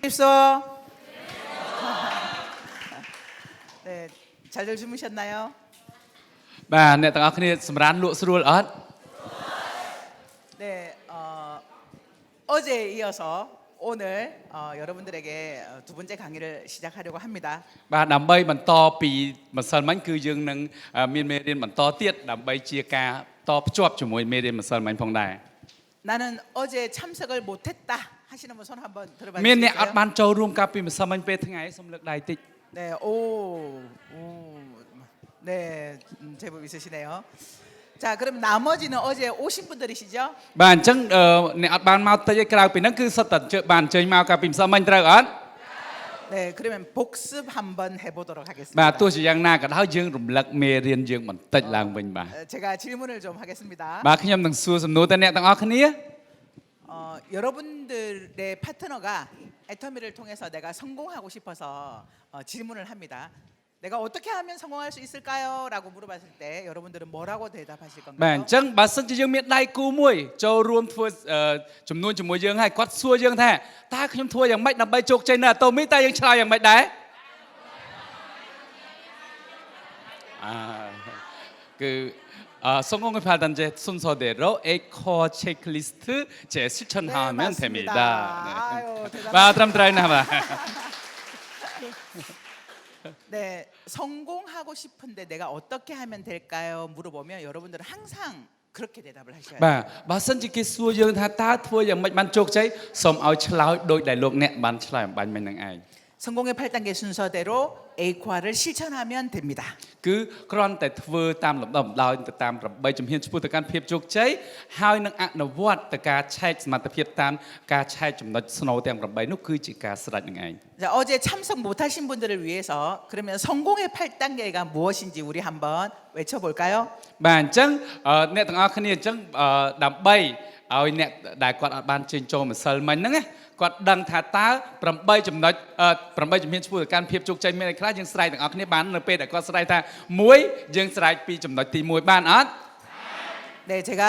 집소. 네, 잘들 주무셨나요? បាទអ្នកទាំងអស់គ្នាសម្រានលក់ស្រួលអត់ 네, 어제 이어서 오늘 여러분들에게 두 번째 강의를 시작하려고 합니다. បាទដើម្បីបន្តពីម្សិលមិញគឺយើងនឹងមានមេរៀនបន្តទៀតដើម្បីជាការតភ្ជាប់ជាមួយមេរៀនម្សិលមិញផងដែរ 나는 어제 참석을 못했다 하시는 분 손 한번 들어봐 មានអ្នកអត់ 주시겠어요? បានចូលរួមកាលពីម្សិលមិញពេលថ្ងៃសូមលើកដៃតិច 네, 네, 제법 있으시네요. 자, 그럼 나머지는 어제 오신 분들이시죠? បាទអញ្ចឹងអ្នកអត់បានមកតិចឯក្រៅពីហ្នឹងគឺសុទ្ធតែបានអញ្ជើញមកកាលពីម្សិលមិញត្រូវអត់ 네, 그러면 복습 한번 해보도록 បាទ 하겠습니다. ទោះជាយ៉ាងណាក៏ដោយយើងរំលឹកមេរៀនយើងបន្តិចឡើងវិញបាទ 제가 질문을 좀 하겠습니다. បាទខ្ញុំនឹងសួរសំណួរទៅអ្នកទាំងអស់គ្នា 여러분들의 파트너가 애터미를 통해서 내가 성공하고 싶어서 질문을 합니다. 내가 어떻게 하면 성공할 수 있을까요? 라고 물어봤을 때 여러분들은 뭐라고 대답하실 បាទអ 건가요? ញ្ចឹងបើសិនជាយើងមានដៃគូមួយចូលរួមធ្វើចំនួនជាមួយយើងហើយគាត់សួរយើងថាតើខ្ញុំធ្វើយ៉ាងម៉េចដើម្បីជោគជ័យនៅអាតូមីតើយើងឆ្លើយយ៉ាងម៉េចដែរ그 성공을 받은 제 순서대로 에코 체크리스트 제 실천하면 맞습니다. 됩니다. 아유, 대단하십니다. 마드람드라이나 봐. 네, 성공하고 싶은데 내가 어떻게 하면 될까요? 물어보면 여러분들은 항상 그렇게 대답을 하셔야 돼요. បាទបើសិនជាគេសួរយើងថាតើធ្វើយ៉ាងម៉េចបានជោគជ័យសូមឲ្យឆ្លើយដោយដែលលោកអ្នកបានឆ្លើយអំបញ្ញមិញនឹងឯង 성공의 8단계 순서대로 A과를 실천하면 됩니다. គឺគ្រាន់តែធ្វើតាមលំដាប់លំដោយទៅតាម8ជំហានឆ្ពោះទៅកាន់ភាពជោគជ័យហើយនឹងអនុវត្តទៅការឆែកសមត្ថភាពតាមការឆែកចំណុចស្នូលទាំង8នោះគឺជាការស្រេចនឹងឯង 자, 어제 참석 못하신 분들을 위해서 그러면 성공의 8단계가 무엇인지 우리 한번 외쳐볼까요? បាទអញ្ចឹងអ្នកទាំងអស់គ្នាអញ្ចឹងដើម្បីឲ្យអ្នកដែលគាត់អត់បានចេញចូលម្សិលមិញហ្នឹងណាគាត់ដឹងថាតើ8ចំណុច8ជំហានឆ្ពោះទៅកាន់ភាពជោគជ័យមានអីខ្លះយើងស្រែកទាំងអស់គ្នាបាននៅពេលដែលគាត់ស្រែកថា1យើងស្រែកពីចំណុចទី1បានអត់ 네, 제가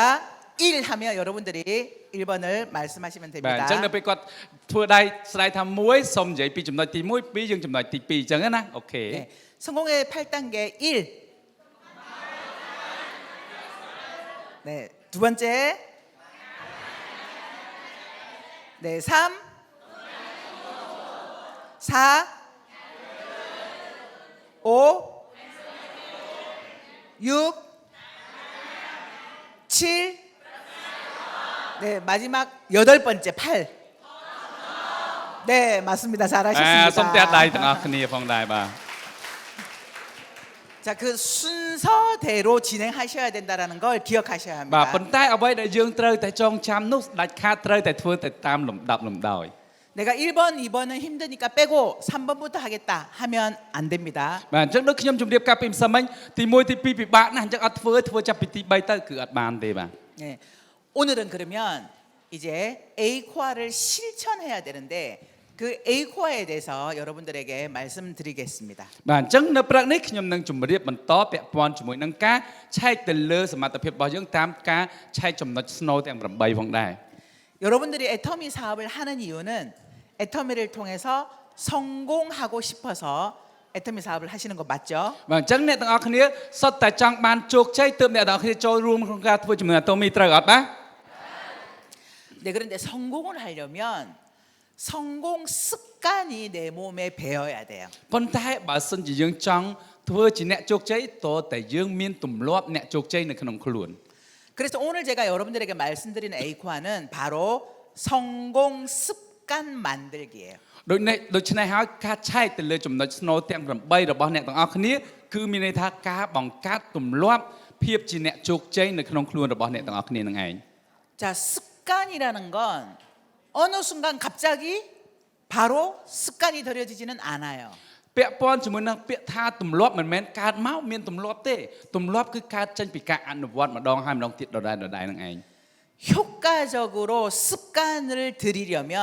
1 하면 여러분들이 1번을 말씀하시면 បាទអ 됩니다. ញ្ចឹងនៅពេលគាត់ធ្វើដៃស្រែកថា1សូមនិយាយពីចំណុចទី1 2យើងចំណុចទី2អញ្ចឹងណាអូខេ 네, 성공의 8단계 1. 네, 두 번째. 네, 3. 4. 5. 6. 7. 네, 마지막 8번째 8. 네, 맞습니다. សូមតែដៃ 잘하셨습니다. ទាំងអស់គ្នាផងដែរបាទ 자, 그 순서대로 진행하셔야 된다라는 걸 기억하셔야 បាទ 합니다. ប៉ុន្តែអ្វីដែលយើងត្រូវតែចងចាំនោះដាច់ខាតត្រូវតែធ្វើទៅតាមលំដាប់លំដោយ 내가 1번, 2번은 힘드니까 빼고 3번부터 하겠다 하면 안 됩니다. បាទអញ្ចឹងដូចខ្ញុំជម្រាបកាលពីម្សិលមិញទី1ទី2ពិបាកណាស់អញ្ចឹងអត់ធ្វើចាប់ពីទី3ទៅគឺអត់បានទេបាទ 네. 오늘은 그러면 이제 A코어를 실천해야 되는데 그 A코어에 대해서 여러분들에게 말씀드리겠습니다. បាទអញ្ចឹងនៅព្រឹកនេះខ្ញុំនឹងជម្រាបបន្តពាក់ព័ន្ធជាមួយនឹងការឆែកទៅលើសមត្ថភាពរបស់យើងតាមការឆែកចំណុចស្នូលទាំង8ផងដែរ 여러분들이 애터미 사업을 하는 이유는 애터미를 통해서 성공하고 싶어서 애터미 사업을 하시는 거 맞죠? បាទអញ្ចឹងអ្នកទាំងអស់គ្នាសុទ្ធតែចង់បានជោគជ័យទើបអ្នកទាំងអស់គ្នាចូលរួមក្នុងការធ្វើជំនួយអាតូមីត្រូវអត់បាទ 네, 그런데 성공을 하려면 성공 습관이 내 몸에 배어야 돼요. ប៉ុន្តែបើសិនជាយើងចង់ធ្វើជាអ្នកជោគជ័យតើតែយើងមានទម្លាប់អ្នកជោគជ័យនៅក្នុងខ្លួន 그래서 오늘 제가 여러분들에게 말씀드리는 A코어는 바로 성공 습관 만들기예요. ដូច្នេះហើយការឆែកទៅលើចំណុចស្នូលទាំង8របស់អ្នកទាំងអស់គ្នាគឺមានន័យថាការបង្កើតទម្លាប់ភាពជាអ្នកជោគជ័យនៅក្នុងខ្លួនរបស់អ្នកទាំងអស់គ្នានឹងឯង 자, 습관이라는 건 어느 순간 갑자기 바로 습관이 들여지지는 않아요. ពាក់ព័ន្ធជាមួយនឹងពាក្យថាទម្លាប់មិនមែនកើតមកមានទម្លាប់ទេទម្លាប់គឺកើតចេញពីការអនុវត្តម្ដងហើយម្ដងទៀតដដែលនឹងឯង 효과적으로 습관을 들이려면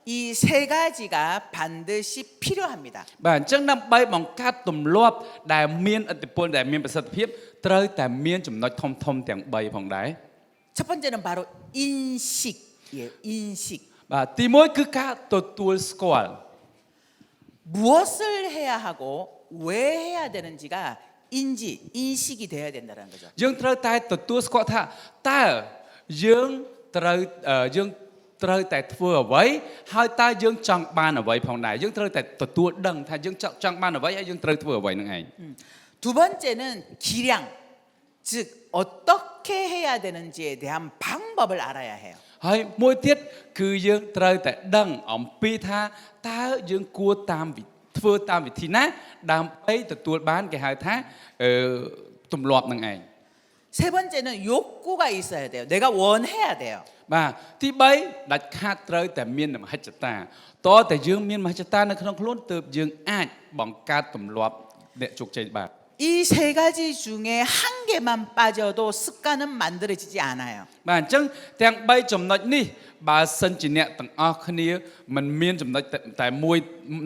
이 세 가지가 반드시 필요합니다. បាទអញ្ចឹងដើម្បីបង្កើតទម្លាប់ដែលមានឥទ្ធិពលដែលមានប្រសិទ្ធភាពត្រូវតែមានចំណុចធំៗទាំង3ផងដែរ 첫 번째는 바로 인식이에요. 인식. បាទទីមួយគឺការទទួលស្គាល់ 무엇을 해야 하고 왜 해야 되는지가 인식이 돼야 된다는 거죠. យើងត្រូវតែទទួលស្គាល់ថាតើយើងត្រូវតែធ្វើអ្វីហើយតើយើងចង់បានអ្វីផងដែរយើងត្រូវតែទទួលដឹងថាយើងចង់បានអ្វីហើយយើងត្រូវធ្វើអ្វីនឹងឯង 두 번째는 기량, 즉 어떻게 해야 되는지에 대한 방법을 알아야 해요. ហើយមួយទៀតគឺយើងត្រូវតែដឹងអំពីថាតើយើងគួរធ្វើតាមវិធីណាដើម្បីទទួលបានគេហៅថាទម្លាប់នឹងឯង 세 번째는 욕구가 있어야 돼요. 내가 원해야 돼요. បាទទី3ដាច់ខាតត្រូវតែមានមហិច្ឆតាតតែយើងមានមហិច្ឆតានៅក្នុងខ្លួនទើបយើងអាចបង្កើតទម្លាប់អ្នកជោគជ័យបាន 이 세 가지 중에 한 개만 빠져도 습관은 만들어지지 않아요. បាទអញ្ចឹងទាំង3ចំណុចនេះបើសិនជាអ្នកទាំងអស់គ្នាមិនមានចំណុចតែមួយ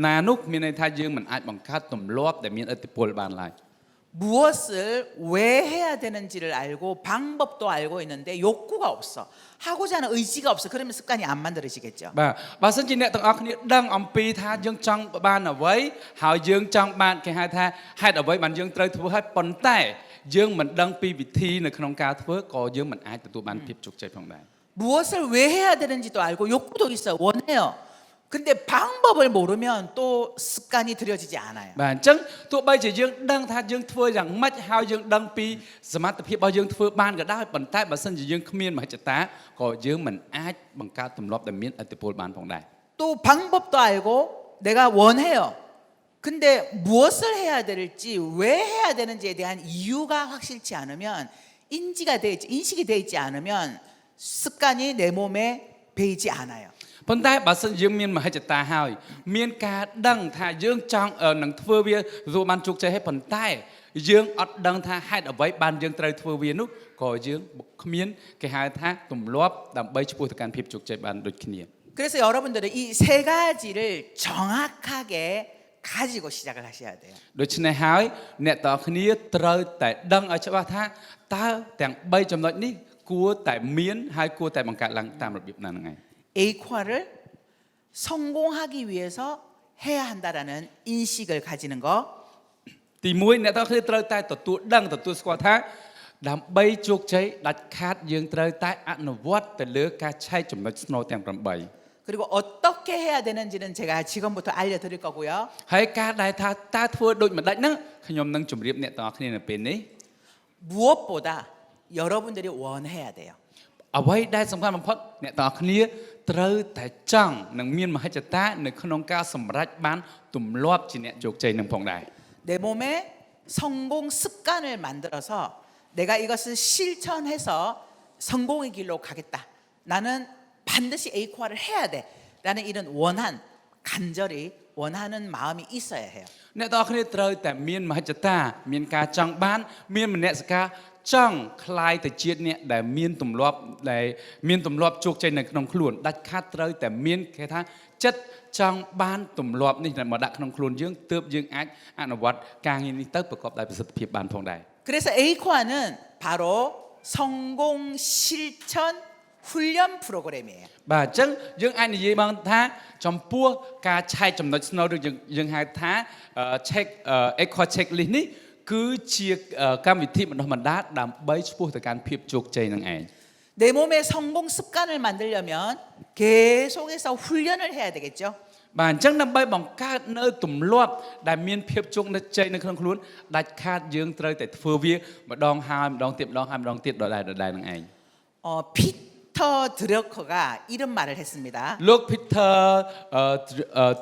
ណានោះមានន័យថាយើងមិនអាចបង្កើតទម្លាប់ដែលមានឥទ្ធិពលបានឡើយ 무엇을 왜 해야 되는지를 알고 방법도 알고 있는데 욕구가 없어. 하고자 하는 의지가 없어. 그러면 습관이 안 만들어지겠죠. បាទបើសិនជាអ្នកទាំងអស់គ្នាដឹងអំពីថាយើងចង់បានអ្វីហើយយើងចង់បានគេហៅថាហេតុអ្វីបានយើងត្រូវធ្វើហើយប៉ុន្តែយើងមិនដឹងពីវិធីនៅក្នុងការធ្វើក៏យើងមិនអាចទទួលបានភាពជោគជ័យផងដែរ 무엇을 왜 해야 되는지도 알고 욕구도 있어요. 원해요. 근데 방법을 모르면 또 습관이 들여지지 않아요. បាទអញ្ចឹងទោះបីជាយើងដឹងថាយើងធ្វើយ៉ាងម៉េចហើយយើងដឹងពីសមត្ថភាពរបស់យើងធ្វើបានក៏ដោយប៉ុន្តែបើសិនជាយើងគ្មានមហិច្ឆតាក៏យើងមិនអាចបង្កើតទម្លាប់ដែលមានឥទ្ធិពលបានផងដែរ 또 방법도 알고 내가 원해요. 근데 무엇을 해야 될지 왜 해야 되는지에 대한 이유가 확실치 않으면 인식이 돼 있지 않으면 습관이 내 몸에 배이지 않아요. ប៉ុន្តែបើសិនយើងមានមហិច្ឆតាហើយមានការដឹងថាយើងចង់នឹងធ្វើវាទទួលបានជោគជ័យហើយប៉ុន្តែយើងអត់ដឹងថាហេតុអ្វីបានយើងត្រូវធ្វើវានោះក៏យើងគ្មានគេហៅថាទម្លាប់ដើម្បីឆ្ពោះទៅកាន់ភាពជោគជ័យបានដូចគ្នា 그래서 여러분들은 이 세 가지를 정확하게 가지고 시작을 하셔야 돼요. ដូច្នេះហើយអ្នកទាំងអស់គ្នាត្រូវតែដឹងឲ្យច្បាស់ថាតើទាំង3ចំណុចនេះគួរតែមានហើយគួរតែបង្កើតឡើងតាមរបៀបណាហ្នឹងឯង A과를 성공하기 위해서 해야 한다라는 인식을 가지는 거. ទី1អ្នកទាំងអស់គ្នាត្រូវតែទទួលដឹងទទួលស្គាល់ថាដើម្បីជោគជ័យដាច់ខាតយើងត្រូវតែអនុវត្តទៅលើការឆែកចំណុចស្នូលទាំង8 그리고 어떻게 해야 되는지는 제가 지금부터 알려드릴 거고요. ហើយការដែលថាតើធ្វើដូចម្ដេចហ្នឹងខ្ញុំនឹងជម្រាបអ្នកទាំងអស់គ្នានៅពេលនេះ 무엇보다 여러분들이 원해야 돼요. អ្វីដែលសំខាន់បំផុតអ្នកទាំងអស់គ្នាត្រូវតែចង់នឹងមានមហិច្ឆតានៅក្នុងការសម្រេចបានទម្លាប់ជាអ្នកជោគជ័យនឹងផងដែរ 내 몸에 성공 습관을 만들어서 내가 이것을 실천해서 성공의 길로 가겠다. 나는 반드시 A과를 해야 돼. 라는 이런 간절히 원하는 마음이 있어야 해요. អ្នកទាំងអស់គ្នាត្រូវតែមានមហិច្ឆតាមានការចង់បានមានមនសិការចង់คลายទៅជាអ្នកដែលមានទម្លាប់ជោគជ័យនៅក្នុងខ្លួនដាច់ខាតត្រូវតែមានគេថាចិត្តចង់បានទម្លាប់នេះមកដាក់ក្នុងខ្លួនយើងទើបយើងអាចអនុវត្តការងារនេះទៅប្រកបដោយប្រសិទ្ធភាពបានផងដែរ 그래서 A과는 바로 성공 실천 훈련 프로그램이에요. បាទអញ្ចឹងយើងអាចនិយាយបានថាចំពោះការឆែកចំណុចស្នូលឬយើងហៅថា check equal checklist នេះគឺជាកម្មវិធីបណ្ដុះបណ្ដាលដើម្បីឆ្ពោះទៅកាន់ភាពជោគជ័យនឹងឯង 내 몸에 성공 습관을 만들려면 계속해서 훈련을 해야 되겠죠. បាទអញ្ចឹងដើម្បីបង្កើតនៅទម្លាប់ដែលមានភាពជោគជ័យនៅក្នុងខ្លួនដាច់ខាតយើងត្រូវតែធ្វើវាម្ដងហើយម្ដងទៀតម្ដងហើយម្ដងទៀតដដែលនឹងឯង 피터 드러커가 이런 말을 했습니다. លោក Peter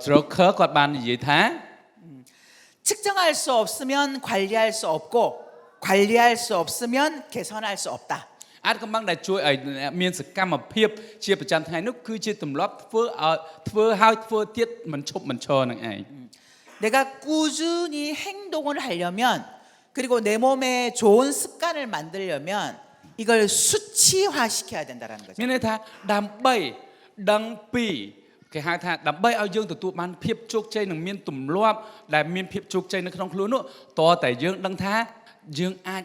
Drucker គាត់បាននិយាយថា 측정할 수 없으면 관리할 수 없고 관리할 수 없으면 개선할 수 없다. អាចកំបាំងដែលជួយឲ្យមានសកម្មភាពជាប្រចាំថ្ងៃនោះគឺជាទម្លាប់ធ្វើហើយធ្វើទៀតមិនឈប់មិនឈរនឹងឯង 내가 꾸준히 행동을 하려면 그리고 내 몸에 좋은 습관을 만들려면 이걸 수치화시켜야 된다는 거죠. មានន័យថាដើម្បីដឹងពីគេហៅថាដើម្បីឲ្យយើងទទួលបានភាពជោគជ័យនិងមានទម្លាប់ដែលមានភាពជោគជ័យនៅក្នុងខ្លួននោះតើតែយើងដឹងថាយើងអាច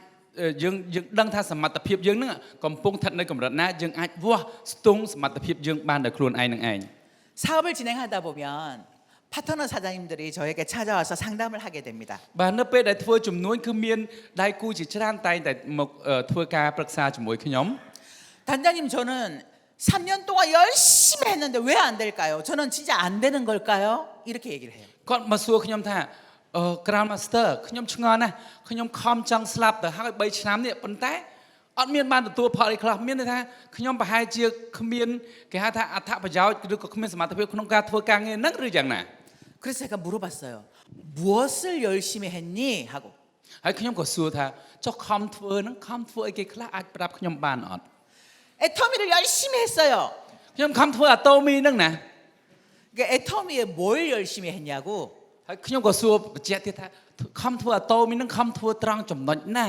យើងដឹងថាសមត្ថភាពយើងនឹងកំពុងស្ថិតនៅកម្រិតណាយើងអាចវាស់ស្ទង់សមត្ថភាពយើងបានដោយខ្លួនឯងនឹងឯង 사업을 진행하다 보면 파트너 사장님들이 저에게 찾아와서 상담을 하게 됩니다. បាទនៅពេលដែលធ្វើជំនួញគឺមានដៃគូជាច្រើនតែងតែមកធ្វើការប្រឹក្សាជាមួយខ្ញុំ 단장님 저는 3년 동안 열심히 했는데 왜 안 될까요? 저는 진짜 안 되는 걸까요? 이렇게 얘기를 해요. គាត់មកសួរខ្ញុំថាGrand Master ខ្ញុំឆ្ងល់ណាស់ខ្ញុំខំចង់ស្លាប់ទៅហើយ3ឆ្នាំនេះប៉ុន្តែអត់មានបានទទួលផលអីខ្លះមានន័យថាខ្ញុំប្រហែលជាគ្មានគេហៅថាអត្ថប្រយោជន៍ឬក៏គ្មានសមត្ថភាពក្នុងការធ្វើការងារហ្នឹងឬយ៉ាងណា 그래서 제가 물어봤어요. 무엇을 열심히 했니? 하고 ហើយខ្ញុំក៏សួរថាចុះខំធ្វើហ្នឹងខំធ្វើអីគេខ្លះអាចប្រាប់ខ្ញុំបានអត់ 애터미를 열심히 했어요. ខ្ញុំខំធ្វើអាតូមីហ្នឹងណា 그러니까 애터미에 뭘 열심히 했냐고 ហើយខ្ញុំក៏សួរបញ្ជាក់ទៀតថាខំធ្វើអាតូមីហ្នឹងខំធ្វើត្រង់ចំណុចណា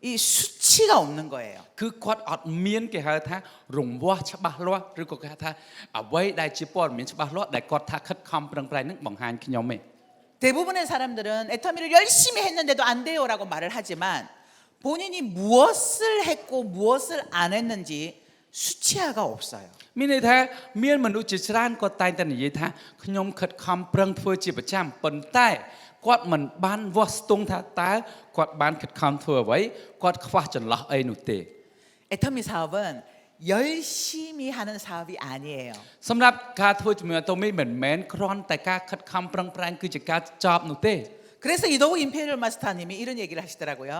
이 수치가 없는 거예요. គឺគាត់អត់មានគេហៅថារង្វាស់ច្បាស់លាស់ឬក៏គេហៅថាអ្វីដែលជាព័ត៌មានច្បាស់លាស់ដែលគាត់ថាខិតខំប្រឹងប្រែងហ្នឹងបង្ហាញខ្ញុំឯង 대부분의 사람들은 애터미를 열심히 했는데도 안 돼요라고 말을 하지만 본인이 무엇을 했고 무엇을 안 했는지 수치화가 없어요. មានន័យថាមានមនុស្សជាច្រើនគាត់តែងតែនិយាយថាខ្ញុំខិតខំប្រឹងធ្វើជាប្រចាំប៉ុន្តែគាត់មិនបានវាស់ស្ទង់ថាតើគាត់បានខិតខំធ្វើអ្វីគាត់ខ្វះចន្លោះអីនោះទេ 애터미 사업은 열심히 하는 사업이 아니에요. សម្រាប់ការធ្វើជំនួយអាតូមីមិនមែនគ្រាន់តែការខិតខំប្រឹងប្រែងគឺជាការចប់នោះទេ 그래서 이도우 임페리얼 마스터님이 이런 얘기를 하시더라고요.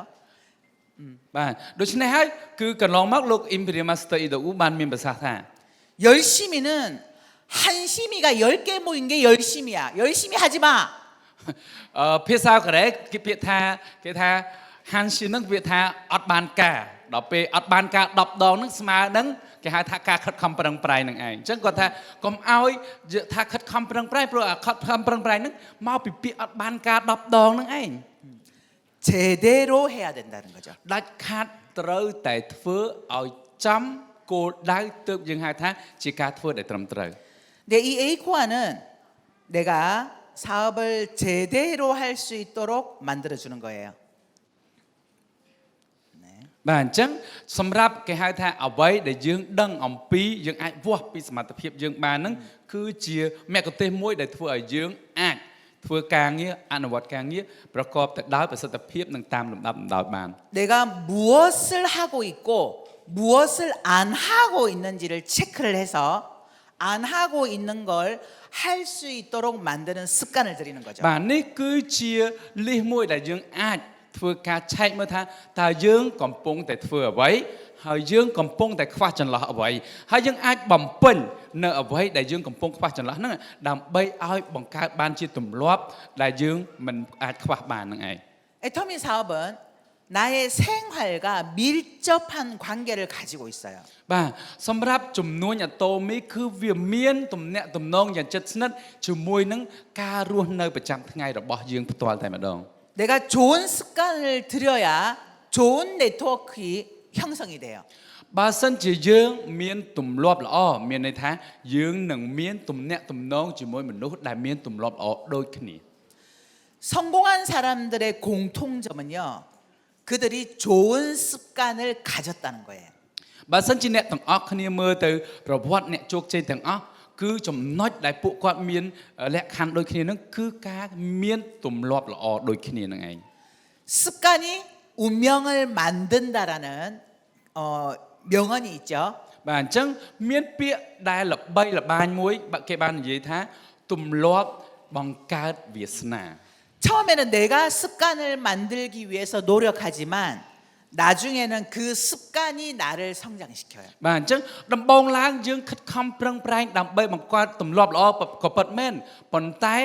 បាទដូច្នេះហើយកកន្លងមកលោក Imperial Master Ido បានមានប្រសាសន៍ថា 열심히는 한심이가 10개 모인 게 열심이야. 열심히 하지 마. ភាសាកូរ៉េគេពាក្យថាគេថា Hanshi ហ្នឹងពាក្យថាអត់បានការដល់ពេលអត់បានការ10ដងហ្នឹងស្មើនឹងគេហៅថាការខិតខំប្រឹងប្រែងនឹងឯងអញ្ចឹងគាត់ថាកុំឲ្យថាខិតខំប្រឹងប្រែងព្រោះអាខិតខំប្រឹងប្រែងហ្នឹងមកពីពាក្យអត់បានការ10ដងហ្នឹងឯង 제대로 해야 된다는 거죠. ដាច់ខាត់ត្រូវតែធ្វើឲ្យចំគោលដៅទើបយើងហៅថាជាការធ្វើដែលត្រឹមត្រូវ 근데 이 에이코아는 내가 사업을 제대로 할 수 있도록 만들어 주는 거예요. បាទអញ្ចឹងសម្រាប់គេហៅថាអ្វីដែលយើងដឹងអំពីយើងអាចវាស់ពីសមត្ថភាពយើងបានហ្នឹងគឺជាមគ្គុទ្ទេសក៍មួយដែលធ្វើឲ្យយើងអាចធ្វើការងារអនុវត្តការងារប្រកបទៅដោយប្រសិទ្ធភាពនិងតាមលំដាប់លំដោយបាន 내가 무엇을 하고 있고 무엇을 안 하고 있는지를 체크를 해서 안 하고 있는 걸 할 수 있도록 만드는 습관을 들이는 거죠. បាទនេះគឺជាលិះមួយដែលយើងអាចធ្វើការឆែកមើលថាតើយើងកំពុងតែធ្វើអ្វីហើយយើងកំពុងតែខ្វះចន្លោះអ្វីហើយយើងអាចបំពេញនៅអ្វីដែលយើងកំពុងខ្វះចន្លោះហ្នឹងដើម្បីឲ្យបង្កើតបានជាទម្លាប់ដែលយើងមិនអាចខ្វះបាននឹងឯង 애터미 사업은 나의 생활과 밀접한 관계를 가지고 있어요. បាទសម្រាប់ជំនួញអាតូមីគឺវាមានទំនាក់ទំនងយ៉ាងជិតស្និទ្ធជាមួយនឹងការរស់នៅប្រចាំថ្ងៃរបស់យើងផ្ទាល់តែម្ដង 내가 좋은 습관을 들여야 좋은 네트워크 형성이 돼요. បើសិនជាយើងមានទម្លាប់ល្អមានន័យថាយើងនឹងមានទំនាក់ទំនងជាមួយមនុស្សដែលមានទម្លាប់ល្អដូចគ្នា 성공한 사람들의 공통점은요. 그들이 좋은 습관을 가졌다는 거예요. បើសិនជាអ្នកទាំងអស់គ្នាមើលទៅប្រវត្តិអ្នកជោគជ័យទាំងអស់គឺចំណុចដែលពួកគាត់មានលក្ខខណ្ឌដូចគ្នានឹងគឺការមានទម្លាប់ល្អដូចគ្នានឹងឯង 습관이 운명을 만든다라는 명언이 있죠. បាទអញ្ចឹងមានពាក្យដែលល្បីល្បាញមួយគេបាននិយាយថាទម្លាប់បង្កើតវាសនា 처음에는 내가 습관을 만들기 위해서 노력하지만 나중에는 그 습관이 나를 성장시켜요. បាទអញ្ចឹងដំបូងឡើងយើងខិតខំប្រឹងប្រែងដើម្បីបង្កើតទម្លាប់ល្អក៏ពិតមែនប៉ុន្តែ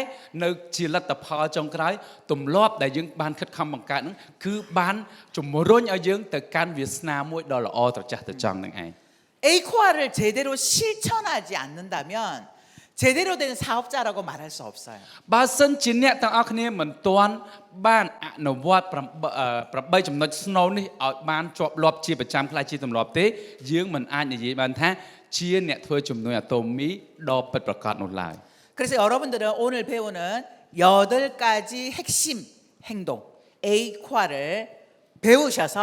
នៅជាលទ្ធផលចុងក្រោយទម្លាប់ដែលយើងបានខិតខំបង្កើតហ្នឹងគឺបានជំរុញឲ្យយើងទៅកាន់វាសនាមួយដ៏ល្អត្រចះត្រចង់នឹងឯង 에이코아를 제대로 실천하지 않는다면 제대로 된 사업자라고 말할 수 없어요. បើសិនជាអ្នកទាំងអស់គ្នាមិនទាន់បានអនុវត្ត8ចំណុចស្នូលនេះឲ្យបានជាប់លាប់ជាប្រចាំខ្លះជាទម្លាប់ទេយើងមិនអាចនិយាយបានថាជាអ្នកធ្វើជំនួយអាតូមីដ៏ពិតប្រាកដនោះឡើយ 그래서 여러분들은 오늘 배우는 8가지 핵심 행동 에이코아를 배우셔서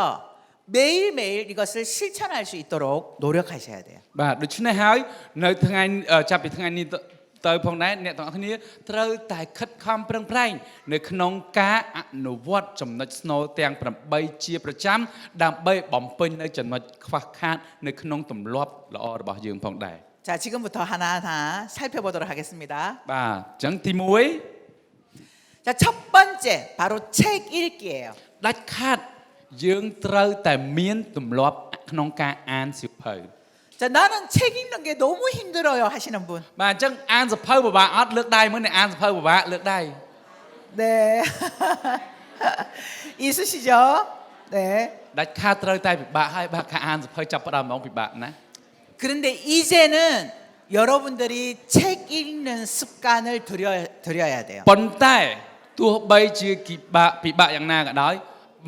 매일매일 이것을 실천할 수 있도록 노력하셔야 돼요. បាទដូច្នេះហើយនៅថ្ងៃចាប់ពីថ្ងៃនេះទៅផងដែរអ្នកទាំងអស់គ្នាត្រូវតែខិតខំប្រឹងប្រែងនៅក្នុងការអនុវត្តចំណុចស្នូលទាំង8ជាប្រចាំដើម្បីបំពេញនៅចំណុចខ្វះខាតនៅក្នុងទម្លាប់ល្អរបស់យើងផងដែរ 자, 지금부터 하나하나 살펴보도록 하겠습니다. បាទអញ្ចឹងទី 자, 첫 번째 바로 책 읽기예요. 1ដាច់ខាតយើងត្រូវតែមានទម្លាប់ក្នុងការអានសៀវភៅ 자, 나는 책 읽는 게 너무 힘들어요 하시는 분. បាទអញ្ចឹងអានសៀវភៅពិបាកអត់លើកដៃមើលអ្នកអានសៀវភៅពិបាកលើកដៃ 네. 있으시죠? 네. ដាច់ខាតត្រូវតែពិបាកហើយបើការអានសៀវភៅចាប់ផ្ដើមហ្មងពិបាកណាស់ 그런데 이제는 여러분들이 책 읽는 습관을 들여야 돼요. ប៉ុន្តែទោះបីជាពិបាកយ៉ាងណាក៏ដោយ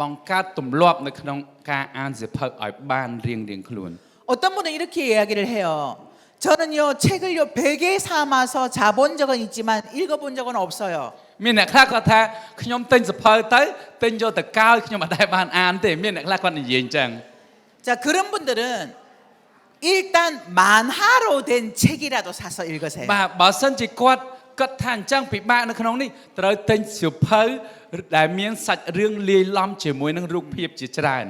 បង្កើតទម្លាប់នៅក្នុងការអានសៀវភៅឲ្យបានរៀងៗខ្លួន 어떤 분은 이렇게 이야기를 해요. 저는요 책을요 베개 삼아서 자본 적은 있지만 읽어본 적은 없어요. មានអ្នកខ្លះគាត់ថាខ្ញុំទិញសៀវភៅទៅទិញយកទៅកោយខ្ញុំអត់ដែលបានអានទេមានអ្នកខ្លះគាត់និយាយអញ្ចឹង 자, 그런 분들은 일단 만화로 된 책이라도 사서 읽으세요. បាទបើសិនជាគាត់គិតថាអញ្ចឹងពិបាកនៅក្នុងនេះត្រូវទិញសៀវភៅដែលមានសាច់រឿងលាយឡំជាមួយនឹងរូបភាពជាច្រើន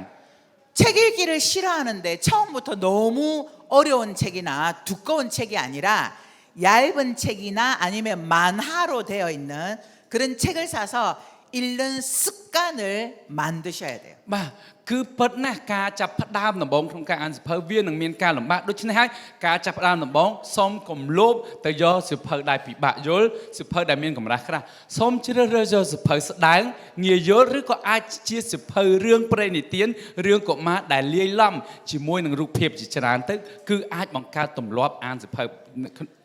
책 읽기를 싫어하는데 처음부터 너무 어려운 책이나 두꺼운 책이 아니라 얇은 책이나 아니면 만화로 되어 있는 그런 책을 사서 읽는 습관을 만드셔야 돼요. បាទគឺពិតណាស់ការចាប់ផ្ដើមដំបូងក្នុងការអានសៀវភៅវានឹងមានការលំបាកដូច្នេះហើយការចាប់ផ្ដើមដំបូងសូមកុំលោភទៅយកសៀវភៅដែលពិបាកយល់សៀវភៅដែលមានកម្រាស់ក្រាស់សូមជ្រើសរើសយកសៀវភៅស្ដើងងាយយល់ឬក៏អាចជាសៀវភៅរឿងព្រេងនិទានរឿងកុមារដែលលាយឡំជាមួយនឹងរូបភាពជាច្រើនទៅគឺអាចបង្កើតទម្លាប់អានសៀវភៅ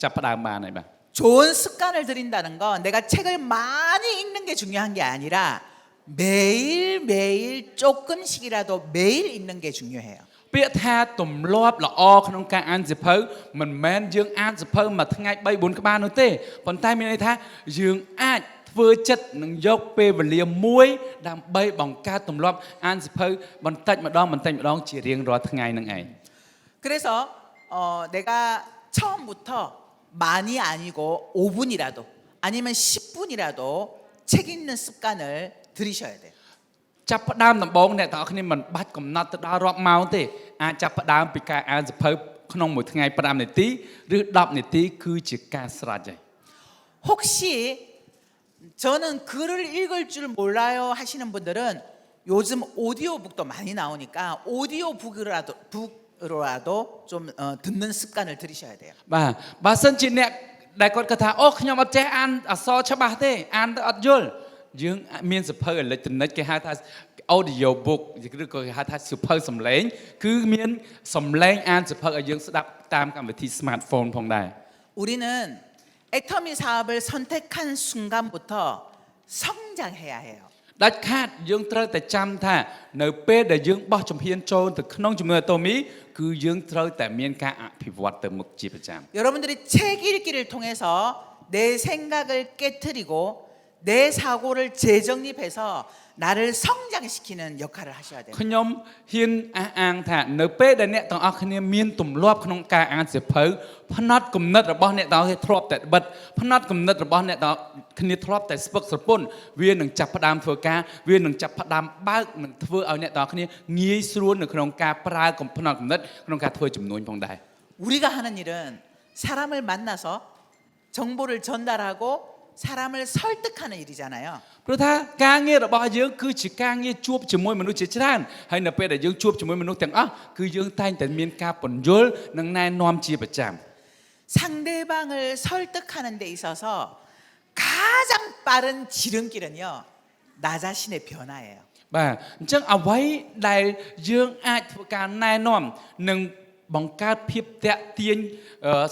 ចាប់ផ្ដើមបានហើយបាទ 좋은 습관을 들인다는 건 내가 책을 많이 읽는 게 중요한 게 아니라 매일매일 조금씩이라도 매일 읽는 게 중요해요. ពាក្យថាទម្លាប់ល្អក្នុងការអានសៀវភៅមិនមែនយើងអានសៀវភៅមួយថ្ងៃ3 4ក្បាលនោះទេប៉ុន្តែមានន័យថាយើងអាចធ្វើចិត្តនឹងយកពេលវេលាមួយដើម្បីបង្កើតទម្លាប់អានសៀវភៅបន្តិចម្ដងជារៀងរាល់ថ្ងៃនឹងឯង 그래서 내가 처음부터 많이 아니고 5분이라도 아니면 10분이라도 책 읽는 습관을 들이셔야 돼요. ចាប់ផ្ដើមដំបូងអ្នកទាំងអស់គ្នាមិនបាច់កំណត់ទៅដល់រាប់ម៉ោងទេអាចចាប់ផ្ដើមពីការអានសៀវភៅក្នុងមួយថ្ងៃ5នាទីឬ10នាទីគឺជាការស្រេចហើយ 혹시 저는 글을 읽을 줄 몰라요 하시는 분들은 요즘 오디오북도 많이 나오니까 오디오북으로라도 좀 듣는 습관을 들이셔야 돼요. បាទបើសិនជាអ្នកដែលគាត់គិតថាអូខ្ញុំអត់ចេះអានអក្សរច្បាស់ទេអានទៅអត់យល់យើងមានសៀវភៅអេឡិចត្រូនិកគេហៅថា audio book ឬក៏គេហៅថាសៀវភៅសំឡេងគឺមានសំឡេងអានសៀវភៅឲ្យយើងស្ដាប់តាមកម្មវិធី smartphone ផងដែរ 우리는 애터미 사업을 선택한 순간부터 성장해야 해요. ដាច់ខាតយើងត្រូវតែចាំថានៅពេលដែលយើងបោះជំហានចូលទៅក្នុងជំនួយ Atomy គឺយើងត្រូវតែមានការអភិវឌ្ឍទៅមុខជាប្រចាំ 여러분들이 책 읽기를 통해서 내 생각을 깨트리고 내 사고를 재정립해서 나를 성장시키는 역할을 하셔야 돼요. ខ្ញុំហ៊ានអះអាងថានៅពេលដែលអ្នកទាំងអស់គ្នាមានទម្លាប់ក្នុងការអានសៀវភៅផ្នត់គំនិតរបស់អ្នកទាំងអស់គ្នាធ្លាប់តែបិទផ្នត់គំនិតរបស់អ្នកទាំងអស់គ្នាធ្លាប់តែស្ពឹកស្រពន់វានឹងចាប់ផ្ដើមធ្វើការវានឹងចាប់ផ្ដើមបើកនឹងធ្វើឲ្យអ្នកទាំងអស់គ្នាងាយស្រួលនៅក្នុងការប្រើផ្នត់គំនិតក្នុងការធ្វើចំនួនផងដែរ 우리가 하는 일은 사람을 만나서 정보를 전달하고 사람을 설득하는 일이잖아요. ព្រោះថាការងាររបស់យើងគឺជាការងារជួបជាមួយមនុស្សជាច្រើនហើយនៅពេលដែលយើងជួបជាមួយមនុស្សទាំងអស់គឺយើងតែងតែមានការពន្យល់និងណែនាំជាប្រចាំ 상대방을 설득하는 데 있어서 가장 빠른 지름길은요. 나 자신의 변화예요. បាទអញ្ចឹងអ្វីដែលយើងអាចធ្វើការណែនាំនិងបង្កើតភាពតាក់ទាញ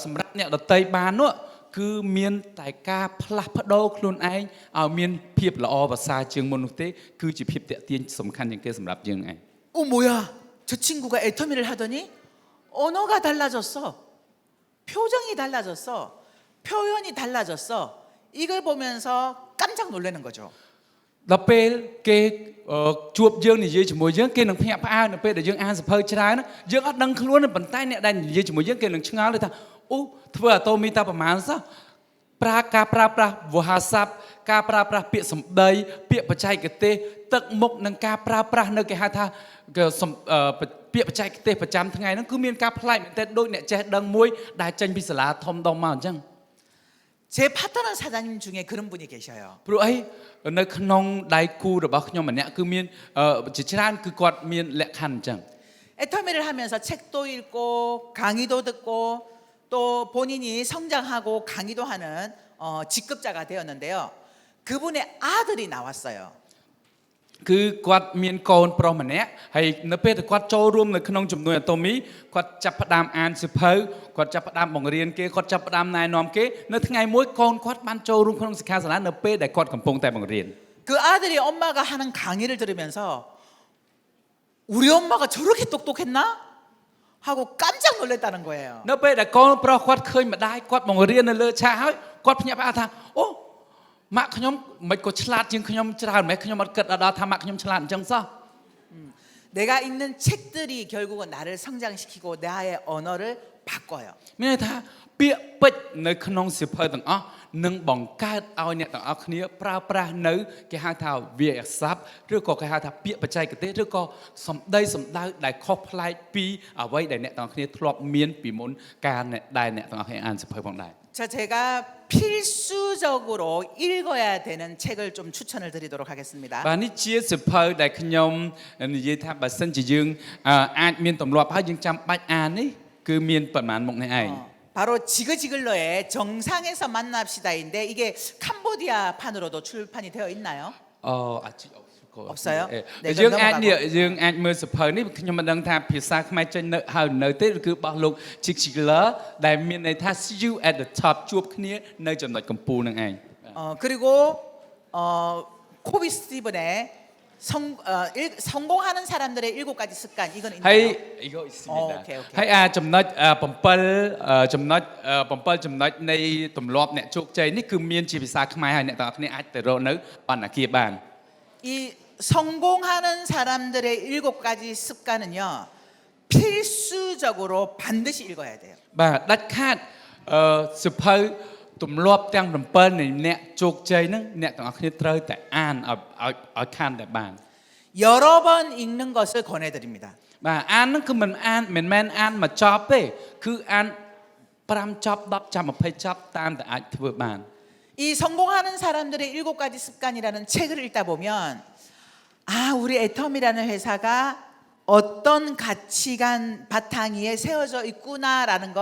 សម្រាប់អ្នកដទៃបាននោះគឺមានតែការផ្លាស់ប្ដូរខ្លួនឯងឲ្យមានភាពល្អប្រសើរជាងមុននោះទេគឺជាភាពតាក់ទាញសំខាន់ជាងគេសម្រាប់យើងឯង 뭐야? 저 친구가 애터미를 하더니 언어가 달라졌어. 표정이 달라졌어. 표현이 달라졌어. 이걸 보면서 깜짝 놀라는 거죠. ដល់ពេលគេជួបយើងនិយាយជាមួយយើងគេនឹងភ្ញាក់ផ្អើលនៅពេលដែលយើងអានសភៅច្រើនយើងអត់ដឹងខ្លួនទេប៉ុន្តែអ្នកដែលនិយាយជាមួយយើងគេនឹងឆ្ងល់ថាអូធ្វើអាតូមីតាប្រមាណសោះការប្រើប្រាស់វោហារស័ព្ទការប្រើប្រាស់ពាក្យសម្ដីពាក្យបច្ចេកទេសទឹកមុខនិងការប្រើប្រាស់នៅគេហៅថាពាក្យបច្ចេកទេសប្រចាំថ្ងៃហ្នឹងគឺមានការប្លែកមែនទែនដូចអ្នកចេះដឹងមួយដែលចេញពីសាលាធំដុំមកអញ្ចឹង 제 파트너 사장님 중에 그런 분이 계셔요. ព្រោះអីនៅក្នុងដៃគូរបស់ខ្ញុំម្នាក់គឺមានជាច្រើនគឺគាត់មានលក្ខខណ្ឌអញ្ចឹង 애터미를 하면서 책도 읽고 강의도 듣고 또 본인이 성장하고 강의도 하는 직급자가 되었는데요. 그분의 아들이 나왔어요. គឺគាត់មានកូនប្រុសម្នាក់ហើយនៅពេលដែលគាត់ចូលរួមនៅក្នុងជំនួយអាតូមីគាត់ចាប់ផ្ដើមអានសៀវភៅគាត់ចាប់ផ្ដើមបង្រៀនគេគាត់ចាប់ផ្ដើមណែនាំគេនៅថ្ងៃមួយកូនគាត់បានចូលរួមក្នុងសិក្ខាសាលានៅពេលដែលគាត់កំពុងតែបង្រៀន 그 아들이 엄마가 하는 강의를 들으면서 우리 엄마가 저렇게 똑똑했나? 하고 깜짝 놀랐다는 거예요. នៅពេលដែលកូនប្រុសគាត់ឃើញម្ដាយគាត់បង្រៀននៅលើឆាកហើយគាត់ភ្ញាក់ផ្អើលថាអូម៉ាក់ខ្ញុំមិនក៏ឆ្លាតជាងខ្ញុំច្រើនម៉េចខ្ញុំអត់គិតដល់ថាម៉ាក់ខ្ញុំឆ្លាតអញ្ចឹងសោះ 내가 읽는 책들이 결국은 나를 성장시키고 나의 언어를 바꿔요. មានន័យថាពាក្យពេចន៍នៅក្នុងសៀវភៅទាំងអស់នឹងបង្កើតឲ្យអ្នកទាំងអស់គ្នាប្រើប្រាស់នៅគេហៅថាវាក្យស័ព្ទឬក៏គេហៅថាពាក្យបច្ចេកទេសឬក៏សម្ដីសម្ដៅដែលខុសប្លែកពីអ្វីដែលអ្នកទាំងអស់គ្នាធ្លាប់មានពីមុនការដែលអ្នកទាំងអស់គ្នាអានសៀវភៅផងដែរ 자, 제가 필수적으로 읽어야 되는 책을 좀 추천을 드리도록 하겠습니다. បាទនេះជាសៀវភៅដែលខ្ញុំនិយាយថាបើសិនជាយើងអាចមានទម្លាប់ហើយយើងចាំបាច់អាននេះគឺមានប្រមាណមុខនេះឯង 바로 지그지글러의 정상에서 만납시다인데 이게 캄보디아 판으로도 출판이 되어 있나요? អាច 없어요? 네, យើង 그럼 អាច 넘어가고. យើងអាចមើលសៀវភៅនេះខ្ញុំមិនដឹងថាភាសាខ្មែរចេញនៅហើយនៅទេគឺរបស់លោក Chigler ដែលមានន័យថា see you at the top ជួបគ្នានៅចំណុចកំពូលនឹងឯង 그리고 코비 스티븐의 성공하는 사람들의 7가지 습관 이건 ហើយ 있나요? អីក៏អ៊ីស៊ី អូ ដែរ អូខេ ហើយចំណុច7ចំណុចនៃទម្លាប់អ្នកជោគជ័យនេះគឺមានជាភាសាខ្មែរហើយអ្នកទាំងអស់គ្នាអាចទៅរកនៅបណ្ណាគារបាន 이 성공하는 사람들의 7가지 습관은요 필수적으로 반드시 읽어야 돼요. បាទដាច់ខាតសៀវភៅទម្លាប់ទាំង7នៃអ្នកជោគជ័យហ្នឹងអ្នកទាំងអស់គ្នាត្រូវតែអានឲ្យខានតែបាន 여러 번 읽는 것을 권해드립니다. បាទអានហ្នឹងគឺមិនមែនអានមកចប់ទេគឺអាន5ចប់10ចប់20ចប់តាមតែអាចធ្វើបាន 이 성공하는 사람들의 7가지 습관이라는 책을 읽다 보면 아 우리 애텀이라는 회사가 어떤 가치관 바탕 위에 세워져 있구나라는 걸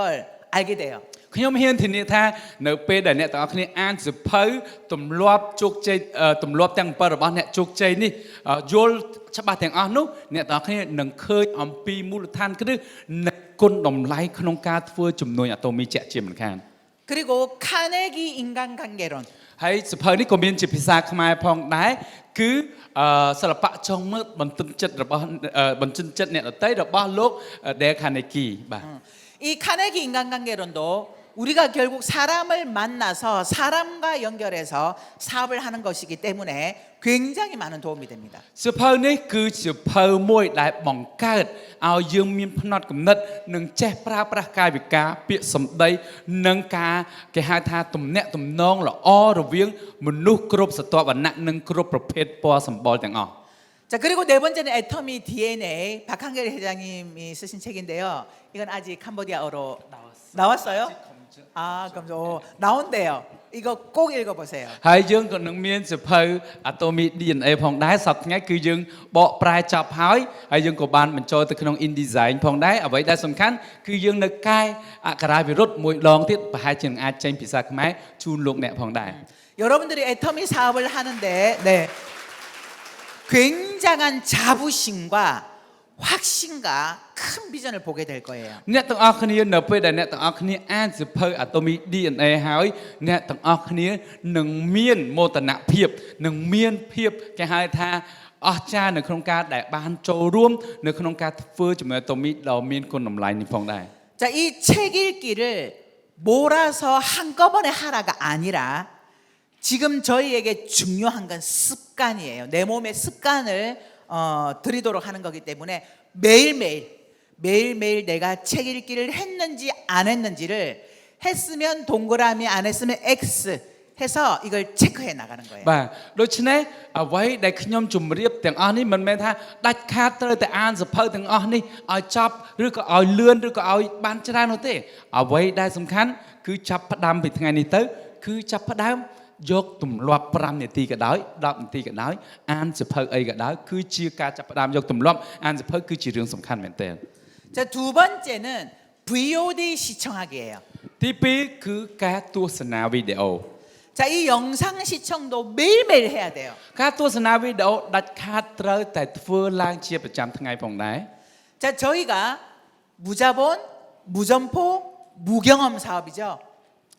알게 돼요. ខ្ញុំហ៊ានធានាថានៅពេលដែលអ្នកទាំងអស់គ្នាអានសៀវភៅទម្លាប់ជោគជ័យទម្លាប់ទាំង7របស់អ្នកជោគជ័យនេះយល់ច្បាស់ទាំងអស់នោះអ្នកទាំងអស់គ្នានឹងឃើញអំពីមូលដ្ឋានគ្រឹះនៃគុណតម្លៃក្នុងការធ្វើជំនួយអាតូមីជាក់ជាមិនខាន 그리고 카네기 인간관계론 ហើយសៀវភៅនេះក៏មានជាភាសាខ្មែរផងដែរគឺសិល្បៈចុងមើលបន្ទន់ចិត្តអ្នកដទៃរបស់លោក Dale Carnegie បាទ 이 카네기 인간관계론도 우리가 결국 사람을 만나서 사람과 연결해서 사업을 하는 것이기 때문에 굉장히 많은 도움이 됩니다. សៀវភៅនេះគឺជាសៀវភៅមួយដែលបង្កើតឲ្យយើងមានផ្នត់គំនិតនិងចេះប្រើប្រាស់កាយវិការពាក្យសម្ដីនិងការគេហៅថាទំនាក់ទំនងល្អរវាងមនុស្សគ្រប់ស្រទាប់វណ្ណៈនិងគ្រប់ប្រភេទពណ៌សម្បុរទាំងអស់ 자 그리고 네 번째는 애터미 DNA 박한결 회장님이 쓰신 책인데요. 이건 아직 캄보디아어로 나왔어요? 아 그럼 나온대요. 이거 꼭 읽어보세요. ហើយយើងក៏នឹងមានសៀវភៅ Atomic DNA ផងដែរសប្តាហ៍ថ្ងៃគឺយើងបកប្រែចប់ហើយយើងក៏បានបញ្ចូលទៅក្នុង InDesign ផងដែរអ្វីដែលសំខាន់គឺយើងនៅកែអក្ខរាវិរុទ្ធមួយដងទៀតប្រហែលជានឹងអាចចេញភាសាខ្មែរជូនលោកអ្នកផងដែរ 여러분들이 애터미 사업을 하는데 네. 굉장한 자부심과 확신과 큰 비전을 보게 될 거예요. អ្នកទាំងអស់គ្នានៅពេលដែលអ្នកទាំងអស់គ្នាអានសៀវភៅ Atomic DNA ហើយអ្នកទាំងអស់គ្នានឹងមានមោទនភាពនឹងមានភាពគេហៅថាអស្ចារ្យនៅក្នុងការដែលបានចូលរួមនៅក្នុងការធ្វើជំនួយ Atomic ដ៏មានគុណតម្លៃនេះផងដែរ 자, 이 책 읽기를 몰아서 한꺼번에 하라가 아니라 지금 저희에게 중요한 건 습관이에요. 내 몸의 습관을 들이도록 하는 거기 때문에 매일매일 내가 책 읽기를 했는지 안 했는지를 했으면 동그라미, 안 했으면 X 해서 이걸 체크해 나가는 거예요. បាទដូច្នេះអ្វីដែលខ្ញុំជម្រាបទាំងអស់នេះមិនមែនថាដាច់ខាតត្រូវតែអានសភៅទាំងអស់នេះឲ្យចប់ឬក៏ឲ្យលឿនឬក៏ឲ្យបានច្រើននោះទេអ្វីដែលសំខាន់គឺចាប់ផ្ដើមពីថ្ងៃនេះទៅគឺចាប់ផ្ដើមយកទម្លាប់5នាទីក៏ដោយ10នាទីក៏ដោយអានសភៅអីក៏ដោយគឺជាការចាប់ផ្ដើមយកទម្លាប់អានសភៅគឺជារឿងសំខាន់មែនទែន 자, 두 번째는 VOD 시청하기예요. ទី2គឺការទស្សនាវីដេអូ 자, 이 영상 시청도 매일매일 해야 돼요. ការទស្សនាវីដេអូដាច់ខាតត្រូវតែធ្វើឡើងជាប្រចាំថ្ងៃផងដែរ 자, 저희가 무자본, 무점포, 무경험 사업이죠.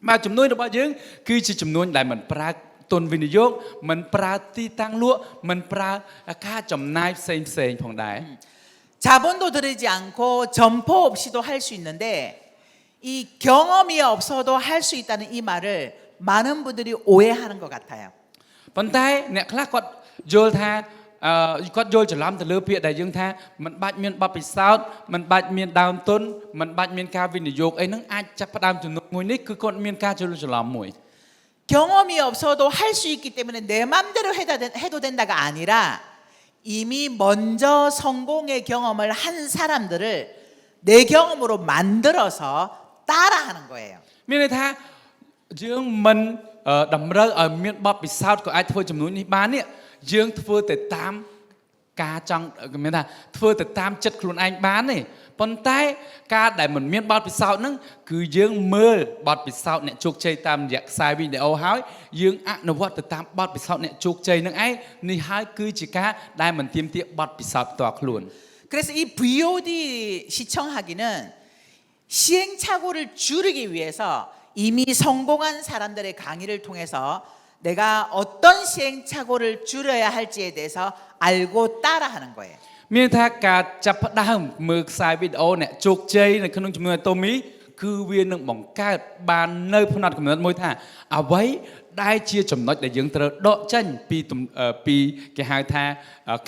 បាទចំនួនរបស់យើងគឺជាចំនួនដែលមិនប្រើទុនវិនិយោគមិនប្រើទីតាំងលក់មិនប្រើការចំណាយផ្សេងផងដែរ 자본도 들이지 않고 점포 없이도 할 수 있는데 이 경험이 없어도 할 수 있다는 이 말을 많은 분들이 오해하는 것 같아요. ប៉ុន្តែអ្នកខ្លះគាត់យល់ថាគាត់យល់ច្រឡំទៅលើពាក្យដែលយើងថាមិនបាច់មានបទពិសោធន៍មិនបាច់មានដើមទុនមិនបាច់មានការវិនិយោគអីហ្នឹងអាចចាប់ផ្ដើមចំនួនមួយនេះគឺគាត់មានការយល់ច្រឡំមួយ 경험이 없어도 할 수 있기 때문에 내 맘대로 해도 된다가 아니라 이미 먼저 성공의 경험을 한 사람들을 내 경험으로 만들어서 따라하는 거예요. មានន័យថាយើងមិនតម្រូវឲ្យមានបទពិសោធន៍ក៏អាចធ្វើចំនួននេះបាននេះយើងធ្វើទៅតាមការចង់មានថាធ្វើទៅតាមចិត្តខ្លួនឯងបានទេប៉ុន្តែការដែលមិនមានបទពិសោធន៍ហ្នឹងគឺយើងមើលបទពិសោធន៍អ្នកជោគជ័យតាមរយៈខ្សែវីដេអូហើយយើងអនុវត្តទៅតាមបទពិសោធន៍អ្នកជោគជ័យហ្នឹងឯងនេះហើយគឺជាការដែលមិនទាមទារបទពិសោធន៍ផ្ទាល់ខ្លួន 그래서 이 VOD 시청하기는 시행착오를 줄이기 위해서 이미 성공한 사람들의 강의를 통해서 내가 어떤 시행착오를 줄여야 할지에 대해서 알고 따라하는 거예요. មានថាការចាប់ផ្ដើមមើលខ្សែវីដេអូអ្នកជោគជ័យនៅក្នុងចំនួនតូមីគឺវានឹងបង្កើតបាននៅផ្នត់កំណត់មួយថាអ្វីដែលជាចំណុចដែលយើងត្រូវដកចេញពីគេហៅថា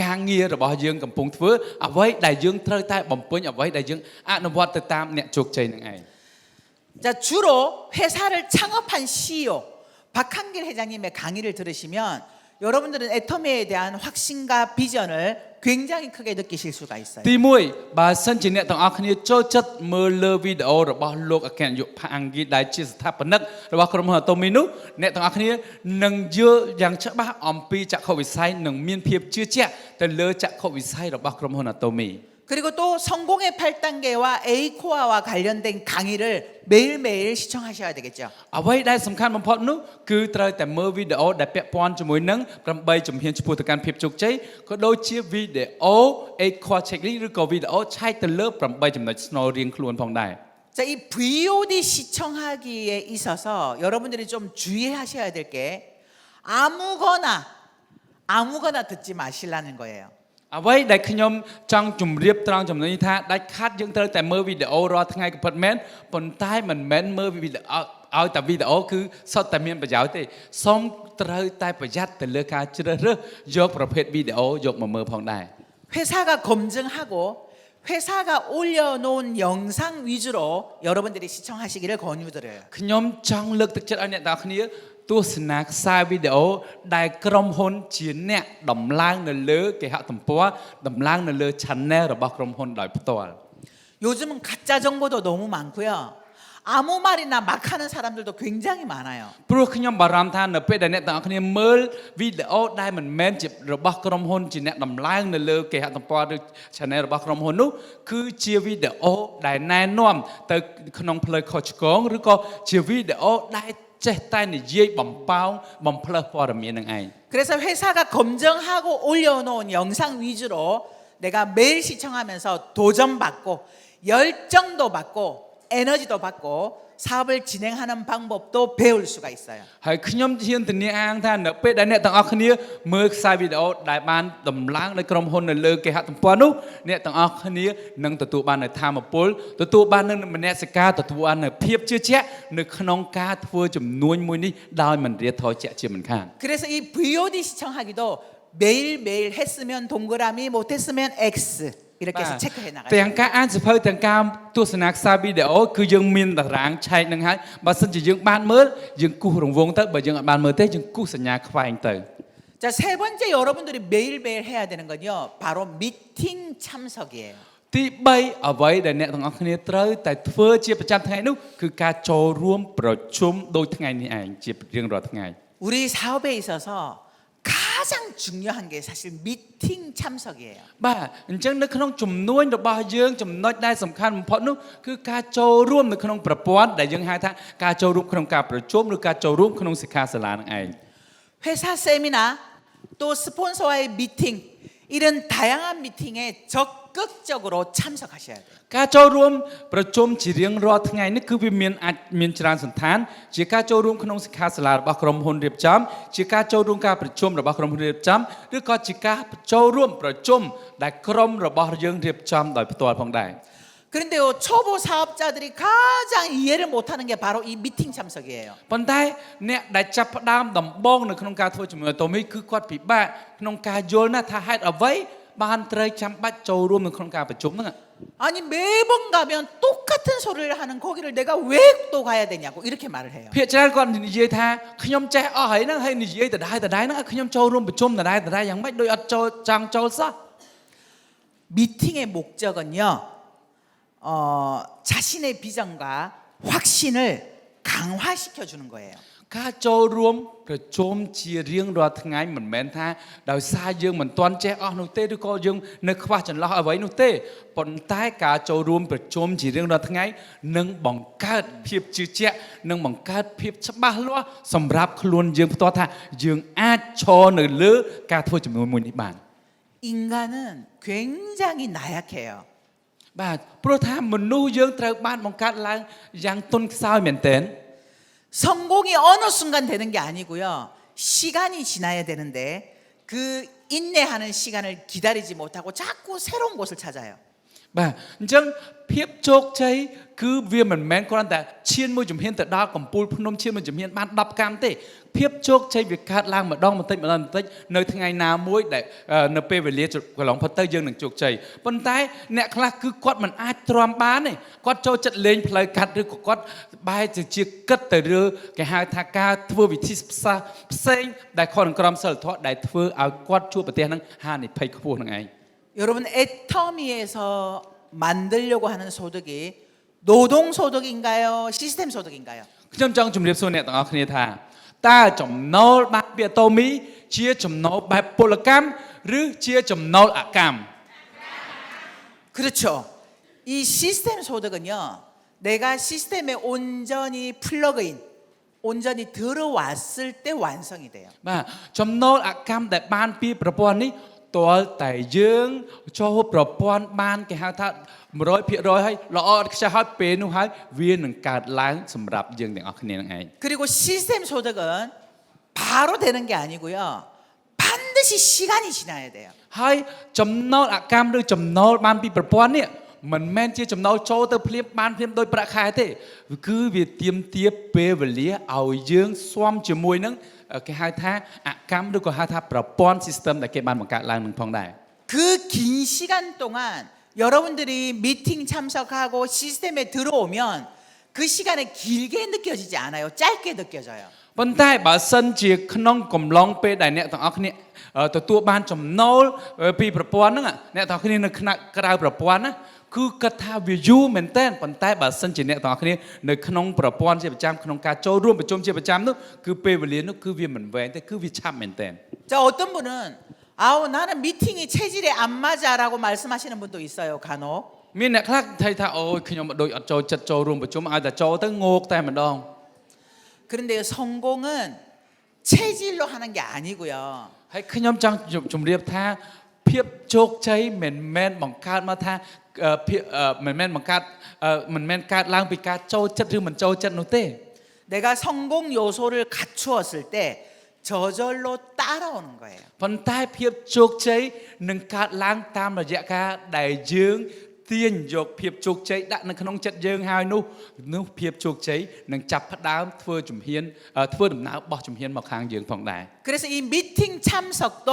ការងាររបស់យើងកំពុងធ្វើអ្វីដែលយើងត្រូវតែបំពេញអ្វីដែលយើងអនុវត្តទៅតាមអ្នកជោគជ័យនឹងឯង 자, 주로 회사를 창업한 CEO 박한길 회장님의 강의를 들으시면 여러분들은 애터미에 대한 확신과 비전을 굉장히 크게 느끼실 수가 있어요. ទី1បើសិនជាអ្នកទាំងអស់គ្នាចូលចិត្តមើលលើវីដេអូរបស់លោកអគ្គនាយកផាអង្គីដែលជាស្ថាបនិករបស់ក្រុមហ៊ុន Atomy នោះអ្នកទាំងអស់គ្នានឹងយល់យ៉ាងច្បាស់អំពីចក្ខុវិស័យនិងមានភាពជឿជាក់ទៅលើចក្ខុវិស័យរបស់ក្រុមហ៊ុន Atomy 그리고 또 성공의 8단계와 A코어와 관련된 강의를 매일매일 시청하셔야 되겠죠. អ្វីដែលសំខាន់បំផុតនោះគឺត្រូវតែមើលវីដេអូដែលពាក់ព័ន្ធជាមួយនឹង8ជំហានឆ្ពោះទៅកាន់ភាពជោគជ័យក៏ដូចជាវីដេអូ A-Core Checklist ឬក៏វីដេអូឆែកទៅលើ8ចំណុចស្នូលរៀងខ្លួនផងដែរ 자, 이 VOD 시청하기에 있어서 여러분들이 좀 주의하셔야 될 게 아무거나 듣지 마시라는 거예요. អ្វីដែលខ្ញុំចង់ជម្រាបត្រង់ចំណុចនេះថាដាច់ខាតយើងត្រូវតែមើលវីដេអូរាល់ថ្ងៃក៏ពិតមែនប៉ុន្តែមិនមែនមើលវីដេអូឲ្យតែវីដេអូគឺសុទ្ធតែមានប្រយោជន៍ទេសូមត្រូវតែប្រយ័ត្នទៅលើការជ្រើសរើសយកប្រភេទវីដេអូយកមកមើលផងដែរ 회사가 검증하고 회사가 올려놓은 영상 위주로 여러분들이 시청하시기를 권유드려요. ខ្ញុំចង់លើកទឹកចិត្តឲ្យអ្នកទាំងគ្នាទស្សនាខ្សែវីដេអូដែលក្រុមហ៊ុនជាអ្នកដំឡើងនៅលើគេហទំព័រដំឡើងនៅលើ channel របស់ក្រុមហ៊ុនដោយផ្ទាល់ 요즘은 가짜 정보도 너무 많고요. 아무 말이나 막 하는 사람들도 굉장히 많아요. ព្រោះខ្ញុំបារម្ភថានៅពេលដែលអ្នកទាំងអស់គ្នាមើលវីដេអូដែលមិនមែនជារបស់ក្រុមហ៊ុនជាអ្នកដំឡើងនៅលើគេហទំព័រឬ channel របស់ក្រុមហ៊ុននោះគឺជាវីដេអូដែលណែនាំទៅក្នុងផ្លូវខុសឆ្គងឬក៏ជាវីដេអូដែលចេះតែនិយាយបំផ្លើសព័ត៌មាននឹងឯង 그래서 회사가 검증하고 올려놓은 영상 위주로 내가 매일 시청하면서 도전받고 열정도 받고 에너지도 받고 사업을 진행하는 방법도 배울 수가 있어요. ហើយខ្ញុំហ៊ានធានាអាងថានៅពេលដែលអ្នកទាំងអស់គ្នាមើលខ្សែវីដេអូដែលបានដំឡើងដោយក្រុមហ៊ុននៅលើគេហទំព័រនោះអ្នកទាំងអស់គ្នានឹងទទួលបាននូវធម៌ពលទទួលបាននូវមនសិការទទួលបាននូវភាពជឿជាក់នៅក្នុងការធ្វើជំនួញមួយនេះដោយមិនរាថយជាក់ជាមិនខាន 그래서 이 VOD 시청하기도 매일매일 했으면 동그라미 못했으면 X 이렇게 해서 체크해 ទាំង 나가요. ការអានសៀវភៅទាំងការទស្សនាខ្សែវីដេអូគឺយើងមានតារាងឆែកនឹងហើយបើសិនជាយើងបានមើលយើងគូសរង្វង់ទៅបើយើងអត់បានមើលទេយើងគូសសញ្ញាខ្វែងទៅ 자, 세 번째 여러분들이 매일매일 해야 되는 건요. 바로 미팅 참석이에요. ទី3អ្វីដែលអ្នកទាំងអស់គ្នាត្រូវតែធ្វើជាប្រចាំថ្ងៃនោះគឺការចូលរួមប្រជុំដូចថ្ងៃនេះឯងជារៀងរាល់ថ្ងៃ 우리 사업에 있어서 가장 중요한 게 사실 미팅 참석이에요. បាទអញ្ចឹងនៅក្នុងចំនួនរបស់យើងចំណុចដែលសំខាន់បំផុតនោះគឺការចូលរួមនៅក្នុងប្រព័ន្ធដែលយើងហៅថាការចូលរួមក្នុងការប្រជុំឬការចូលរួមក្នុងសិក្ខាសាលានឹងឯង 회사 세미나 또 스폰서와의 미팅 이런 다양한 미팅에 적극적으로 참석하셔야 돼요. ការចូលរួមប្រជុំជារៀងរាល់ថ្ងៃនេះគឺវាមានអាចមានច្រើនសន្តានជាការចូលរួមក្នុងសិក្ខាសាលារបស់ក្រុមហ៊ុនរៀបចំជាការចូលរួមការប្រជុំរបស់ក្រុមហ៊ុនរៀបចំឬក៏ជាការចូលរួមប្រជុំដែលក្រុមរបស់យើងរៀបចំដោយផ្ទាល់ផងដែរ 그런데요, 초보 사업자들이 가장 이해를 못하는 게 바로 이 미팅 참석이에요. ប៉ុន្តែអ្នកដែលចាប់ផ្ដើមដំបូងនៅក្នុងការធ្វើជំនួយតូមីគឺគាត់ពិបាកក្នុងការយល់ណាស់ថាហេតុអ្វីបានត្រូវចាំបាច់ចូលរួមនៅក្នុងការប្រជុំហ្នឹង 아니 매번 가면 똑같은 소리를 하는 거기를 내가 왜 또 가야 되냐고 이렇게 말을 해요. ភាគច្រើនគាត់និយាយថាខ្ញុំចេះអស់ហើយហ្នឹងហើយនិយាយដដែលហ្នឹងខ្ញុំចូលរួមប្រជុំដដែលយ៉ាងម៉េចដូចអត់ចូលចង់ចូលសោះ 미팅의 목적은요, 자신의 비전과 확신을 강화시켜 주는 거예요. ការចូលរួមប្រជុំជារៀងរាល់ថ្ងៃមិនមែនថាដោយសារយើងមិនទាន់ចេះអស់នោះទេឬក៏យើងនៅខ្វះចន្លោះអ្វីនោះទេប៉ុន្តែការចូលរួមប្រជុំជារៀងរាល់ថ្ងៃនឹងបង្កើតភាពជឿជាក់និងបង្កើតភាពច្បាស់លាស់សម្រាប់ខ្លួនយើងផ្ទាល់ថាយើងអាចឈរនៅលើការធ្វើជំនួយមួយនេះបាន 인간은 굉장히 나약해요. បាទព្រោះថាមនុស្សយើងត្រូវបានបង្កើតឡើងយ៉ាងទន់ខ្សោយមែនទែន 성공이 어느 순간 되는 게 아니고요. 시간이 지나야 되는데 그 인내하는 시간을 기다리지 못하고 자꾸 새로운 곳을 찾아요. បាទអញ្ចឹងភាពជោគជ័យគឺវាមិនមែនគ្រាន់តែឈានមួយជំហានទៅដល់កំពូលភ្នំឈានមួយជំហានបាន10កាំទេភាពជោគជ័យវាកើតឡើងម្ដងបន្តិចម្ដងបន្តិចនៅថ្ងៃណាមួយដែលនៅពេលវេលាកន្លងផុតទៅយើងនឹងជោគជ័យប៉ុន្តែអ្នកខ្លះគឺគាត់មិនអាចទ្រាំបានទេគាត់ចូលចិត្តលេងផ្លូវកាត់ឬក៏គាត់បែរជាគិតទៅលើគេហៅថាការធ្វើវិធីសាស្ត្រផ្សេងដែលខុសនឹងក្រមសីលធម៌ដែលធ្វើឲ្យគាត់ជួបប្រទះនឹងហានិភ័យខ្ពស់នឹងឯង 여러분 애터미에서 만들려고 하는 소득이 노동 소득인가요? 시스템 소득인가요? ខ្ញុំចង់ជម្រាបសួរអ្នកទាំងអស់គ្នាថាតើចំណូលបែបពីអាតូមីជាចំណូលបែបពលកម្មឬជាចំណូលអកម្ម 그렇죠. 이 시스템 소득은요. 내가 시스템에 온전히 플러그인, 온전히 들어왔을 때 완성이 돼요. បាទចំណូលអកម្មដែលបានពីប្រព័ន្ធនេះទាល់តែយើងចូលប្រព័ន្ធបានគេហៅថា 100% ហើយល្អឥតខ្ចោះហើយពេលនោះហើយវានឹងកើតឡើងសម្រាប់យើងទាំងអស់គ្នានឹងឯង 그리고 시스템 소득은 바로 되는 게 아니고요. 반드시 시간이 지나야 돼요. ហើយចំណូលអកម្មឬចំណូលបានពីប្រព័ន្ធនេះមិនមែនជាចំណូលចូលទៅភ្លាមបានភ្លាមដោយប្រាក់ខែទេគឺវាទាមទារពេលវេលាឲ្យយើងស៊ាំជាមួយនឹងគេហៅថាអកម្មឬក៏ហៅថាប្រព័ន្ធ system ដែលគេបានបង្កើតឡើងនឹងផងដែរ 그 긴 시간 동안 여러분들이 미팅 참석하고 시스템에 들어오면 그 시간에 길게 느껴지지 않아요. 짧게 느껴져요. ប៉ុន្តែបើសិនជាក្នុងកំឡុងពេលដែលអ្នកទាំងអស់គ្នាទទួលបានចំណូលពីប្រព័ន្ធហ្នឹងអ្នកទាំងអស់គ្នានៅក្រៅប្រព័ន្ធណាគឺគាត់ថាវាយូរមែនតើប៉ុន្តែបើសិនជាអ្នកទាំងអស់គ្នានៅក្នុងប្រព័ន្ធជាប្រចាំក្នុងការចូលរួមប្រជុំជាប្រចាំនោះគឺពេលវេលានោះគឺវាមិនវែងទេគឺវាឆាប់មែនតើ 자, 어떤 분은 아우 나는 미팅이 체질에 안 맞아라고 말씀하시는 분도 있어요. 간혹. មានអ្នកខ្លះថៃថាអូយខ្ញុំដូចអត់ចូលចិត្តចូលរួមប្រជុំឲ្យតែចូលទៅងោកតែម្ដង 그런데 성공은 체질로 하는 게 아니고요. ហើយខ្ញុំចង់ជម្រាបថាភាពជោគជ័យមិនមែនបង្កើតមកថា មិនមែនបង្កើតមិនមែនកើតឡើងពីការចូលចិត្តឬមិនចូលចិត្តនោះទេ 내가 성공 요소를 갖추었을 때 저절로 따라오는 거예요. ប៉ុន្តែភាពជោគជ័យនឹងកើតឡើងតាមរយៈការដែលយើងទាញយកភាពជោគជ័យដាក់នៅក្នុងចិត្តយើងហើយនោះភាពជោគជ័យនឹងចាប់ផ្ដើមធ្វើជំហានធ្វើដំណើរបោះជំហានមកខាងយើងផងដែរ 그래서 이 미팅 참석도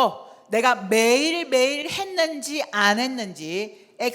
내가 매일매일 했는지 안 했는지 X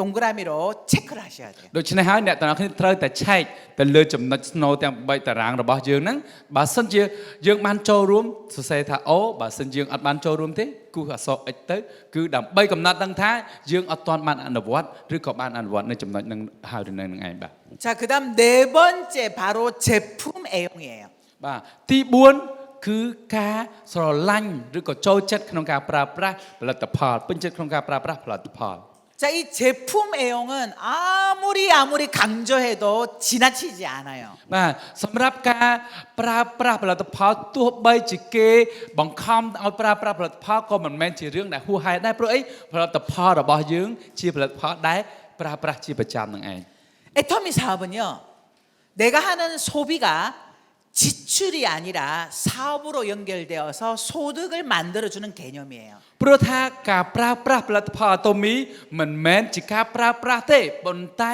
동그라미로 체크를 하셔야 돼요. ដូច្នេះហើយអ្នកទាំងអស់គ្នាត្រូវតែឆែកទៅលើចំណុចស្នូលទាំង3តារាងរបស់យើងហ្នឹងបើសិនជាយើងបានចូលរួមសរសេរថាអូបើសិនយើងអត់បានចូលរួមទេគូសអក្សរ X ទៅគឺដើម្បីកំណត់ដឹងថាយើងអត់ទាន់បានអនុវត្តឬក៏បានអនុវត្តនៅចំណុចហ្នឹងហើយនៅនឹងឯងបាទ 자, 그다음 네 번째 바로 제품 애용이에요. បាទទី4គឺការស្រឡាញ់ឬក៏ចូលចិត្តក្នុងការប្រើប្រាស់ផលិតផលពេញចិត្តក្នុងការប្រើប្រាស់ផលិតផល 자, 이 제품 애용은 아무리 강조해도 지나치지 않아요. បាទសម្រាប់ការប្រើប្រាស់ផលិតផលទោះបីជាគេបង្ខំឲ្យប្រើប្រាស់ផលិតផលក៏មិនមែនជារឿងដែលហួសហេតុដែរព្រោះអីផលិតផលរបស់យើងជាផលិតផលដែលប្រើប្រាស់ជាប្រចាំនឹងឯង 애터미 사업은요. 내가 하는 소비가 지출이 아니라 사업으로 연결되어서 소득을 만들어주는 개념이에요. ព្រោះថាការប្រើប្រាស់ផលិតផលអាតូមីមិនមែនជាការប្រើប្រាស់ទេប៉ុន្តែ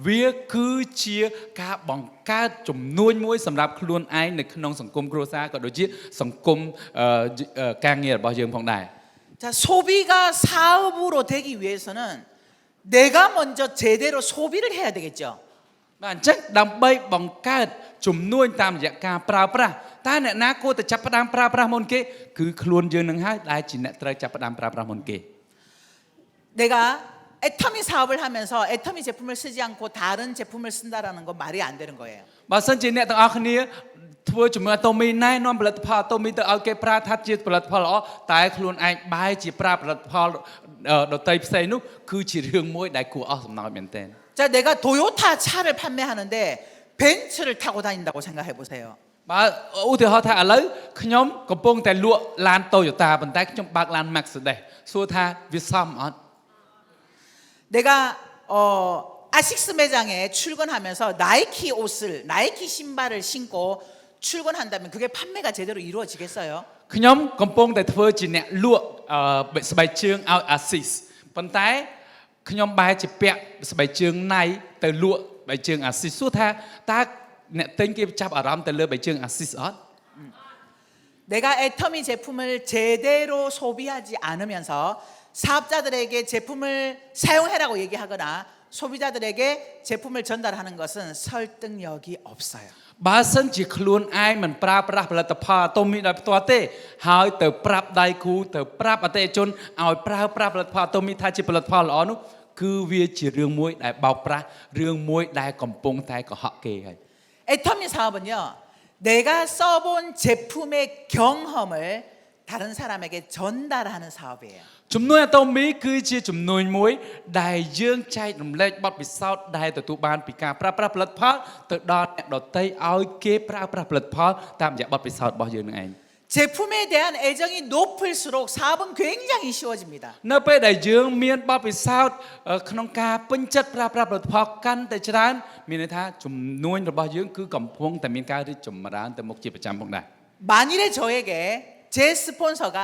វាគឺជាការបង្កើតចំនួនមួយសម្រាប់ខ្លួនឯងនៅក្នុងសង្គមគ្រួសារក៏ដូចជាសង្គមការងាររបស់យើងផងដែរ 자, 소비가 사업으로 되기 위해서는 내가 먼저 제대로 소비를 해야 되겠죠. បាទអញ្ចឹងដើម្បីបង្កើតចំនួនតាមរយៈការប្រើប្រាស់តែអ្នកណាគួរតែចាប់ផ្ដើមប្រើប្រាស់មុនគេគឺខ្លួនយើងនឹងហើយដែលជាអ្នកត្រូវចាប់ផ្ដើមប្រើប្រាស់មុនគេ 내가 애터미 사업을 하면서 애터미 제품을 쓰지 않고 다른 제품을 쓴다라는 건 말이 안 되는 거예요. បើសិនជាអ្នកទាំងអស់គ្នាធ្វើជំនួយអាតូមីណែនាំផលិតផលអាតូមីទៅឲ្យគេប្រើថាជាផលិតផលល្អតែខ្លួនឯងបែរជាប្រើផលិតផលដទៃផ្សេងនោះគឺជារឿងមួយដែលគួរអស់សំណើចមែនទែន 자, 내가 도요타 차를 판매하는데 벤츠를 타고 다닌다고 생각해 보세요. បើឧទាហរណ៍ថាឥឡូវខ្ញុំកំពុងតែលក់ឡាន Toyota ប៉ុន្តែខ្ញុំបើកឡាន Mercedes សួរថាវាសមអត់ 내가 아식스 매장에 출근하면서 나이키 신발을 신고 출근한다면 그게 판매가 제대로 이루어지겠어요? ខ្ញុំកំពុងតែធ្វើជាអ្នកលក់ស្បែកជើងឲ្យ Asis ប៉ុន្តែខ្ញុំបែរជាពាក់ស្បែកជើង Nike ទៅលក់ស្បែកជើង Asis សួរថាតើអ្នកទិញគេចាប់អារម្មណ៍ទៅលើស្បែកជើង Asis អត់ 내가 애터미 제품을 제대로 소비하지 않으면서 사업자들에게 제품을 사용해라고 얘기하거나 소비자들에게 제품을 전달하는 것은 설득력이 없어요. បើសិនជាខ្លួនឯងមិនប្រើប្រាស់ផលិតផលអាតូមីដោយផ្ទាល់ទេហើយទៅប្រាប់ដៃគូទៅប្រាប់អតិថិជនឲ្យប្រើប្រាស់ផលិតផលអាតូមីថាជាផលិតផលល្អនោះគឺវាជារឿងមួយដែលបោកប្រាស់រឿងមួយដែលកំពុងតែកុហកគេហើយ 애터미 사업은요. 내가 써본 제품의 경험을 다른 사람에게 전달하는 사업이에요. ជំនួយអាតូមីគឺជាជំនួយមួយដែលយើងចែករំលែកបទពិសោធន៍ដែលទទួលបានពីការប្រើប្រាស់ផលិតផលទៅដល់អ្នកដទៃឲ្យគេប្រើប្រាស់ផលិតផលតាមរយៈបទពិសោធន៍របស់យើងនឹងឯង 제품에 대한 애정이 높을수록 사업은 굉장히 쉬워집니다. នៅពេលដែលយើងមានបទពិសោធន៍ក្នុងការពេញចិត្តប្រើប្រាស់ផលិតផលកាន់តែច្រើនមានន័យថាចំនួនរបស់យើងគឺកំពុងតែមានការរីកចម្រើនទៅមុខជាប្រចាំផងដែរ 만일에 저에게 제 스폰서가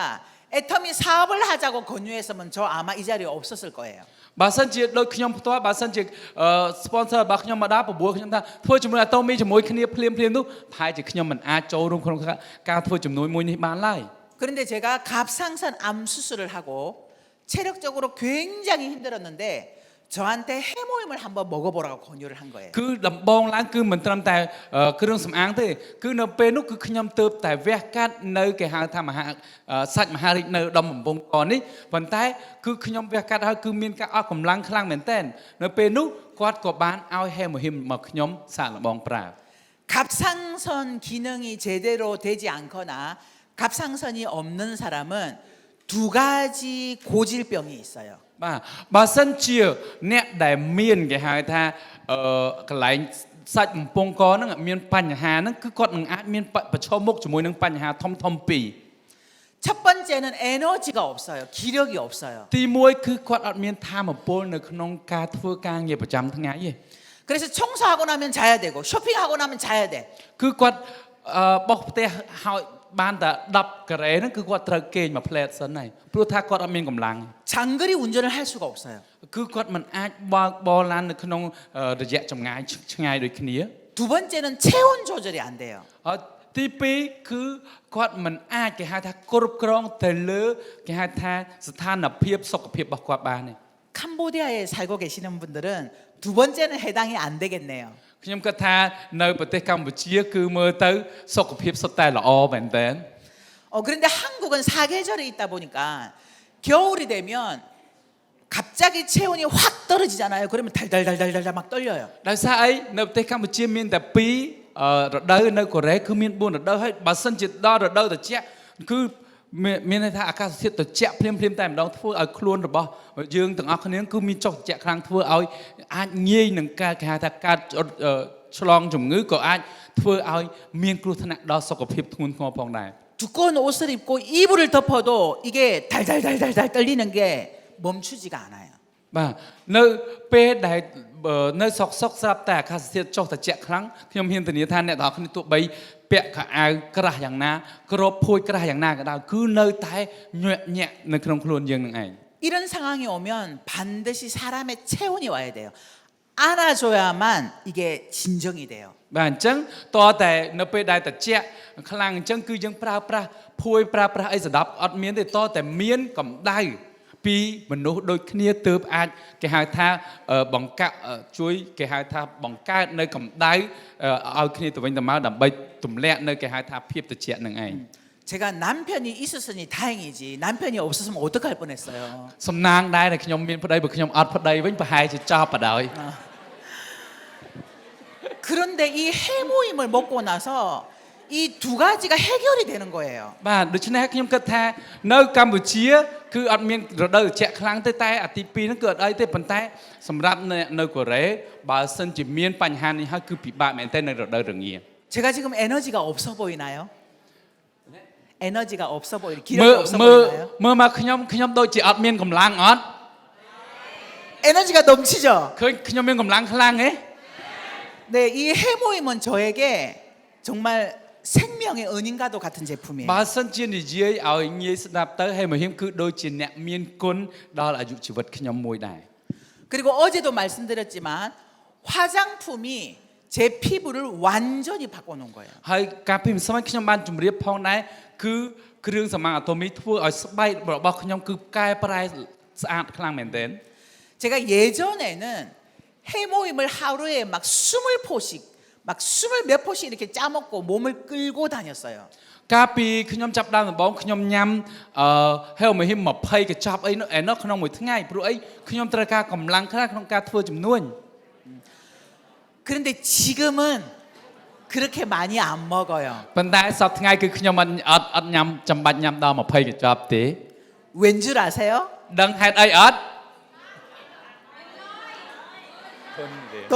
애터미 사업을 하자고 권유했으면 저 아마 이 자리에 없었을 거예요. បើសិនជាដូចខ្ញុំផ្ទាល់បើសិនជា sponsor របស់ខ្ញុំមកដល់ប្របួលខ្ញុំថាធ្វើជាមួយអាតូមីជាមួយគ្នាភ្លាមនោះប្រហែលជាខ្ញុំមិនអាចចូលរួមក្នុងការធ្វើជំនួយមួយនេះបានឡើយ 그런데 제가 갑상선 암 수술을 하고 체력적으로 굉장히 힘들었는데 저한테 해모임을 한번 먹어보라고 권유를 한 거예요. គឺដំបងឡើងគឺមិនត្រឹមតែគ្រឿងសម្អាងទេគឺនៅពេលនោះគឺខ្ញុំទៅតែវះកាត់នៅគេហៅថាសាច់មហារាជនៅដំបំពង់កនេះប៉ុន្តែគឺខ្ញុំវះកាត់ហើយគឺមានការអស់កម្លាំងខ្លាំងមែនទែននៅពេលនោះគាត់ក៏បានឲ្យហេមូហ៊ីមមកខ្ញុំសាកល្បងប្រើ 갑상선 기능이 제대로 되지 않거나 갑상선이 없는 사람은 두 가지 고질병이 있어요. បាទបើសិនជាអ្នកដែលមានគេហៅថាកន្លែងសាច់បំពង់កហ្នឹងមានបញ្ហាហ្នឹងគឺគាត់នឹងអាចមានប្រឈមមុខជាមួយនឹងបញ្ហាធំពីរ 첫 번째는 에너지가 없어요. 기력이 없어요. ទី1គឺគាត់អត់មានថាមពលនៅក្នុងការធ្វើការងារប្រចាំថ្ងៃទេ 그래서 청소하고 나면 자야 되고 쇼핑하고 나면 자야 돼. គឺគាត់បោសផ្ទះហើយបានតែ10ការ៉េហ្នឹងគឺគាត់ត្រូវគេងមួយផ្លែតសិនហើយព្រោះថាគាត់អត់មានកម្លាំង 장거리 운전을 할 수가 없어요. គឺគាត់មិនអាចបើកបរឡាននៅក្នុងរយៈចម្ងាយឆ្ងាយដូចគ្នា 두 번째는 체온 조절이 안 돼요. ហើយទី2គឺគាត់មិនអាចគេហៅថាគ្រប់គ្រងទៅលើគេហៅថាស្ថានភាពសុខភាពរបស់គាត់បានទេ 캄보디아에 살고 계시는 분들은 두 번째는 해당이 안 되겠네요. ខ្ញុំគិតថានៅប្រទេសកម្ពុជាគឺមើលទៅសុខភាពសុទ្ធតែល្អមែនតើ 그런데 한국은 사계절이 있다 보니까 겨울이 되면 갑자기 체온이 확 떨어지잖아요. 그러면 달달달달달 막 떨려요. ដោយសារអីនៅប្រទេសកម្ពុជាមានតែ2រដូវនៅកូរ៉េគឺមាន4រដូវហើយបើសិនជាដល់រដូវត្រជាក់គឺមានន័យថាអាកាសធាតុត្រជាក់ភ្លាមៗតែម្ដងធ្វើឲ្យខ្លួនរបស់យើងទាំងអស់គ្នាគឺមានចុះត្រជាក់ខ្លាំងធ្វើឲ្យអាចងាយនឹងការគេហៅថាការឆ្លងជំងឺក៏អាចធ្វើឲ្យមានគ្រោះថ្នាក់ដល់សុខភាពធ្ងន់ធ្ងរផងដែរ 두꺼운 옷을 입고 이불을 덮어도 이게 달달달달달 떨리는 게 멈추지가 않아요. បាទនៅពេលដែលនៅសុកស្រាប់តែអាកាសធាតុចុះត្រជាក់ខ្លាំងខ្ញុំហ៊ានធានាថាអ្នកទាំងអស់គ្នាទោះបីពាក់ខោអាវក្រាស់យ៉ាងណាក្របភួយក្រាស់យ៉ាងណាក៏ដោយគឺនៅតែញាក់ញាក់នៅក្នុងខ្លួនយើងនឹងឯង 이런 상황이 오면 반드시 사람의 체온이 와야 돼요. 안아줘야만 이게 진정이 돼요. បាទអញ្ចឹងតើតែនៅពេលដែលត្រជាក់ខ្លាំងអញ្ចឹងគឺយើងប្រើប្រាស់ភួយប្រើប្រាស់អីស្ដាប់អត់មានទេតើតែមានកម្ដៅពីមនុស្សដូចគ្នាទើបអាចគេហៅថាបង្កើតជួយគេហៅថាបង្កើតនៅកម្ដៅឲ្យគ្នាទៅវិញទៅមកដើម្បីទម្លាក់នៅគេហៅថាភាពត្រជាក់នឹងឯង 제가 남편이 있었으니 다행이지 남편이 없었으면 어떡할 뻔했어요. សំណាងដែរតែខ្ញុំមានប្តីបើខ្ញុំអត់ប្តីវិញប្រហែលជាចប់បណ្ដោយ 그런데 이 해모임을 먹고 나서 이 두 가지가 해결이 되는 거예요. បាទដូច្នេះខ្ញុំគិតថានៅកម្ពុជាគឺអត់មានរដូវត្រជាក់ខ្លាំងទេតែអាទី2ហ្នឹងគឺអត់អីទេប៉ុន្តែសម្រាប់នៅកូរ៉េបើសិនជាមានបញ្ហានេះហើយគឺពិបាកមែនទែននៅរដូវរងា 제가 지금 에너지가 없어 보이나요? 에너지가 없어 보이나요? មើ 기력이 ល 없어 មើល 보이나요? មើលមកខ្ញុំដូចជាអត់មានកម្លាំងអត់ 에너지가 넘치죠? ឃើញខ្ញុំមានកម្លាំងខ្លាំងទេ 네, 이 해모임은 저에게 정말 생명의 은인과도 같은 제품이에요. បើសិនជានិយាយឲ្យងាយស្ដាប់ទៅហើយមកហ៊ានគឺដូចជាអ្នកមានគុណដល់អាយុជីវិតខ្ញុំមួយដែរ 그리고 어제도 말씀드렸지만 화장품이 제 피부를 완전히 바꿔놓은 거예요. ហើយការពីម្សិលមិញខ្ញុំបានជម្រាបផងដែរគឺគ្រឿងសម្អាងអាតូមីធ្វើឲ្យស្បែករបស់ខ្ញុំគឺកែប្រែស្អាតខ្លាំងមែនទែន 제가 예전에는 해모임을 하루에 막 20포씩 막 20몇 포씩 이렇게 짜먹고 몸을 끌고 다녔어요. កាលពីខ្ញុំចាប់ដើមដំបូងខ្ញុំញ៉ាំហេវមហ៊ីម20កញ្ចប់អីនៅក្នុងមួយថ្ងៃព្រោះអីខ្ញុំត្រូវការកម្លាំងខ្លាំងក្នុងការធ្វើចំនួន 그런데 지금은 그렇게 많이 안 먹어요. ប៉ុន្តែសប្តាហ៍ថ្ងៃគឺខ្ញុំអត់ញ៉ាំចាំបាច់ញ៉ាំដល់20កញ្ចប់ទេ 왠 줄 아세요? ដឹងហេតុអីអត់ 돈.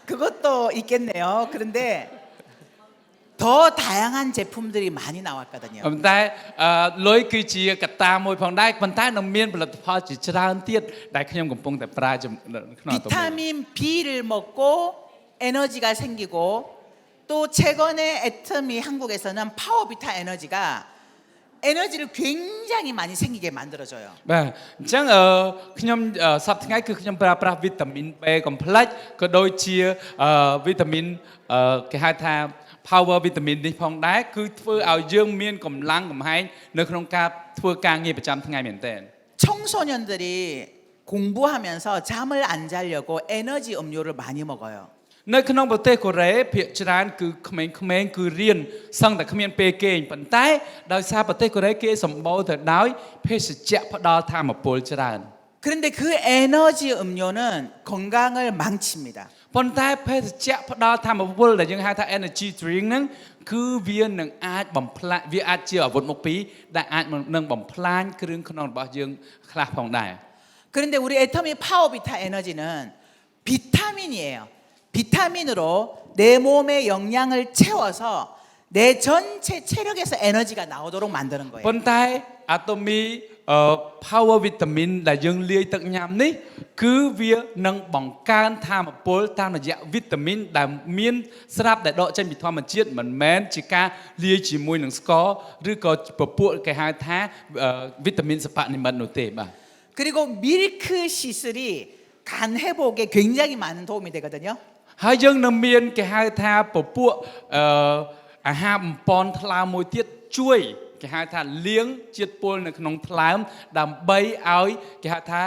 그것도 있겠네요. 그런데 더 다양한 제품들이 많이 나왔거든요. ប៉ុន្តែលុយគឺជាកត្តាមួយផងដែរប៉ុន្តែនៅមានផលិតផលជាច្រើនទៀតដែលខ្ញុំកំពុងតែប្រើក្នុងអាតូមី 비타민 B를 먹고 에너지가 생기고 또 최근에 애터미 한국에서는 파워비타 에너지가 에너지를 굉장히 많이 생기게 만들어줘요. បាទអញ្ចឹងខ្ញុំសប្តាហ៍ថ្ងៃគឺខ្ញុំប្រើប្រាស់វីតាមីន B complex ក៏ដូចជាវីតាមីនគេហៅថា power vitamin នេះផងដែរគឺធ្វើឲ្យយើងមានកម្លាំងកំហែងនៅក្នុងការធ្វើការងារប្រចាំថ្ងៃមែនទែន 청소년들이 공부하면서 잠을 안 자려고 에너지 음료를 많이 먹어요. នៅក្នុងប្រទេសកូរ៉េភាគច្រើនគឺក្មេងៗគឺរៀនសឹងតែគ្មានពេលគេងប៉ុន្តែដោយសារប្រទេសកូរ៉េគេសម្បូរទៅដោយភេសជ្ជៈផ្ដល់ធម៌ពលច្រើន 그런데 그 에너지 음료는 건강을 망칩니다. ប៉ុន្តែភេសជ្ជៈផ្ដល់ធម៌ពលដែលយើងហៅថា energy drink ហ្នឹងគឺវានឹងអាចបំផ្លាញវាអាចជាអាវុធមុខពីរដែលអាចនឹងបំផ្លាញគ្រឿងក្នុងរបស់យើងខ្លះផងដែរ 그런데 우리 애터미 파워비타 에너지는 비타민이에요. 비타민으로 내 몸의 영양을 채워서 내 전체 체력에서 에너지가 나오도록 만드는 거예요. ប៉ុន្តែអាតូមីpower vitamin ដែលយើងលាយទឹកញ៉ាំនេះគឺវានឹងបង្កើនធម៌ពលតាមរយៈវីតាមីនដែលមានស្រាប់ដែលដកចេញពីធម្មជាតិមិនមែនជាការលាយជាមួយនឹងស្ករឬក៏ពពួកគេហៅថាវីតាមីនសបនិមិត្តនោះទេបាទ 그리고 밀크 시슬이 간 회복에 굉장히 많은 도움이 되거든요. ហើយយើងនៅមានគេហៅថាពពួកអាហារបំពន់ថ្លើមមួយទៀតជួយគេហៅថាលាងជាតិពុលនៅក្នុងថ្លើមដើម្បីឲ្យគេហៅថា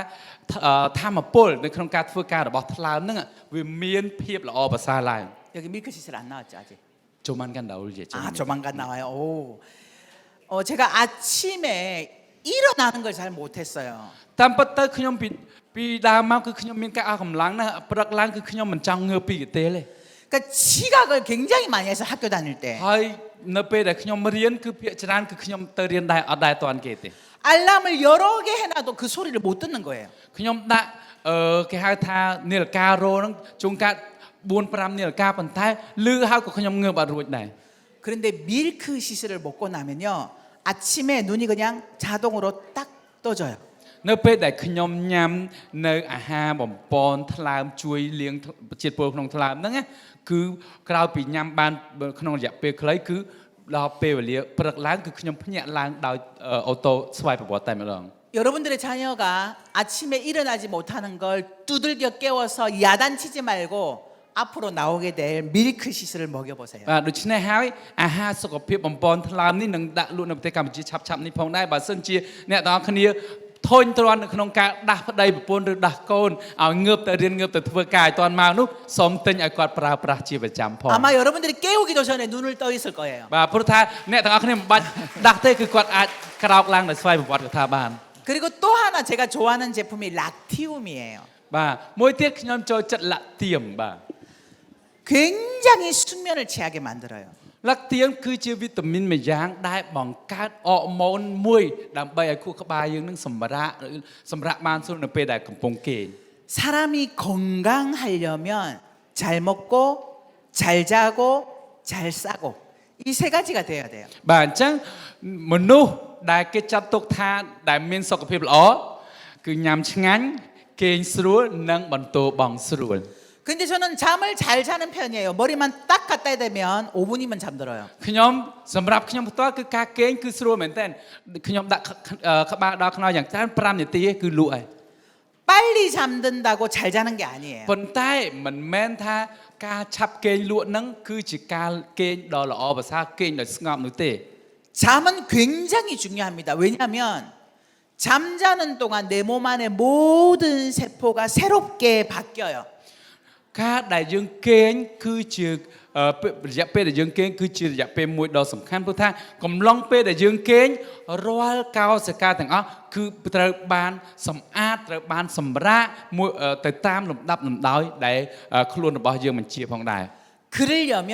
ធម្មពលនៅក្នុងការធ្វើការរបស់ថ្លើមហ្នឹងវាមានភាពល្អប្រសើរឡើង 여기 밀크 시슬 안 나왔죠 아직? 조만간 나올 예정. 아 조만간 나와요. 오. 제가 아침에 일어나는 걸 잘 못했어요. តាមពិតទៅខ្ញុំពីដើមមកគឺខ្ញុំមានការអស់កម្លាំងណាស់ព្រឹកឡើងគឺខ្ញុំមិនចង់ងើបពីកន្ទេលទេ 그러니까 지각을 굉장히 많이 해서 학교 다닐 때 ហើយនៅពេលដែលខ្ញុំរៀនគឺភាគច្រើនគឺខ្ញុំទៅរៀនដែរអត់ដែរតាន់គេទេ 알람을 여러 개 해놔도 그 소리를 못 듣는 거예요. ខ្ញុំដាក់គេហៅថានាឡិការោហ្នឹងជួនកាល 4-5 នាឡិកាប៉ុន្តែលឺហើយក៏ខ្ញុំងើបអត់រួចដែរ 그런데 밀크 시슬을 먹고 나면요 아침에 눈이 그냥 자동으로 딱 떠져요. នៅពេលដែលខ្ញុំញ៉ាំនៅអាហារបំពន់ថ្លើមជួយលាងជាតិពុលក្នុងថ្លើមហ្នឹងណាគឺក្រោយពីញ៉ាំបានក្នុងរយៈពេលខ្លីគឺដល់ពេលវេលាព្រឹកឡើងគឺខ្ញុំភ្ញាក់ឡើងដោយអូតូស្វ័យប្រវត្តិតែម្ដង 여러분들의 자녀가 아침에 일어나지 못하는 걸 두들겨 깨워서 야단치지 말고 앞으로 나오게 될 밀크 시슬을 먹여보세요. បាទដូច្នេះហើយអាហារសុខភាពបំពន់ថ្លើមនេះនឹងដាក់លក់នៅប្រទេសកម្ពុជាឆាប់ៗនេះផងដែរបើសិនជាអ្នកទាំងអស់គ្នាធុញទ្រាន់នៅក្នុងការដាស់ប្តីប្រពន្ធឬដាស់កូនឲ្យងើបទៅរៀនងើបទៅធ្វើការឲ្យតាន់មកនោះសូមទិញឲ្យគាត់ប្រើប្រាស់ជាប្រចាំផង 아마 여러분들이 깨우기도 전에 눈을 떠 있을 거예요. បាទព្រោះថាអ្នកទាំងអស់គ្នាមិនបាច់ដាស់ទេគឺគាត់អាចក្រោកឡើងដោយស្វ័យប្រវត្តិកថាបាន 그리고 또 하나 제가 좋아하는 제품이 락티움이에요. បាទមួយទៀតខ្ញុំចូលចិត្តលាក់ទៀមបាទ 굉장히 숙면을 취하게 만들어요. លាក់ទៀមគឺជាវីតាមីនមួយយ៉ាងដែលបង្កើតអរម៉ូនមួយដើម្បីឲ្យខួរក្បាលយើងនឹងសម្រាកបានស្រួលនៅពេលដែលកំពុងគេង 사람이 건강하려면 잘 먹고 잘 자고 잘 싸고 이 세 가지가 돼야 돼요. បាទអញ្ចឹងមនុស្សដែលគេចាត់ទុកថាដែលមានសុខភាពល្អគឺញ៉ាំឆ្ងាញ់គេងស្រួលនិងបន្តបងស្រួល 근데 저는 잠을 잘 자는 편이에요. 머리만 딱 갖다 대면 5분이면 잠들어요. ខ្ញុំសម្រាប់ខ្ញុំផ្ទាល់គឺការគេងគឺស្រួលមែនតើខ្ញុំដាក់ក្បាលដល់ខ្នើយ៉ាងច្រើន5នាទីគឺលក់ហើយ 빨리 잠든다고 잘 자는 게 아니에요. ប៉ុន្តែមិនមែនថាការឆាប់គេងលក់ហ្នឹងគឺជាការគេងដ៏ល្អប្រសើរគេងដោយស្ងប់នោះទេ 잠은 굉장히 중요합니다. 왜냐하면 잠자는 동안 내 몸 안에 모든 세포가 새롭게 바뀌어요. ការដែលយើងគេងគឺជារយៈពេលដែលយើងគេងគឺជារយៈពេលមួយដ៏សំខាន់ព្រោះថាកំឡុងពេលដែលយើងគេងរាល់កោសិកាទាំងអស់គឺត្រូវបានសម្អាតត្រូវបានសម្រាកមួយទៅតាមលំដាប់លំដោយដែលខ្លួនរបស់យើងបញ្ជាផងដែរ 그러려면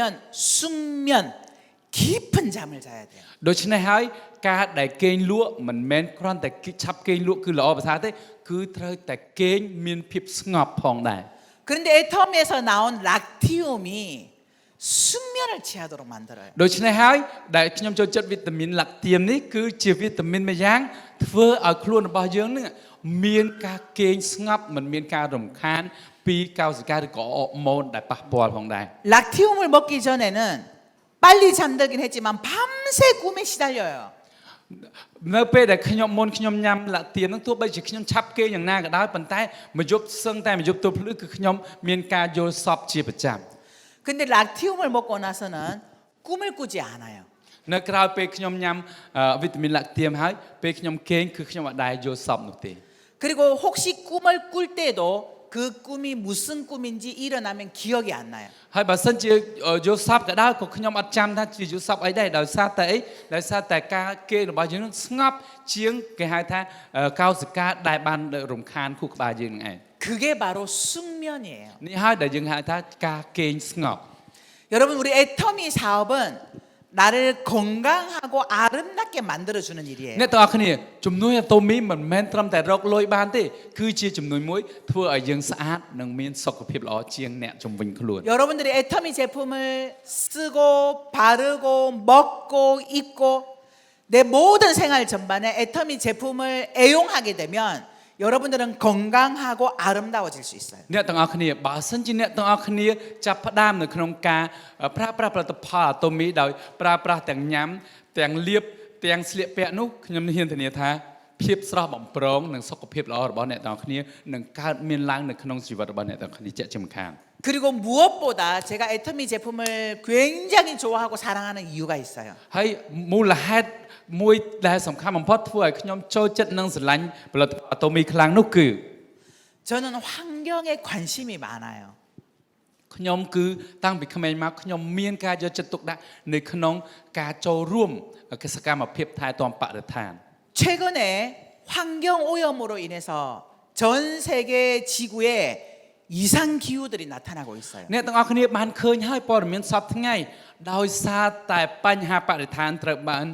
숙면 깊은 잠을 자야 돼요. ដូច្នេះហើយការដែលគេងលក់មិនមែនគ្រាន់តែឆាប់គេងលក់គឺល្អប្រសើរទេគឺត្រូវតែគេងមានភាពស្ងប់ផងដែរ 그런데 애텀에서 나온 락티움이 숙면을 취하도록 만들어요. ដូច្នេះហើយដែលខ្ញុំចូលចិត្តវីតាមីនឡាក់ទៀមនេះគឺជាវីតាមីនមួយយ៉ាងធ្វើឲ្យខ្លួនរបស់យើងនឹងមានការគេងស្ងប់មិនមានការរំខានពីកោសិកាឬក៏អរម៉ូនដែលប៉ះពាល់ផងដែរ 락티움을 먹기 전에는 빨리 잠들긴 했지만 밤새 꿈에 시달려요. នៅពេលដែលខ្ញុំមុនខ្ញុំញ៉ាំឡាក់ទៀមហ្នឹងទោះបីជាខ្ញុំឆាប់គេងយ៉ាងណាក៏ដោយប៉ុន្តែមួយយប់សឹងតែមួយយប់ទល់ភ្លឺគឺខ្ញុំមានការយល់សប្តិជាប្រចាំ 근데 락티움을 먹고 나서는 꿈을 꾸지 않아요. នៅក្រៅពេលខ្ញុំញ៉ាំវីតាមីនឡាក់ទៀមហើយពេលខ្ញុំគេងគឺខ្ញុំអត់ដែរយល់សប្តិនោះទេ 그리고 혹시 꿈을 꿀 때도 그 꿈이 무슨 꿈인지 일어나면 기억이 안 나요. ហើយបើសិនជាយល់សប្តិក៏ដោយក៏ខ្ញុំអត់ចាំថាជាយល់សប្តិអីដែរដោយសារតែអីដោយសារតែការគេងរបស់យើងនឹងស្ងប់ជាងគេហៅថាកោសិកាដែលបានរំខានខួរក្បាលយើងនឹងឯង 그게 바로 숙면이에요. នេះហើយដែលយើងហៅថាការគេងស្ងប់ 여러분 우리 애터미 사업은 나를 건강하고 아름답게 만들어 주는 일이에요. អ្នកទាំងអស់គ្នាជំនួយអាតូមីមិនមែនត្រឹមតែរកលុយបានទេគឺជាជំនួយមួយធ្វើឲ្យយើងស្អាតនិងមានសុខភាពល្អជាងអ្នកជំវិញខ្លួន 여러분들이 애터미 제품을 쓰고 바르고 먹고 입고 내 모든 생활 전반에 애터미 제품을 애용하게 되면 여러분들은 건강하고 아름다워질 수 있어요. អ្នកទាំងអស់គ្នាបើសិនជាអ្នកទាំងអស់គ្នាចាប់ផ្ដើមនៅក្នុងការប្រើប្រាស់ផលិតផលអាតូមីដោយប្រើប្រាស់ទាំងញ៉ាំទាំងលាបទាំងស្លៀកពាក់នោះខ្ញុំហ៊ានធានាថាភាពស្រស់បំព្រងនិងសុខភាពល្អរបស់អ្នកទាំងអស់គ្នានឹងកើតមានឡើងនៅក្នុងជីវិតរបស់អ្នកទាំងអស់គ្នាជាក់ជាមិនខាន 그리고 무엇보다 제가 애터미 제품을 굉장히 좋아하고 사랑하는 이유가 있어요. ហើយមូលហេតុមួយដែលសំខាន់បំផុតធ្វើឲ្យខ្ញុំចូលចិត្តនិងស្រឡាញ់ផលិតផលអាតូមីខ្លាំងនោះគឺ 저는 환경에 관심이 많아요. ខ្ញុំគឺតាំងពីក្មេងមកខ្ញុំមានការយកចិត្តទុកដាក់នៅក្នុងការចូលរួមសកម្មភាពថែទាំបរិស្ថាន 최근에 환경 오염으로 인해서 전 세계 지구에 이상 기후들이 나타나고 있어요. អ្នកទាំងអស់គ្នាបានឃើញហើយព័ត៌មានសពថ្ងៃដោយសារតែបញ្ហាបរិស្ថានត្រូវបាន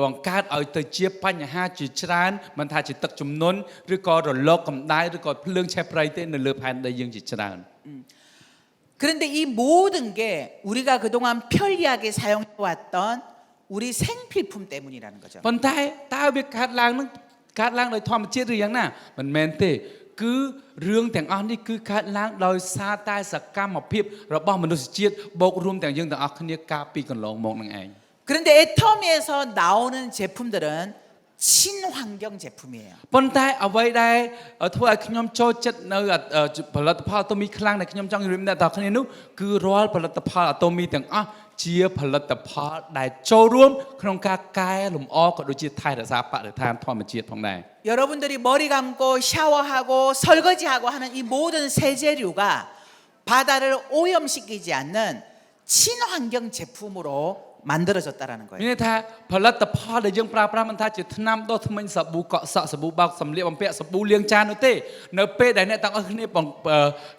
បង្កើតឲ្យទៅជាបញ្ហាជាច្រើនមិនថាជាទឹកជំនន់ឬក៏រលកកម្ដៅឬក៏ភ្លើងឆេះព្រៃទេនៅលើផែនដីយើងជាច្រើន 그런데 이 모든 게 우리가 그동안 편리하게 사용해왔던 우리 생필품 때문이라는 거죠. ប៉ុន្តែតើវាកើតឡើងដោយធម្មជាតិឬយ៉ាងណាមិនមែនទេគឺរឿងទាំងអស់នេះគឺកើតឡើងដោយសារតែសកម្មភាពរបស់មនុស្សជាតិបូករួមទាំងយើងទាំងអស់គ្នាកាលពីកន្លងមកនឹងឯង 그런데 애터미에서 나오는 제품들은 친환경 제품이에요. ប៉ុន្តែអ្វីដែលធ្វើឲ្យខ្ញុំចូលចិត្តនៅផលិតផលអាតូមីខ្លាំងដែលខ្ញុំចង់ជម្រាបអ្នកទាំងគ្នានោះគឺរាល់ផលិតផលអាតូមីទាំងអស់ជាផលិតផលដែលចូលរួមក្នុងការកែលម្អក៏ដូចជាថែរក្សាបរិស្ថានធម្មជាតិផងដែរ 여러분들이 머리 감고 샤워하고 설거지하고 하는 이 모든 세제류가 바다를 오염시키지 않는 친환경 제품으로 만들어졌다라는 មាន 거예요. ន័យថាផលិតផលដែលយើងប្រើប្រាស់មិនថាជាថ្នាំដុសធ្មេញសាប៊ូកក់សក់សាប៊ូបោកសម្លៀកបំពាក់សាប៊ូលាងចាននោះទេនៅពេលដែលអ្នកទាំងអស់គ្នា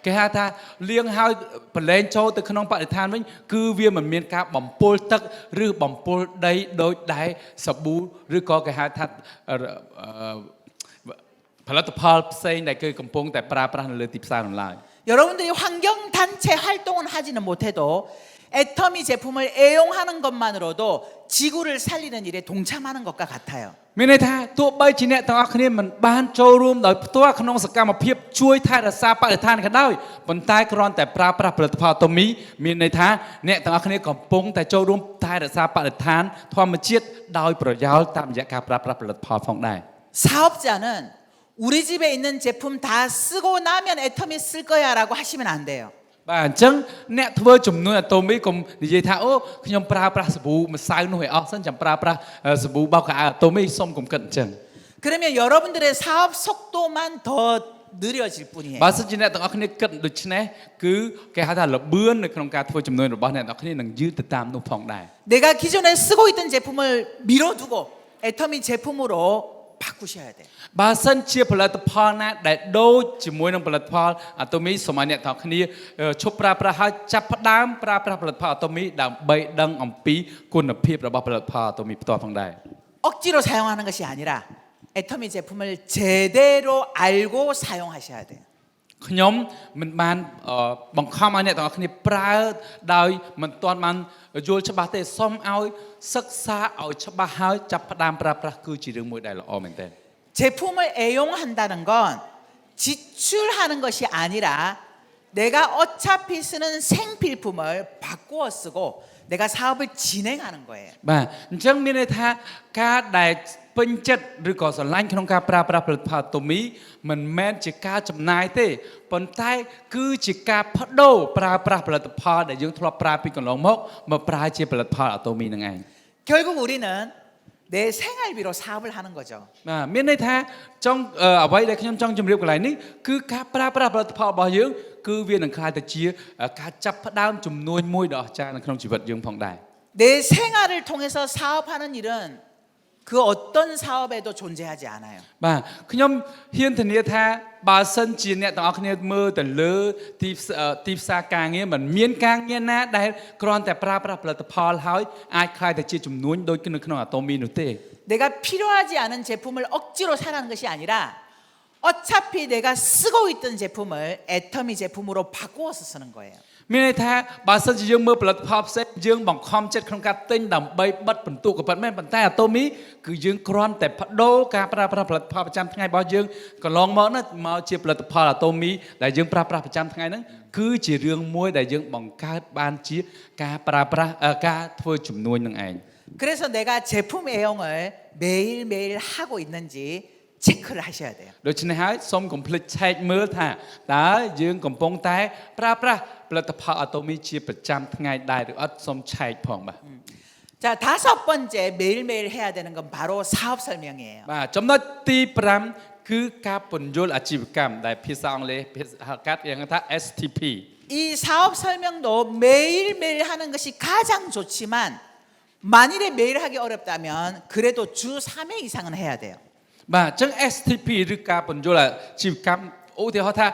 គេហៅថាលាងហើយប្រឡែងចូលទៅក្នុងបរិស្ថានវិញគឺវាមិនមានការបំពុលទឹកឬបំពុលដីដោយដែលសាប៊ូឬក៏គេហៅថាផលិតផលផ្សេងដែលគឺកំពុងតែប្រើប្រាស់នៅលើទីផ្សារនោះឡើយ 여러분들이 환경 단체 활동은 하지는 못해도 애터미 제품을 애용하는 것만으로도 지구를 살리는 일에 동참하는 것과 같아요. មានន័យថាទោះបីជាអ្នកទាំងអស់គ្នាមិនបានចូលរួមដោយផ្ទាល់ក្នុងសកម្មភាពជួយថែរក្សាបរិស្ថានក៏ដោយប៉ុន្តែគ្រាន់តែប្រើប្រាស់ផលិតផលអាតូមីមានន័យថាអ្នកទាំងអស់គ្នាកំពុងតែចូលរួមថែរក្សាបរិស្ថានធម្មជាតិដោយប្រយោលតាមរយៈការប្រើប្រាស់ផលិតផលផងដែរ 사업자는 우리 집에 있는 제품 다 쓰고 나면 애터미 쓸 거야라고 하시면 안 돼요. បាទអញ្ចឹងអ្នកធ្វើចំនួនអាតូមីកុំនិយាយថាអូខ្ញុំប្រើប្រាស់សាប៊ូម្សៅនោះឲ្យអស់សិនចាំប្រើប្រាស់សាប៊ូបោកខោអាវអាតូមីសូមកុំគិតអញ្ចឹង 그러면 여러분들의 사업 속도만 더 느려질 뿐이에요. បើសិនជាអ្នកទាំងអស់គ្នាគិតដូច្នេះគឺគេហៅថាលបឿននៅក្នុងការធ្វើចំនួនរបស់អ្នកទាំងអស់គ្នានឹងយឺតទៅតាមនោះផងដែរ 내가 기존에 쓰고 있던 제품을 미뤄두고 애터미 제품으로 바꾸셔야 돼. បើសិនជាផលិតផលណាដែលដូចជាមួយនឹងផលិតផលអាតូមីសូមឲ្យអ្នកទាំងគ្នាឈប់ប្រើប្រាស់ហើយចាប់ផ្ដើមប្រើប្រាស់ផលិតផលអាតូមីដើម្បីដឹងអំពីគុណភាពរបស់ផលិតផលអាតូមីផ្ទាល់ផងដែរ 억지로 사용하는 것이 아니라 애터미 제품을 제대로 알고 사용하셔야 돼요. ខ្ញុំមិនបានបង្ខំឲ្យអ្នកទាំងអស់គ្នាប្រើដោយមិនទាន់បានយល់ច្បាស់ទេសូមឲ្យសិក្សាឲ្យច្បាស់ហើយចាប់ផ្ដើមប្រើប្រាស់គឺជារឿងមួយដែលល្អមែនទែន 제품을 애용한다는 건 지출하는 것이 아니라 내가 어차피 쓰는 생필품을 바꾸어 쓰고 내가 사업을 진행하는 거예요. បាទអញ្ចឹងមានន័យថាការដែលពេញចិត្តឬក៏ស្រឡាញ់ក្នុងការប្រើប្រាស់ផលិតផលអាតូមីមិនមែនជាការចំណាយទេប៉ុន្តែគឺជាការបដូរប្រើប្រាស់ផលិតផលដែលយើងធ្លាប់ប្រើពីកន្លងមកប្រើជាផលិតផលអាតូមីនឹងឯង 결국 우리는 내 생활비로 사업을 하는 거죠. បាទមានន័យថាចង់អ្វីដែលខ្ញុំចង់ជម្រាបកន្លែងនេះគឺការប្រើប្រាស់ផលិតផលរបស់យើងគឺវានឹងក្លាយទៅជាការចាប់ផ្ដើមជំនួញមួយដ៏អស្ចារ្យនៅក្នុងជីវិតយើងផងដែរ 내 생활을 통해서 사업하는 일은 그 어떤 사업에도 존재하지 않아요. បាទខ្ញុំហ៊ានធានាថាបើសិនជាអ្នកទាំងអស់គ្នាមើលទៅលើទីផ្សារការងារមិនមានការងារណាដែលគ្រាន់តែប្រើប្រាស់ផលិតផលហើយអាចក្លាយទៅជាជំនួញដូចនៅក្នុង Atomy នោះទេ 내가 필요하지 않은 제품을 억지로 사라는 것이 아니라 어차피 내가 쓰고 있던 제품을 애터미 제품으로 바꾸어서 쓰는 거예요. មានន័យថាបើសិនជាយើងមើលផលិតផលផ្សេងយើងបង្ខំចិត្តក្នុងការទិញដើម្បីបិទបន្ទុកក៏ប៉ុន្មានប៉ុន្តែ Atomy គឺយើងគ្រាន់តែបដូរការប្រើប្រាស់ផលិតផលប្រចាំថ្ងៃរបស់យើងកន្លងមកនោះមកជាផលិតផល Atomy ដែលយើងប្រើប្រាស់ប្រចាំថ្ងៃហ្នឹងគឺជារឿងមួយដែលយើងបង្កើតបានជាការប្រើប្រាស់ការធ្វើជំនួញនឹងឯង 그래서 내가 제품 애용을 매일매일 하고 있는지 체크를 하셔야 돼요. ដូច្នេះហើយសូមកុំភ្លេចឆែកមើលថាតើយើងកំពុងតែប្រើប្រាស់ផលិតផល Atomy ជាប្រចាំថ្ងៃដែរឬអត់សូមឆែកផងបាទ 자, 다섯 번째 매일매일 해야 되는 건 바로 사업 설명이에요. បាទចំណុចទី5គឺការពន្យល់អាជីវកម្មដែលភាសាអង់គ្លេសភាសាកាត់យ៉ាងថា STP 이 사업 설명도 매일매일 하는 것이 가장 좋지만 만일에 매일 하기 어렵다면 그래도 주 3회 이상은 해야 돼요. បាទអញ្ចឹង STP ឬការពន្យល់អាជីវកម្មឧទាហរណ៍ថា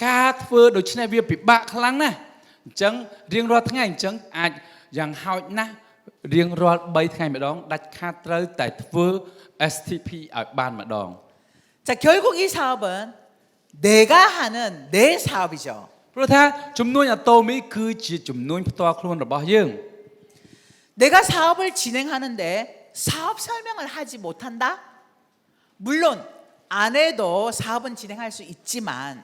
ការធ្វើដូច្នេះវាពិបាកខ្លាំងណាស់អញ្ចឹងរៀងរាល់ថ្ងៃអញ្ចឹងអាចយ៉ាងហោចណាស់រៀងរាល់3ថ្ងៃម្ដងដាច់ខាតត្រូវតែធ្វើ STP ឲ្យបានម្ដង 자, 결국 이 사업은 내가 하는 내 사업이죠. ព្រោះថាជំនួញ Atomy គឺជាជំនួញផ្ទាល់ខ្លួនរបស់យើង 내가 사업을 진행하는데 사업 설명을 하지 못한다? 물론 안 해도 사업은 진행할 수 있지만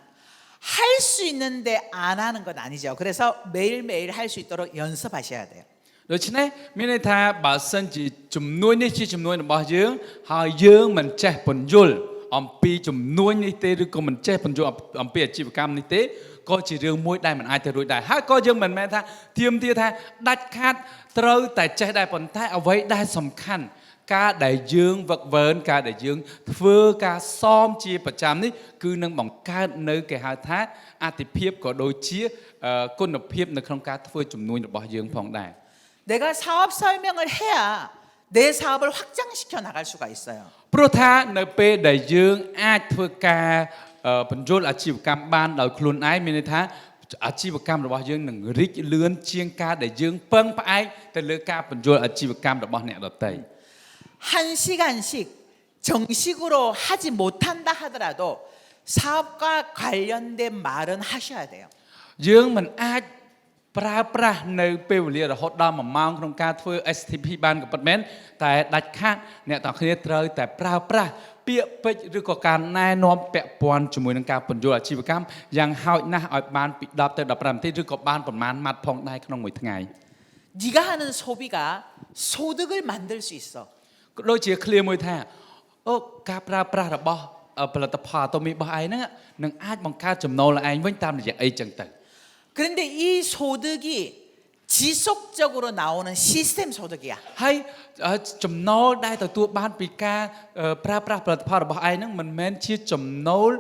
할 수 있는데 안 하는 건 아니죠. 그래서 매일매일 할 수 있도록 연습하셔야 돼요. ដូច្នេះមានន័យថាបើសិនជាជំនួញនេះជាជំនួញរបស់យើងហើយយើងមិនចេះពន្យល់អំពីជំនួញនេះទេឬក៏មិនចេះពន្យល់អំពីអាជីវកម្មនេះទេក៏ជារឿងមួយដែលមិនអាចទៅរួចដែរហើយក៏យើងមិនមែនថាទៀមទាថាដាច់ខាតត្រូវតែចេះដែរប៉ុន្តែអ្វីដែលសំខាន់ការដែលយើងវឹកវើការដែលយើងធ្វើការសមជាប្រចាំនេះគឺនឹងបង្កើតនៅគេហៅថាអតិភិបក៏ដូចជាគុណភាពនៅក្នុងការធ្វើជំនួញរបស់យើងផងដែរ 내가 사업 설명을 해야 내 사업을 확장시켜 나갈 수가 있어요. ព្រោះថានៅពេលដែលយើងអាចធ្វើការបញ្ចូលអាជីវកម្មបានដោយខ្លួនឯងមានន័យថាអាជីវកម្មរបស់យើងនឹងរីកលឿនជាងការដែលយើងពឹងផ្អែកទៅលើការបញ្ចូលអាជីវកម្មរបស់អ្នកដទៃ 한 시간씩 정식으로 하지 못한다 하더라도 사업과 관련된 말은 하셔야 돼요. យើងមិនអាចប្រើប្រាស់នៅពេលវេលារហូតដល់1ម៉ោងក្នុងការធ្វើ STP បានក៏ប៉ុន្មានតែដាច់ខាតអ្នកទាំងគ្នាត្រូវតែប្រើប្រាស់ពាក្យពេចន៍ឬក៏ការណែនាំពាក់ព័ន្ធជាមួយនឹងការពន្យល់អាជីវកម្មយ៉ាងហោចណាស់ឲ្យបានពី10ទៅ15នាទីឬក៏បានប្រមាណម៉ាត់ផងដែរក្នុងមួយថ្ងៃ 네가 하는 소비가 소득을 만들 수 있어. ក៏ដូចជាឃ្លាមួយថាអូការប្រើប្រាស់របស់ផលិតផល Atomy របស់ឯងហ្នឹងនឹងអាចបង្កើតចំណូលឯងវិញតាមរយៈអីចឹងទៅ 그런데 이 소득이 지속적으로 나오는 시스템 소득이야. ហើយចំណូលដែលទទួលបានពីការប្រើប្រាស់ផលិតផលរបស់ឯងហ្នឹងមិនមែនជាចំណូល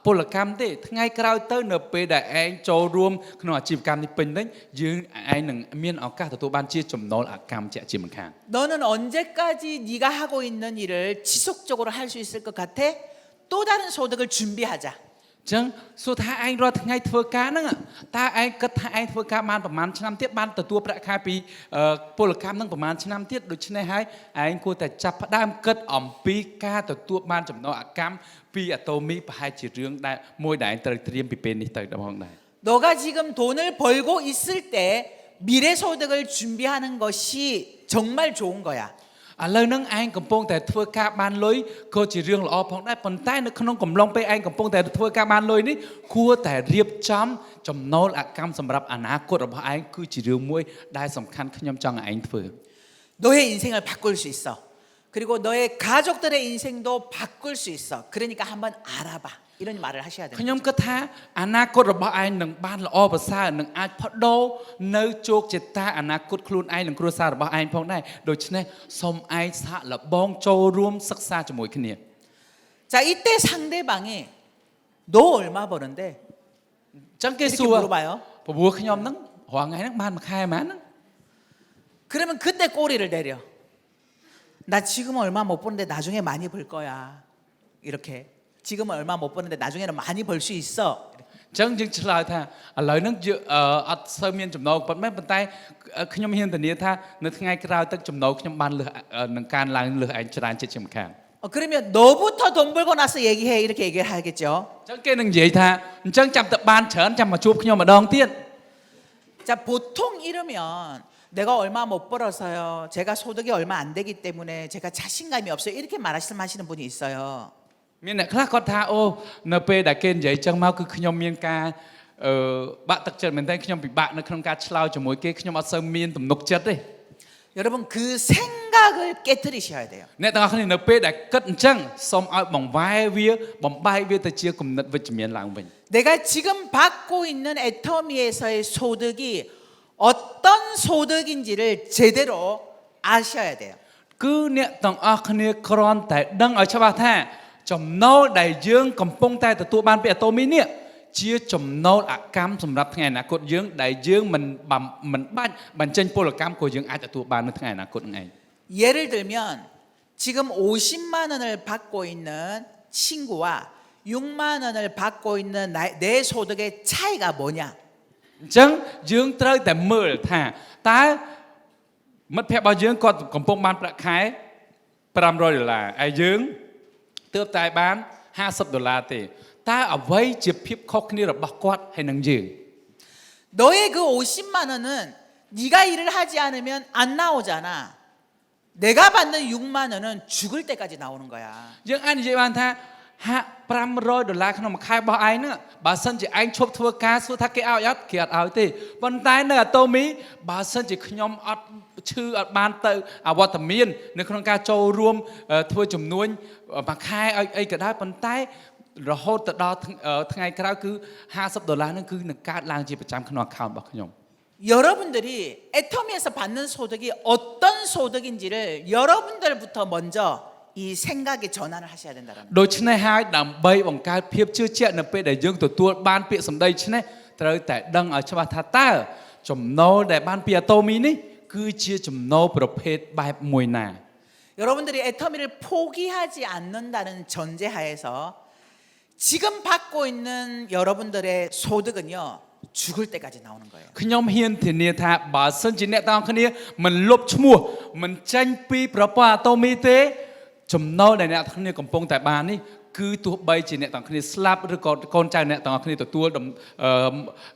ពលកម្មទេថ្ងៃក្រោយទៅនៅពេលដែលឯងចូលរួមក្នុងអាជីវកម្មនេះពេញលេញយើងឯងនឹងមានឱកាសទទួលបានជាចំណូលអកម្មជាជាមិនខាន 너는 언제까지 네가 하고 있는 일을 지속적으로 할 수 있을 것 같아? 또 다른 소득을 준비하자. ចឹងសួរថាឯងរាល់ថ្ងៃធ្វើការហ្នឹងតើឯងគិតថាឯងធ្វើការបានប្រហែលឆ្នាំទៀតបានទទួលប្រាក់ខែពីពលកម្មហ្នឹងប្រហែលឆ្នាំទៀតដូច្នេះហើយឯងគួរតែចាប់ផ្ដើមគិតអំពីការទទួលបានចំណូលអកម្មពី Atomy ប្រហែលជារឿងដែលមួយដែលឯងត្រូវត្រៀមពីពេលនេះទៅផងដែរ 너가 지금 돈을 벌고 있을 때 미래 소득을 준비하는 것이 정말 좋은 거야. ឥឡូវហ្នឹងឯងកំពុងតែធ្វើការបានលុយក៏ជារឿងល្អផងដែរប៉ុន្តែនៅក្នុងកំឡុងពេលឯងកំពុងតែធ្វើការបានលុយនេះគួរតែរៀបចំចំណូលអកម្មសម្រាប់អនាគតរបស់ឯងគឺជារឿងមួយដែលសំខាន់ខ្ញុំចង់ឲ្យឯងធ្វើ 너의 인생을 바꿀 수 있어. 그리고 너의 가족들의 인생도 바꿀 수 있어. 그러니까 한번 알아봐. 이런 말을 하셔야 돼요. ខ្ញុំគិតថាអនាគតរបស់ឯងនឹងបានល្អប្រសើរនឹងអាចផ្ដោនៅជោគជតាអនាគតខ្លួនឯងនិងគ្រួសាររបស់ឯងផងដែរដូច្នេះសូមឯងសាកល្បងចូលរួមសិក្សាជាមួយគ្នា 자, 이때 상대방이 너 얼마 버는데? អញ្ចឹងគេសួ 이렇게 រ 물어봐요. ព្រោះខ្ញុំហ្នឹងរាល់ថ្ងៃហ្នឹងបានមួយខែប៉ុន្មានហ្នឹង 그러면 그때 꼬리를 내려. 나 지금은 얼마 못 버는데 나중에 많이 벌 거야. 이렇게. 지금은 얼마 못 버는데 나중에는 많이 벌 수 있어. ចឹងយើងឆ្លើយថាឥឡូវហ្នឹងអត់សូវមានចំណូលប៉ុន្តែខ្ញុំហ៊ានធានាថានៅថ្ងៃក្រោយទឹកចំណូលខ្ញុំបានលើសនឹងកើនឡើងលើសឯងច្រើនជាជាងខាន 그러면 너부터 돈 벌고 나서 얘기해 이렇게 얘기를 하겠죠. អញ្ចឹងគេនឹងនិយាយថាអញ្ចឹងចាំតែបានច្រើនចាំមកជួបខ្ញុំម្ដងទៀត 자 보통 이러면 내가 얼마 못 벌어서요. 제가 소득이 얼마 안 되기 때문에 제가 자신감이 없어요. 이렇게 말씀하시는 분이 있어요. មានអ្នកខ្លះគាត់ថាអូនៅពេលដែលគេនិយាយចឹងមកគឺខ្ញុំមានការបាក់ទឹកចិត្តមែនតើខ្ញុំពិបាកនៅក្នុងការឆ្លើយជាមួយគេខ្ញុំអត់សូវមានទំនុកចិត្តទេ 여러분 그 생각을 깨뜨리셔야 돼요. អ្នកទាំងអស់គ្នានៅពេលដែលគិតអញ្ចឹងសូមឲ្យបង្វែរវាបំបែកវាទៅជាគំនិតវិជ្ជមានឡើងវិញ 내가 지금 받고 있는 애터미에서의 소득이 어떤 소득인지를 제대로 아셔야 돼요. គឺអ្នកទាំងអស់គ្នាគ្រាន់តែដឹងឲ្យច្បាស់ថាចំណូលដែលយើងកំពុងតែទទួលបានពីអាតូមីនេះជាចំណូលអកម្មសម្រាប់ថ្ងៃអនាគតយើងដែលយើងមិនបាច់បញ្ចេញពលកម្មក៏យើងអាចទទួលបាននៅថ្ងៃអនាគតហ្នឹងឯង 예를 들면 지금 50만 원을 받고 있는 친구와 6만 원을 받고 있는 내 소득의 차이가 뭐냐? អញ្ចឹងយើងត្រូវតែមើលថាតើមិត្តភក្តិរបស់យើងគាត់កំពុងបានប្រាក់ខែ$500ហើយយើងទើបតែបាន$50ទេតើអ្វីជាភាពខុសគ្នារបស់គាត់ហើយនឹងយើង 너의 그 50만 원은 네가 일을 하지 않으면 안 나오잖아. 내가 받는 6만 원은 죽을 때까지 나오는 거야. យើងអាចនិយាយបានថាហាក់$500ក្នុងមួយខែរបស់ឯងហ្នឹងបើសិនជាឯងឈប់ធ្វើការសួរថាគេឲ្យអត់គេអត់ឲ្យទេប៉ុន្តែនៅអាតូមីបើសិនជាខ្ញុំអត់ឈឺអត់បានទៅអវត្តមាននៅក្នុងការចូលរួមធ្វើចំនួនមួយខែឲ្យអីក៏ដោយប៉ុន្តែរហូតទៅដល់ថ្ងៃក្រោយគឺ$50ហ្នឹងគឺនឹងកើតឡើងជាប្រចាំក្នុង account របស់ខ្ញុំ 여러분들이 애터미에서 받는 소득이 어떤 소득인지를 여러분들부터 먼저 이 생각에 전환을 하셔야 된다는 거예요. ដូច្នេះហើយដើម្បីបង្កើតភាពជឿជាក់នៅពេលដែលយើងទទួលបានពាក្យសម្ដីឆ្នេះត្រូវតែដឹងឲ្យច្បាស់ថាតើចំណូលដែលបានពីអាតូមីនេះគឺជាចំណូលប្រភេទបែបមួយណា 여러분들이 애터미를 포기하지 않는다는 전제하에서 지금 받고 있는 여러분들의 소득은요 죽을 때까지 나오는 거예요. ខ្ញុំហ៊ានធានាថាបើសិនជាអ្នកទាំងអស់គ្នាមិនលុបឈ្មោះមិនចាញ់ពីប្រព័ន្ធអាតូមីទេចំណូលដែលអ្នកទាំងអស់គ្នាកំពុងតែបាននេះគឺទោះបីជាអ្នកទាំងអស់គ្នាស្លាប់ឬក៏កូនចៅអ្នកទាំងអស់គ្នាទទួល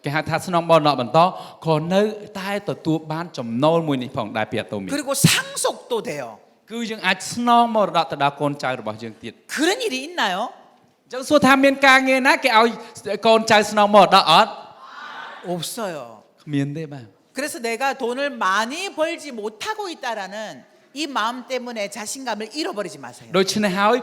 គេហៅថាស្នងមរណៈបន្តក៏នៅតែទទួលបានចំណូលមួយនេះផងដែរពីអាតូមី 그리고 상속도 돼요. គឺយើងអាចស្នងមរណៈទៅដល់កូនចៅរបស់យើងទៀត 그런 일이 있나요? អញ្ចឹងសួរថាមានការងារណាគេឲ្យកូនចៅស្នងមរណៈអត់ 없어요. គ្មានទេបាទ 그래서 내가 돈을 많이 벌지 못하고 있다라는 이 마음 때문에 자신감을 잃어버리지 마세요. ដូច្នេះហើយ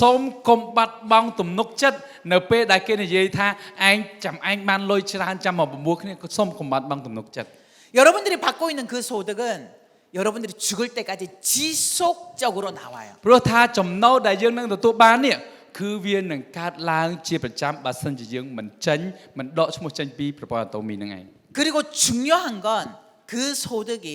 សូមកុំបាត់បង់ទំនុកចិត្តនៅពេលដែលគេនិយាយថាឯងចាំឯងបានលុយច្រើនចាំមកប្រមូលគ្នាក៏សូមកុំបាត់បង់ទំនុកចិត្ត 여러분들이 받고 있는 그 소득은 여러분들이 죽을 때까지 지속적으로 나와요. ព្រោះថាចំណូលដែលយើងនឹងទទួលបាននេះគឺវានឹងកើតឡើងជាប្រចាំបើសិនជាយើងមិនចេញមិនដកឈ្មោះចេញពីប្រព័ន្ធអាតូមីហ្នឹងឯង 그리고 중요한 건 그 소득이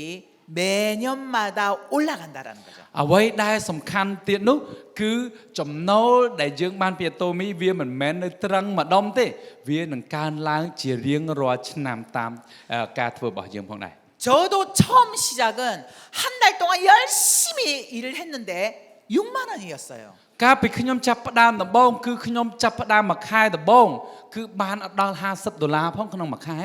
매년마다 올라간다라는 거죠. អ្វីដែលសំខាន់ទៀតនោះគឺចំណូលដែលយើងបានពីអាតូមីវាមិនមែននៅត្រឹងម្ដុំទេវានឹងកើនឡើងជារៀងរាល់ឆ្នាំតាមការធ្វើរបស់យើងផងដែរ 저도 처음 시작은 한 달 동안 열심히 일을 했는데 6만 원이었어요. កាលពីខ្ញុំចាប់ផ្ដើមដំបូងគឺខ្ញុំចាប់ផ្ដើមមួយខែដំបូងគឺបានអត់ដល់$50ផងក្នុងមួយខែ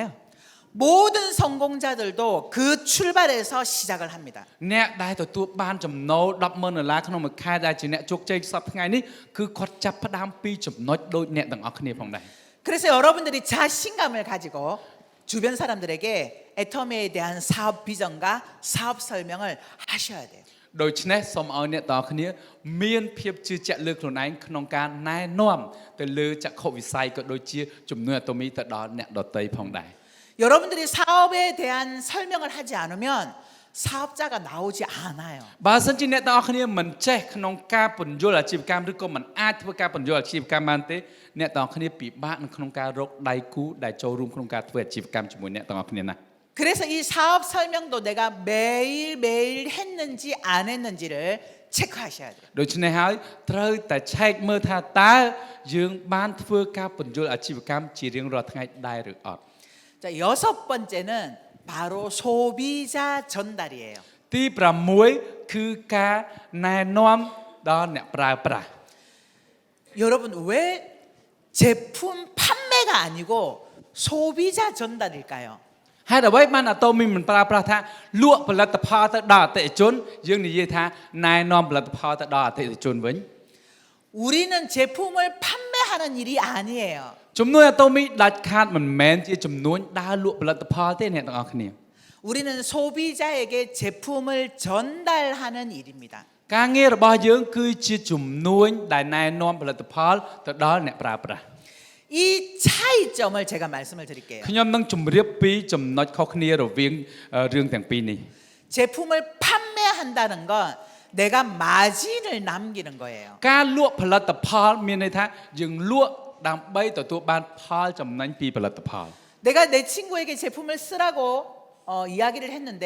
모든 성공자들도 그 출발에서 시작을 합니다. អ្នកដែលទទួលបានចំណូល$10,000ក្នុងមួយខែដែលជាអ្នកជោគជ័យសប្តាហ៍ថ្ងៃនេះគឺគាត់ចាប់ផ្ដើមពីចំណុចដូចអ្នកទាំងអស់គ្នាផងដែរ 그래서 여러분들이 자신감을 가지고 주변 사람들에게 애터미에 대한 사업 비전과 사업 설명을 하셔야 돼요. ដូច្នេះសូមឲ្យអ្នកទាំងអស់គ្នាមានភាពជឿជាក់លើខ្លួនឯងក្នុងការណែនាំទៅលើចក្ខុវិស័យក៏ដូចជាជំនួយអាតូមីទៅដល់អ្នកដទៃផងដែរ 여러분들이 사업에 대한 설명을 하지 않으면 사업자가 나오지 않아요. បើសិនជាអ្នកទាំងអស់គ្នាមិនចេះក្នុងការពន្យល់អាជីវកម្មឬក៏មិនអាចធ្វើការពន្យល់អាជីវកម្មបានទេអ្នកទាំងអស់គ្នាពិបាកនៅក្នុងការរកដៃគូដែលចូលរួមក្នុងការធ្វើអាជីវកម្មជាមួយអ្នកទាំងអស់គ្នាណា 그래서 이 사업 설명도 내가 매일매일 했는지 안 했는지를 체크하셔야 돼요. ដូច្នេះហើយត្រូវតែឆែកមើលថាតើយើងបានធ្វើការពន្យល់អាជីវកម្មជារៀងរាល់ថ្ងៃដែរឬអត់ 자, 여섯 번째는 바로 소비자 전달이에요. ទី6គឺការណែនាំដល់អ្នកប្រើប្រាស់ 여러분 왜 제품 판매가 아니고 소비자 전달일까요? ហេតុអ្វីបានអាតូមីមិនប្រើប្រាស់ថាលក់ផលិតផលទៅដល់អតិថិជនយើងនិយាយថាណែនាំផលិតផលទៅដល់អតិថិជនវិញ 우리는 제품을 판매하는 일이 아니에요. ចំនួនអាតូមីដាច់ខាតមិនមែនជាចំនួនដើរលក់ផលិតផលទេអ្នកទាំងអស់គ្នា 우리는 소비자에게 제품을 전달하는 일입니다. ការងាររបស់យើងគឺជាចំនួនដែលណែនាំផលិតផលទៅដល់អ្នកប្រើប្រាស់ 이 차이점을 제가 말씀을 드릴게요. ខ្ញុំនឹងជម្រាបពីចំណុចខុសគ្នារវាងរឿងទាំងពីរនេះ 제품을 판매한다는 건 내가 마진을 남기는 거예요. ការលក់ផលិតផលមានន័យថាយើងលក់ដើម្បីទទួលបានផលចំណេញពីផលិតផល 내가 내 친구에게 제품을 쓰라고 이야기를 했는데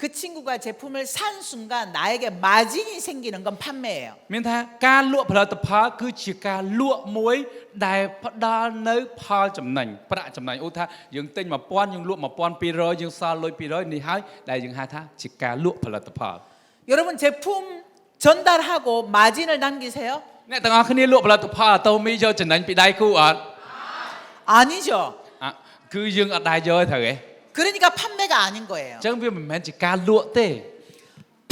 그 친구가 제품을 산 순간 나에게 마진이 생기는 건 판매예요. មានថាការលក់ផលិតផលគឺជាការលក់មួយដែលផ្ដល់នៅផលចំណេញប្រាក់ចំណេញឧទាហរណ៍យើងទិញ1000យើងលក់1200យើងសល់លុយ200នេះហើយដែលយើងហៅថាជាការលក់ផលិតផល 여러분 제품 전달하고 마진을 남기세요? អ្នកទាំងអស់គ្នាលក់ផលិតផលតូមីយកចំណេញពីដៃគូអត់ 아니죠. គឺយើងអត់ដែរយកទេត្រូវទេ 그러니까 판매가 아닌 거예요. អញ្ចឹងវាមិនមែនជាការលក់ទេ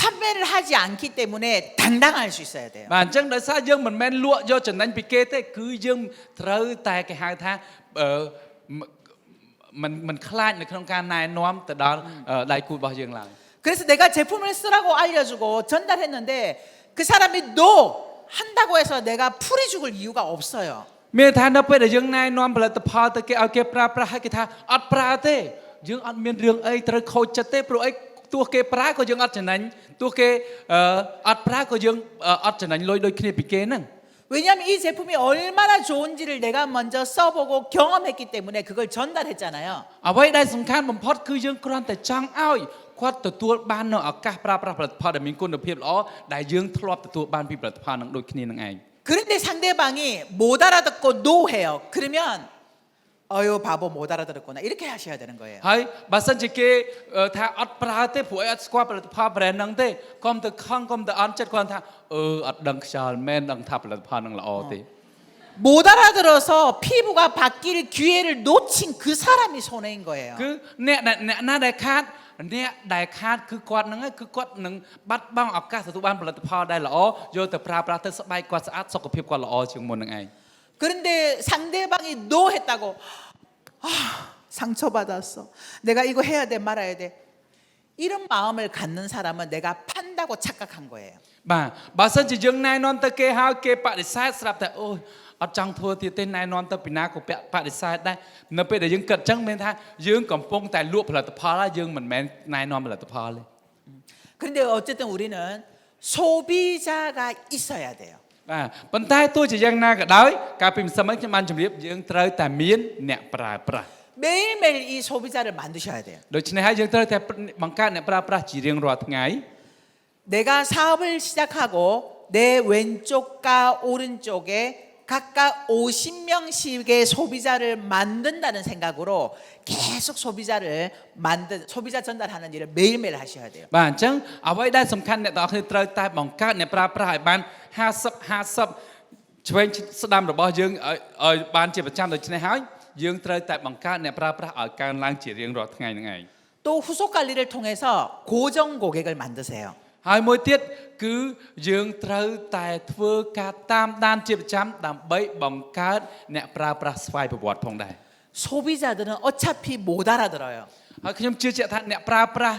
판매를 하지 않기 때문에 당당할 수 있어야 돼요. បាទអញ្ចឹងដោយសារយើងមិនមែនលក់យកចំណេញពីគេទេគឺយើងត្រូវតែគេហៅថាមិនខ្លាចនៅក្នុងការណែនាំទៅដល់ដៃគូរបស់យើងឡើយ 그래서 내가 제품을 쓰라고 알려주고 전달했는데 그 사람이 no 한다고 해서 내가 풀이 죽을 이유가 없어요. មានថានៅពេលដែលយើងណែនាំផលិតផលទៅគេឲ្យគេប្រើប្រាស់ហើយគេថាអត់ប្រើទេយើងអត់មានរឿងអីត្រូវខូចចិត្តទេព្រោះអីទោះគេប្រើក៏យើងអត់ចំណេញទោះគេអត់ប្រើក៏យើងអត់ចំណេញលុយដូចគ្នាពីគេហ្នឹង 왜냐하면 이 제품이 얼마나 좋은지를 내가 먼저 써보고 경험했기 때문에 그걸 전달했잖아요. អ្វីដែលសំខាន់បំផុតគឺយើងគ្រាន់តែចង់ឲ្យគាត់ទទួលបាននៅឱកាសប្រើប្រាស់ផលិតផលដែលមានគុណភាពល្អដែលយើងធ្លាប់ទទួលបានពីផលិតផលនឹងដូចគ្នានឹងឯង 그런데 상대방이 못 알아듣고 no 해요. 그러면 어유 바보 못 알아들었구나 이렇게 하셔야 되는 거예요. ហើយបើសិនជាគេថាអត់ប្រើទេព្រោះអត់ស្គាល់ផលិតផល brand ហ្នឹងទេកុំទៅខឹងកុំទៅអន់ចិត្តគាត់ថាអត់ដឹងខ្យល់មែនដឹងថាផលិតផលហ្នឹងល្អទេ 못 알아들어서 피부가 바뀔 기회를 놓친 그 사람이 손해인 거예요. គឺអ្នកណាដែលខាតគឺគាត់ហ្នឹងគឺគាត់នឹងបាត់បង់ឱកាសទទួលបានផលិតផលដែលល្អយកទៅប្រើប្រាស់ទៅស្បែកគាត់ស្អាតសុខភាពគាត់ល្អជាងមុនហ្នឹងឯង 그런데 상대방이 no 했다고 상처받았어. 내가 이거 해야 돼 말아야 돼. 이런 마음을 갖는 사람은 내가 판다고 착각한 거예요. បាទបើសិនជាយើងណែនាំទៅគេហើយគេបដិសេធស្រាប់តែអូយអត់ចង់ធ្វើទៀតទេណែនាំទៅពីណាក៏បដិសេធដែរនៅពេលដែលយើងគិតចឹងមានថាយើងកំពុងតែលក់ផលិតផលហើយយើងមិនមែនណែនាំផលិតផលទេ 그런데 어쨌든 우리는 소비자가 있어야 돼요. បាទប៉ុន្តែទោះជាយ៉ាងណាក៏ដោយកាលពីម្សិលមិញខ្ញុំបានជម្រាបយើងត្រូវតែមានអ្នកប្រើប្រាស់ 매일매일 이 소비자를 만드셔야 돼요. ដូច្នេះហើយយើងត្រូវតែបង្កើតអ្នកប្រើប្រាស់ជារៀងរាល់ថ្ងៃ 내가 사업을 시작하고 내 왼쪽과 오른쪽에 각각 50명씩의 소비자를 만든다는 생각으로 계속 소비자 전달하는 일을 매일매일 하셔야 돼요. បាទអញ្ចឹងអ្វីដែលសំខាន់អ្នកទាំងអស់គ្នាត្រូវតែបង្កើតអ្នកប្រើប្រាស់ឲ្យបាន50ឆ្វេងស្ដាំរបស់យើងឲ្យបានជាប្រចាំដូច្នេះហើយយើងត្រូវតែបង្កើតអ្នកប្រើប្រាស់ឲ្យកើនឡើងជារៀងរាល់ថ្ងៃហ្នឹងឯង 또 후속 관리를 통해서 고정 고객을 만드세요. ហើយមួយទៀតគឺយើងត្រូវតែធ្វើការតាមដានជាប្រចាំដើម្បីបង្កើតអ្នកប្រើប្រាស់ស្វ័យប្រវត្តិផងដែរ 소비자들은 어차피 못 알아들어요. ហើយខ្ញុំជឿជាក់ថាអ្នកប្រើប្រាស់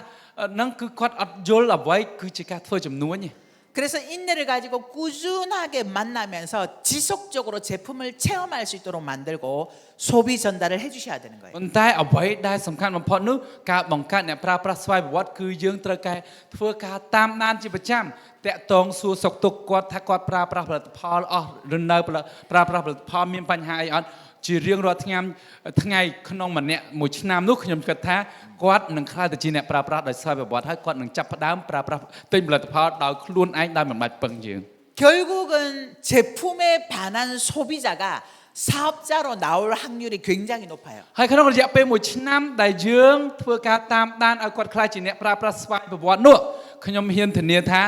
ហ្នឹងគឺគាត់អត់យល់អ្វីគឺជាការធ្វើចំនួនទេ 그래서 인내를 가지고 꾸준하게 만나면서 지속적으로 제품을 체험할 수 있도록 만들고 소비 전달을 해주셔야 되는 거예요. ប៉ុន្តែអ្វីដែលសំខាន់បំផុតនោះការបង្កើតអ្នកប្រើប្រាស់ស្វ័យប្រវត្តិគឺយើងត្រូវការធ្វើការតាមដានជាប្រចាំតាក់ទងសួរសុខទុក្ខគាត់ថាគាត់ប្រើប្រាស់ផលិតផលអស់ឬនៅប្រើប្រាស់ផលិតផលមានបញ្ហាអីអត់ ជារៀងរាល់ថ្ងៃក្នុងម្នាក់មួយឆ្នាំនោះខ្ញុំគិតថាគាត់នឹងខ្លាចទៅជាអ្នកប្រើប្រាស់ដោយសារប្រវត្តិហើយគាត់នឹងចាប់ផ្ដើមប្រើប្រាស់ទិញផលិតផលដោយខ្លួនឯងដោយមិនបាច់ពឹងយើង 결국은 제품에 반한 소비자가 사업자로 나올 확률이 굉장히 높아요. ហើយក្នុងរយៈពេលមួយឆ្នាំដែលយើងធ្វើការតាមដានឲ្យគាត់ខ្លាចជាអ្នកប្រើប្រាស់ស្វ័យប្រវត្តិនោះខ្ញុំហ៊ានធានាថា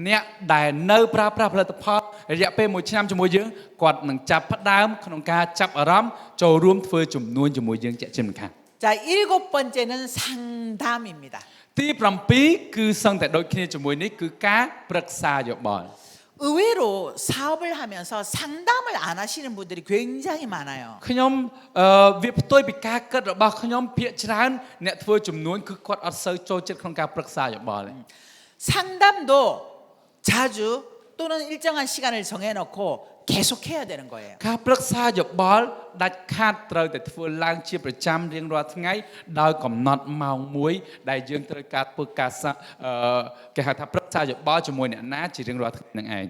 អ្នកដែលនៅប្រើប្រាស់ផលិតផលរយៈពេលមួយឆ្នាំជាមួយយើងគាត់នឹងចាប់ផ្ដើមក្នុងការចាប់អារម្មណ៍ចូលរួមធ្វើជំនួញជាមួយយើងជាក់ជាមិនខាន 자, 7번째는 상담입니다. ទី7គឺសឹងតែដូចគ្នាជាមួយនេះគឺការប្រឹក្សាយោបល់ 의외로 사업을 하면서 상담을 안 하시는 분들이 굉장히 많아요. ខ្ញុំវាផ្ទុយពីការគិតរបស់ខ្ញុំភាគច្រើនអ្នកធ្វើជំនួញគឺគាត់អត់សូវចូលចិត្តក្នុងការប្រឹក្សាយោបល់ទេ 상담도 자주 또는 일정한 시간을 정해놓고 계속해야 되는 거예요. ការប្រឹក្សាយោបល់ដាច់ខាតត្រូវតែធ្វើឡើងជាប្រចាំរៀងរាល់ថ្ងៃដោយកំណត់ម៉ោងមួយដែលយើងត្រូវការធ្វើការគេហៅថាប្រឹក្សាយោបល់ជាមួយអ្នកណាជារៀងរាល់ថ្ងៃនឹងឯង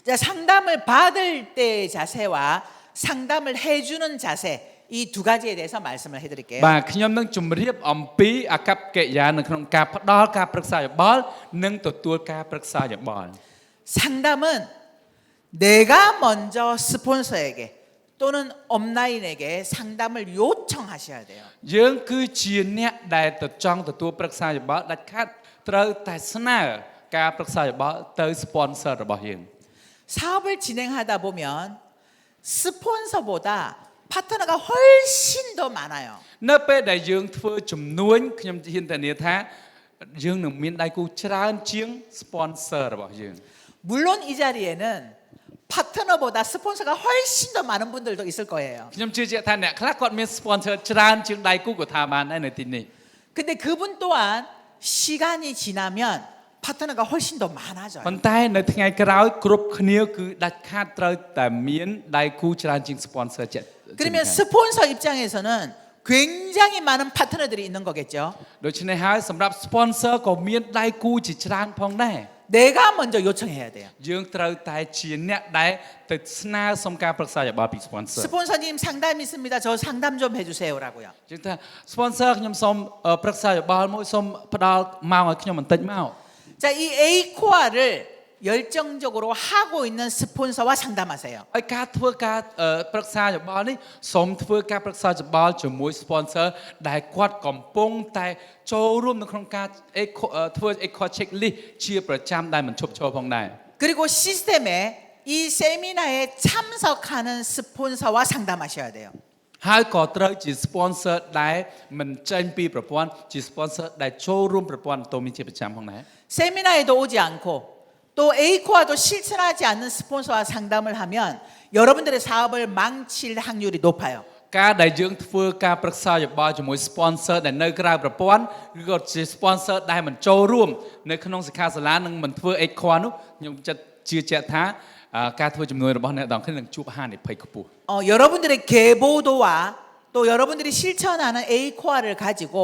자, 상담을 받을 때 자세와 상담을 해주는 자세 이 두 가지에 대해서 말씀을 해드릴게요. បាទខ្ញុំនឹងជម្រាបអំពីអាកប្បកិរិយានៅក្នុងការផ្ដល់ការប្រឹក្សាយោបល់និងទទួលការប្រឹក្សាយោបល់ 상담은 내가 먼저 스폰서에게 또는 업라인에게 상담을 요청하셔야 돼요. យើងគឺជាអ្នកដែលចង់ទទួលប្រឹក្សាយោបល់ដាច់ខាតត្រូវតែស្នើការប្រឹក្សាយោបល់ទៅ sponsor របស់យើង 사업을 진행하다 보면 스폰서보다 파트너가 훨씬 더 많아요. នៅពេលដែលយើងធ្វើជំនួញខ្ញុំហ៊ានធានាថាយើងនឹងមានដៃគូច្រើនជាង sponsor របស់យើង 물론 이 자리에는 파트너보다 스폰서가 훨씬 더 많은 분들도 있을 거예요. ខ្ញុំជឿជាក់ថាអ្នកខ្លះគាត់មាន sponsor ច្រើនជាងដៃគូក៏ថាបានដែរនៅទីនេះ 근데 그분 또한 시간이 지나면 파트너가 훨씬 더 많아져요. ប៉ុន្តែនៅថ្ងៃក្រោយគ្រប់គ្នាគឺដាច់ខាតត្រូវតែមានដៃគូច្រើនជាង sponsor ជាក់ 그러면 스폰서 입장에서는 굉장히 많은 파트너들이 있는 거겠죠. ដូច្នេះហើយសម្រាប់ sponsor ក៏មានដៃគូជាច្រើនផងដែរ 내가 먼저 요청해야 돼요. យើងត្រូវតែជាអ្នកដែលទៅស្នើសុំការប្រឹក្សាយោបល់ពី sponsor 스폰서님 상담 있습니다. 저 상담 좀 해주세요라고요. ជាងថា sponsor ខ្ញុំសូមប្រឹក្សាយោបល់មួយសូមផ្ដល់ម៉ោងឲ្យខ្ញុំបន្តិចមក 자, 이 에이코아를 열정적으로 하고 있는 스폰서와 상담하세요. ហើយការធ្វើការប្រឹក្សាយោបល់នេះសូមធ្វើការប្រឹក្សាយោបល់ជាមួយ sponsor ដែលគាត់កំពុងតែចូលរួមនៅក្នុងការធ្វើ eco checklist ជាប្រចាំដែលមិនឈប់ឈរផងដែរ 그리고 시스템에 이 세미나에 참석하는 스폰서와 상담하셔야 돼요. ហើយក៏ត្រូវជា sponsor ដែលមិនចេញពីប្រព័ន្ធជា sponsor ដែលចូលរួមប្រព័ន្ធតូមីជាប្រចាំផងដែរ 세미나에도 오지 않고 또 에이코아도 실천하지 않는 스폰서와 상담을 하면 여러분들의 사업을 망칠 확률이 높아요. ការដែលយើងធ្វើការប្រឹក្សាយោបល់ជាមួយ sponsor ដែលនៅក្រៅប្រព័ន្ធឬក៏ជា sponsor ដែលមិនចូលរួមនៅក្នុងសិក្ខាសាលានិងមិនធ្វើ eco នោះខ្ញុំចិត្តជឿជាក់ថាការធ្វើជំនួយរបស់អ្នកទាំងគ្នានឹងជួបហានិភ័យខ្ពស់ 여러분들의 계보도와 또 여러분들이 실천하는 에이코아를 가지고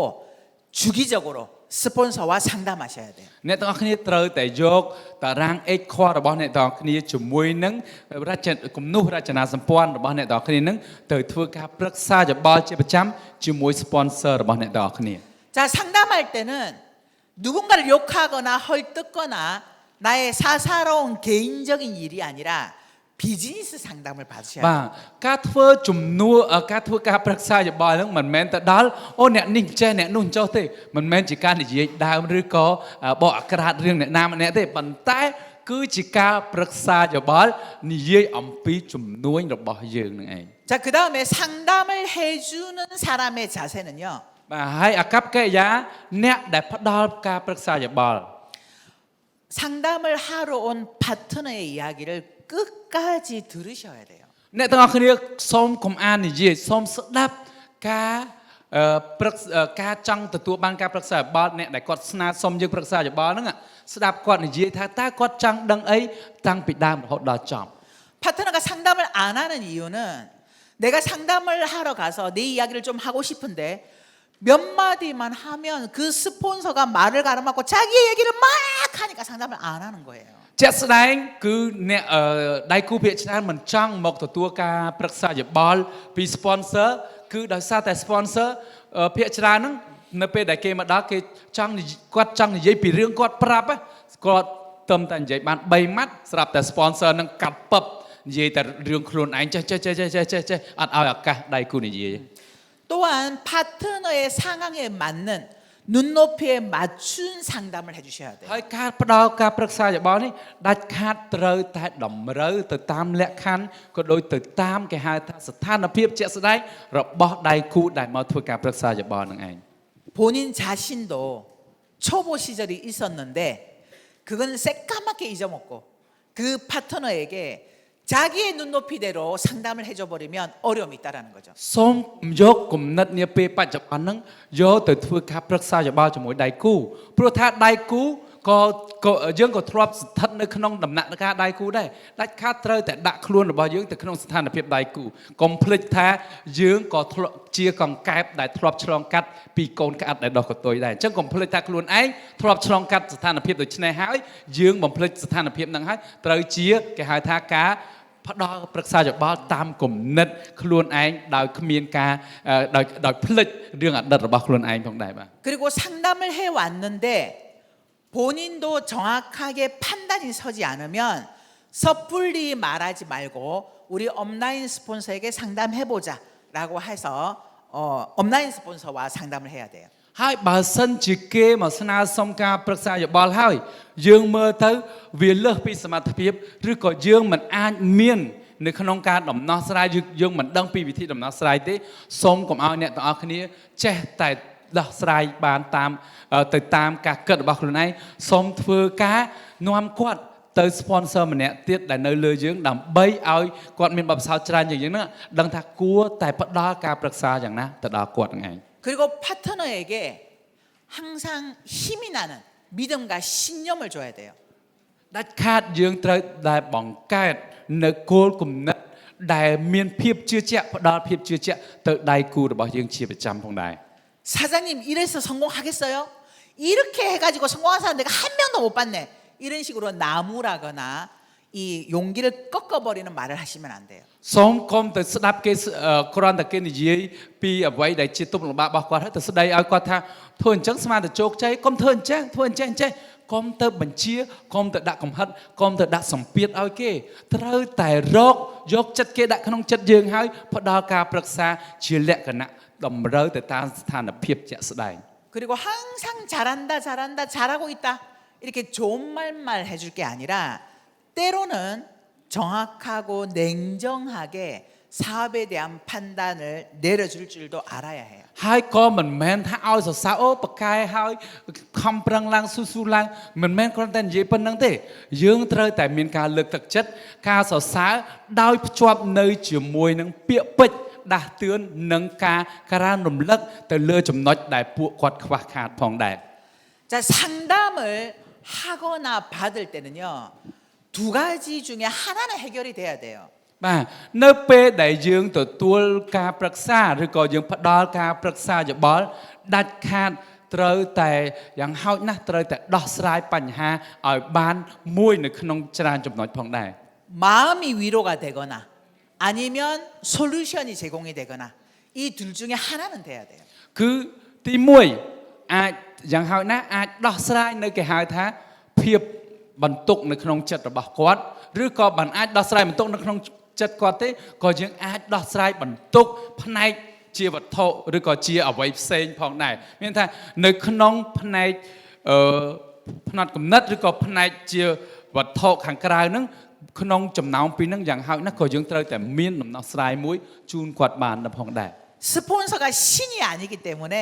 주기적으로 스폰서와 상담하셔야 돼요. អ្នកទាំងអស់គ្នាត្រូវតែយកតារាង eco របស់អ្នកទាំងអស់គ្នាជាមួយនឹងគំនូសរចនាសម្ព័ន្ធរបស់អ្នកទាំងអស់គ្នានឹងទៅធ្វើការប្រឹក្សាយោបល់ជាប្រចាំជាមួយ sponsor របស់អ្នកទាំងអស់គ្នា 자, 상담할 때는 누군가를 욕하거나 헐뜯거나 나의 사사로운 개인적인 일이 아니라 비즈니스 상담을 받으셔야 បាទ 돼요. ការធ្វើជំនួសការធ្វើការប្រឹក្សាយោបល់ហ្នឹងមិនមែនទៅដល់អូអ្នកនេះចេះអ្នកនោះចុះទេមិនមែនជាការនិយាយដើមឬក៏បកអាក្រាតរឿងអ្នកណាម្នាក់ទេប៉ុន្តែគឺជាការប្រឹក្សាយោបល់និយាយអំពីជំនួញរបស់យើងនឹងឯង 자, 그다음에 상담을 해주는 사람의 자세는요. បាទហើយអាកប្បកិរិយាអ្នកដែលផ្ដល់ការប្រឹក្សាយោបល់ 상담을 하러 온 파트너의 이야기를 끝까지 들으셔야 돼요. អ្នកទាំងអស់គ្នាសូមកុំអាននិយាយសូមស្ដាប់ការចង់ទទួលបានការប្រឹក្សាយោបល់អ្នកដែលគាត់ស្នើសុំយើងប្រឹក្សាយោបល់ហ្នឹងស្ដាប់គាត់និយាយថាតើគាត់ចង់ដឹងអីតាំងពីដើមរហូតដល់ចប់ 파트너가 상담을 안 하는 이유는 내가 상담을 하러 가서 내 이야기를 좀 하고 싶은데 몇 마디만 하면 그 스폰서가 말을 가로막고 자기 얘기를 막 하니까 상담을 안 하는 거예요. ជាក់ស្ដែងគឺអ្នកដៃគូភាគច្រើនមិនចង់មកទទួលការប្រឹក្សាយោបល់ពី sponsor គឺដោយសារតែ sponsor ភាគច្រើនហ្នឹងនៅពេលដែលគេមកដល់គេគាត់ចង់និយាយពីរឿងគាត់ប្រាប់គាត់ទៅតែនិយាយបាន3ម៉ាត់ស្រាប់តែ sponsor នឹងកាត់ពឹបនិយាយតែរឿងខ្លួនឯងចេះអត់ឲ្យឱកាសដៃគូនិយាយ 또한 파트너의 상황에 맞는 눈높이에 맞춘 상담을 해주셔야 돼요. ហើយការផ្ដល់ការប្រឹក្សាយោបល់នេះដាច់ខាតត្រូវតែតម្រូវទៅតាមលក្ខខណ្ឌក៏ដូចទៅតាមគេហៅថាស្ថានភាពជាក់ស្ដែងរបស់ដៃគូដែលមកធ្វើការប្រឹក្សាយោបល់នឹងឯង 본인 자신도 초보 시절이 있었는데 그건 새까맣게 잊어먹고 그 파트너에게 자기의 눈높이대로 상담을 해줘 버리면 어려움이 있다라는 거죠. សូមយកគំនិតនាពេលបច្ចុប្បន្នហ្នឹងយកទៅធ្វើការប្រឹក្សាយោបល់ជាមួយដៃគូព្រោះថាដៃគូក៏យើងក៏ធ្លាប់ស្ថិតនៅក្នុងដំណាក់កាលដៃគូដែរដាច់ខាតត្រូវតែដាក់ខ្លួនរបស់យើងទៅក្នុងស្ថានភាពដៃគូកុំភ្លេចថាយើងក៏ធ្លាប់ជាកង្កែបដែលធ្លាប់ឆ្លងកាត់ពីកូនក្អាត់ដែលដោះកតុយដែរអញ្ចឹងកុំភ្លេចថាខ្លួនឯងធ្លាប់ឆ្លងកាត់ស្ថានភាពដូចនេះហើយយើងបំភ្លេចស្ថានភាពហ្នឹងហើយត្រូវជាគេហៅថាការផ្ដល់ប្រឹក្សាយោបល់តាមគំនិតខ្លួនឯងដោយគ្មានការដោយភ្លេចរឿងអតីតរបស់ខ្លួនឯងផងដែរបាទ 그리고 상담을 해 왔는데 본인도 정확하게 판단이 서지 않으면 섣불리 말하지 말고 우리 업라인 스폰서에게 상담해 보자라고 해서 업라인 스폰서와 상담을 해야 돼요. ហើយបើសិនជាគេមកស្នើសុំការប្រឹក្សាយោបល់ហើយយើងមើលទៅវាលើសពីសមត្ថភាពឬក៏យើងមិនអាចមាននៅក្នុងការដំណោះស្រាយយើងមិនដឹងពីវិធីដំណោះស្រាយទេសូមកុំឲ្យអ្នកទាំងអស់គ្នាចេះតែដោះស្រាយបានទៅតាមការគិតរបស់ខ្លួនឯងសូមធ្វើការនាំគាត់ទៅ sponsor ម្នាក់ទៀតដែលនៅលើយើងដើម្បីឲ្យគាត់មានបទពិសោធន៍ច្រើនជាងយើងហ្នឹងដឹងថាគួរតែផ្ដល់ការប្រឹក្សាយ៉ាងណាទៅដល់គាត់ហ្នឹងឯង 그리고 파트너에게 항상 힘이 나는 믿음과 신념을 줘야 돼요. ដាច់ខាតយើងត្រូវដែលបង្កើតនៅគោលគំនិតដែលមានភាពជឿជាក់ផ្ដល់ភាពជឿជាក់ទៅដៃគូរបស់យើងជាប្រចាំផងដែរ 사장님 이래서 성공하겠어요? 이렇게 해가지고 성공한 사람 내가 한 명도 못 봤네. 이런 식으로 나무라거나 이 용기를 꺾어버리는 말을 하시면 안 돼요. សូមកុំទៅស្ដាប់គេគ្រាន់តែគេនិយាយពីអ្វីដែលជាទុកលំបាករបស់គាត់ហើយទៅស្ដីឲ្យគាត់ថាធ្វើអញ្ចឹងស្មានតែជោគជ័យកុំធ្វើអញ្ចឹងកុំទៅបញ្ជាកុំទៅដាក់កំហិតកុំទៅដាក់សម្ពាធឲ្យគេត្រូវតែយកចិត្តគេដាក់ក្នុងចិត្តយើងហើយផ្ដល់ការប្រឹក្សាជាលក្ខណៈតម្រូវទៅតាមស្ថានភាពជាក់ស្ដែង 그리고 항상 잘한다 잘하고 있다 이렇게 좋은 말만 해줄 게 아니라 때로는 정확하고 냉정하게 사업에 대한 판단을 내려줄 줄도 알아야 해요. ហើយក៏មិនមែនថាឲ្យសរសើរអូប៉កែហើយខំប្រឹងឡើងស៊ូឡើងមិនមែនគ្រាន់តែនិយាយប៉ុណ្្នឹងទេយើងត្រូវតែមានការលើកទឹកចិត្តការសរសើរដោយភ្ជាប់នៅជាមួយនឹងពាក្យពេចន៍ដាស់តឿននិងការការរំលឹកទៅលើចំណុចដែលពួកគាត់ខ្វះខាតផងដែរ 자 상담을 하거나 받을 때는요 두 가지 중에 하나는 해결이 돼야 돼요. បាទនៅពេលដែលយើងទទួលការប្រឹក្សាឬក៏យើងផ្ដល់ការប្រឹក្សាយោបល់ដាច់ខាតត្រូវតែយ៉ាងហោចណាស់ត្រូវតែដោះស្រាយបញ្ហាឲ្យបានមួយនៅក្នុងច្រើនចំណុចផងដែរ 마음이 위로가 되거나 아니면 솔루션이 제공이 되거나 이 둘 중에 하나는 돼야 돼요. គឺទី1អាចយ៉ាងហោចណាស់អាចដោះស្រាយនៅគេហៅថាភាពបន្ទុកនៅក្នុងចិត្តរបស់គាត់ឬក៏មិនអាចដោះស្រាយបន្ទុកនៅក្នុងចិត្តគាត់ទេក៏យើងអាចដោះស្រាយបន្ទុកផ្នែកជាវត្ថុឬក៏ជាអ្វីផ្សេងផងដែរមានថានៅក្នុងផ្នែកផ្នែកគំនិតឬក៏ផ្នែកជាវត្ថុខាងក្រៅហ្នឹងក្នុងចំណោមពីរហ្នឹងយ៉ាងហោចណាស់ក៏យើងត្រូវតែមានដំណោះស្រាយមួយជូនគាត់បានផងដែរ 스폰서가 신이 아니기 때문에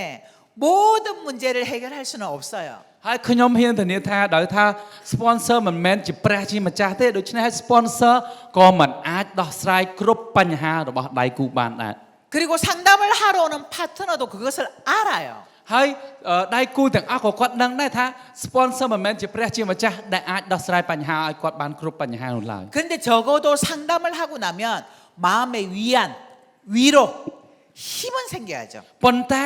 모든 문제를 해결할 수는 없어요. ហើយខ្ញុំហ៊ានធានាថាដោយថា sponsor មិនមែនជាព្រះជាម្ចាស់ទេដូច្នេះហើយ sponsor ក៏មិនអាចដោះស្រាយគ្រប់បញ្ហារបស់ដៃគូបានដែរ 그리고 상담을 하러 오는 파트너도 그것을 알아요. ហើយដៃគូទាំងអស់ក៏គាត់ដឹងដែរថា sponsor មិនមែនជាព្រះជាម្ចាស់ដែលអាចដោះស្រាយបញ្ហាឲ្យគាត់បានគ្រប់បញ្ហានោះឡើយ 그런데 적어도 상담을 하고 나면 마음의 위안, 위로, 힘은 생겨야죠. ប៉ុន្តែ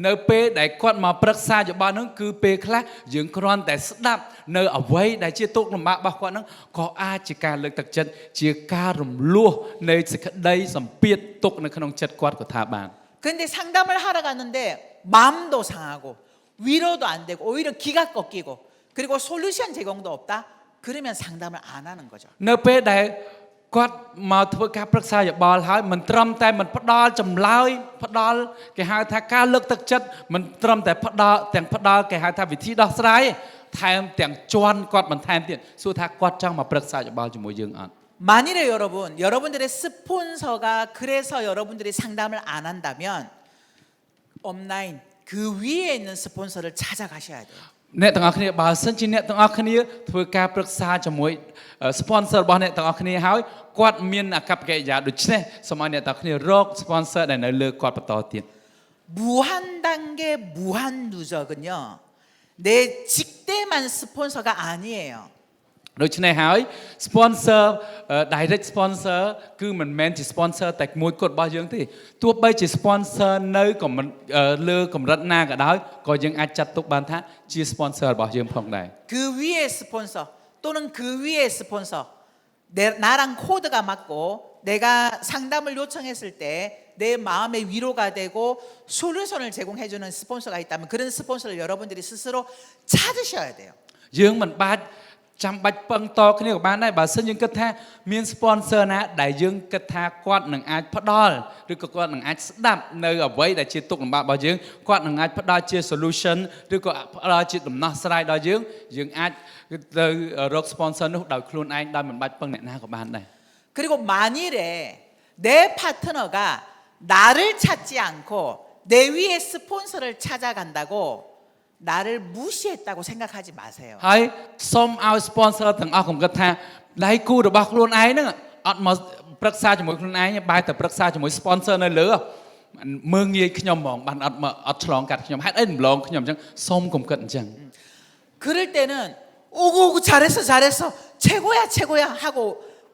នៅពេលដែលគាត់មកប្រឹក្សាយោបល់ហ្នឹងគឺពេលខ្លះយើងគ្រាន់តែស្ដាប់នៅអ្វីដែលជាទុក្ខលំបាករបស់គាត់ហ្នឹងក៏អាចជាការលើកទឹកចិត្តជាការរំលោះនៃសេចក្តីសម្ពាធទុក្ខនៅក្នុងចិត្តគាត់ក៏ថាបាន 근데 상담을 하러 갔는데 마음도 상하고 위로도 안 되고 오히려 기가 꺾이고 그리고 솔루션 제공도 없다. 그러면 상담을 안 하는 거죠. នៅពេលដែលគាត់មកធ្វើការប្រឹក្សាយោបល់ហើយមិនត្រឹមតែមិនផ្ដល់ចម្លើយផ្ដល់គេហៅថាការលើកទឹកចិត្តមិនត្រឹមតែផ្ដល់គេហៅថាវិធីដោះស្រាយថែមទាំងជន់គាត់បន្ថែមទៀតសួរថាគាត់ចង់មកប្រឹក្សាយោបល់ជាមួយយើងអត់ 만일에 여러분들의 스폰서가 그래서 여러분들이 상담을 안 한다면 온라인 그 위에 있는 스폰서를 찾아가셔야 돼요. អ្នកទាំងអស់គ្នាបើសិនជាអ្នកទាំងអស់គ្នាធ្វើការប្រឹក្សាជាមួយ sponsor របស់អ្នកទាំងអស់គ្នាហើយគាត់មានអាកប្បកិរិយាដូចនេះសូមឲ្យអ្នកទាំងអស់គ្នារក sponsor ដែលនៅលើគាត់បន្តទៀត 무한 단계 무한 누적은요. 내 직대만 스폰서가 아니에요. ដូច្នេះហើយ sponsor direct sponsor គឺមិនមែនជា sponsor តែមួយគត់របស់យើងទេទោះបីជា sponsor នៅលើកម្រិតណាក៏ដោយក៏យើងអាចចាត់ទុកបានថាជា sponsor របស់យើងផងដែរ 그 위에 스폰서 또는 그 위에 스폰서 나랑 코드가 맞고 내가 상담을 요청했을 때 내 마음의 위로가 되고 솔루션을 제공해주는 스폰서가 있다면 그런 스폰서를 여러분들이 스스로 찾으셔야 돼요. យើងមិនបាច់ចាំបាច់ពឹងតគ្នាក៏បានដែរបើសិនយើងគិតថាមាន sponsor ណាដែលយើងគិតថាគាត់នឹងអាចផ្ដល់ឬក៏គាត់នឹងអាចស្ដាប់នៅអ្វីដែលជាទុក្ខលំបាករបស់យើងគាត់នឹងអាចផ្ដល់ជា solution ឬក៏ផ្ដល់ជាដំណោះស្រាយដល់យើងអាចទៅរក sponsor នោះដោយខ្លួនឯងដោយមិនបាច់ពឹងអ្នកណាក៏បានដែរ 그리고 만일에 내 파트너가 나를 찾지 않고 내 위에 스폰서를 찾아간다고 나를 무시했다고 생각하지 마세요. ហើយសូមឲ្យ sponsor ទាំងអស់កុំគិតថាដៃគូរបស់ខ្លួនឯងហ្នឹងអត់មកប្រឹក្សាជាមួយខ្លួនឯងបែរទៅប្រឹក្សាជាមួយ sponsor នៅលើមើងងាយខ្ញុំហ្មងបានអត់ឆ្លងកាត់ខ្ញុំហេតុអីមិនឡងខ្ញុំអញ្ចឹងសូមកុំគិតអញ្ចឹង 그럴 때는 오고 잘했어 최고야 하고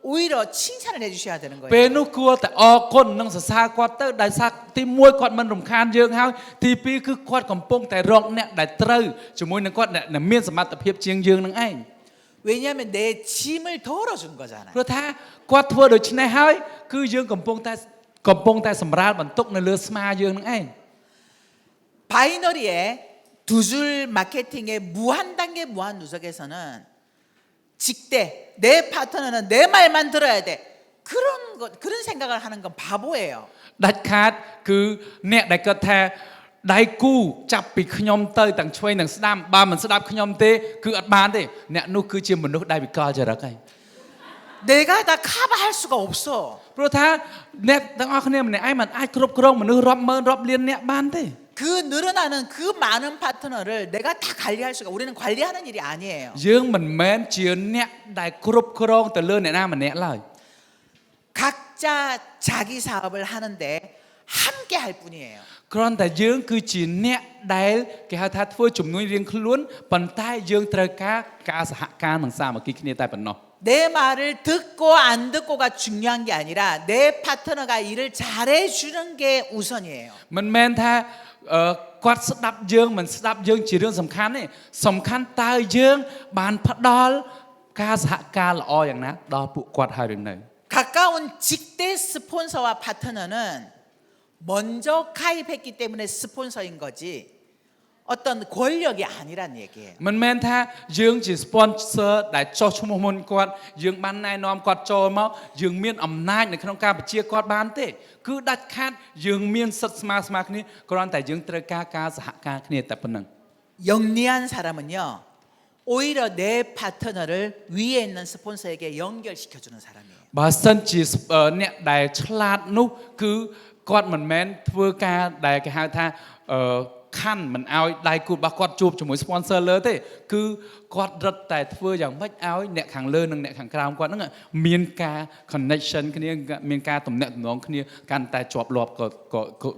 오히려 칭찬을 해주셔야 되는 거예요. ពេលនោះគួរតែអរគុណនិងសរសើរគាត់ទៅដោយសារទី1គាត់មិនរំខានយើងហើយទី2គឺគាត់កំពុងតែរកអ្នកដែលត្រូវជាមួយនឹងគាត់អ្នកមានសមត្ថភាពជាងយើងនឹងឯង 왜냐하면 내 짐을 덜어준 거잖아요. ព្រោះថាគាត់ធ្វើដូច្នេះហើយគឺយើងកំពុងតែសម្រាលបន្ទុកនៅលើស្មាយើងនឹងឯង 바이너리의 두 줄 마케팅의 무한 단계 무한 누적에서는 직대 내 파트너는 내 말만 들어야 돼 그런 생각을 하는 건 바보예요. ដាច់ខាតគឺអ្នកដែលគាត់ថាដៃគូចាប់ពីខ្ញុំទៅទាំងឆ្វេងទាំងស្ដាំបើមិនស្ដាប់ខ្ញុំទេគឺអត់បានទេអ្នកនោះគឺជាមនុស្សដែលវិកលចរិតហើយ 내가 다 커버할 수가 없어. ព្រោះថាអ្នកទាំងអស់គ្នាម្នាក់ឯងមិនអាចគ្រប់គ្រងមនុស្សរាប់ម៉ឺនរាប់លានអ្នកបានទេ 그 늘어나는 그 많은 파트너를 내가 다 관리할 수가 우리는 관리하는 일이 아니에요. យើងមិនមែនជាអ្នកដែលគ្រប់គ្រងទៅលើអ្នកណាម្នាក់ឡើយ 각자 자기 사업을 하는데 함께 할 뿐이에요. គ្រាន់តែយើងគឺជាអ្នកដែលគេហៅថាធ្វើជំនួយរៀងខ្លួនប៉ុន្តែយើងត្រូវការសហការនិងសាមគ្គីគ្នាតែប៉ុណ្ណោះ 내 말을 듣고 안 듣고가 중요한 게 아니라 내 파트너가 일을 잘해 주는 게 우선이에요. មិនមែនថាគាត់ស្ដាប់យើងមិនស្ដាប់យើងជារឿងសំខាន់ទេសំខាន់តើយើងបានផ្ដល់ការសហការល្អយ៉ាងណាដល់ពួកគាត់ហើយឬនៅ 가까운 직대 스폰서와 파트너는 먼저 가입했기 때문에 스폰서인 거지 어떤 권력이 아니란 얘기예요. មិនមែនថាយើងជា sponsor ដែលចុះឈ្មោះមុនគាត់យើងបានណែនាំគាត់ចូលមកយើងមានអំណាចនៅក្នុងការបញ្ជាគាត់បានទេគឺដាច់ខាតយើងមានសិទ្ធិស្មើគ្នាគ្រាន់តែយើងត្រូវការសហការគ្នាតែប៉ុណ្ណឹង 영리한 사람은요 오히려 내 파트너를 위에 있는 스폰서에게 연결시켜주는 사람이에요. បើសិនជាអ្នកដែលឆ្លាតនោះគឺគាត់មិនមែនធ្វើការដែលគេហៅថាខណ្ឌមិនឲ្យដៃគូរបស់គាត់ជួបជាមួយ sponsor លើទេគឺគាត់រត់តែធ្វើយ៉ាងម៉េចឲ្យអ្នកខាងលើនិងអ្នកខាងក្រោមគាត់ហ្នឹងមានការ connection គ្នាមានការទំនាក់ទំនងគ្នាកាន់តែជាប់លាប់ក៏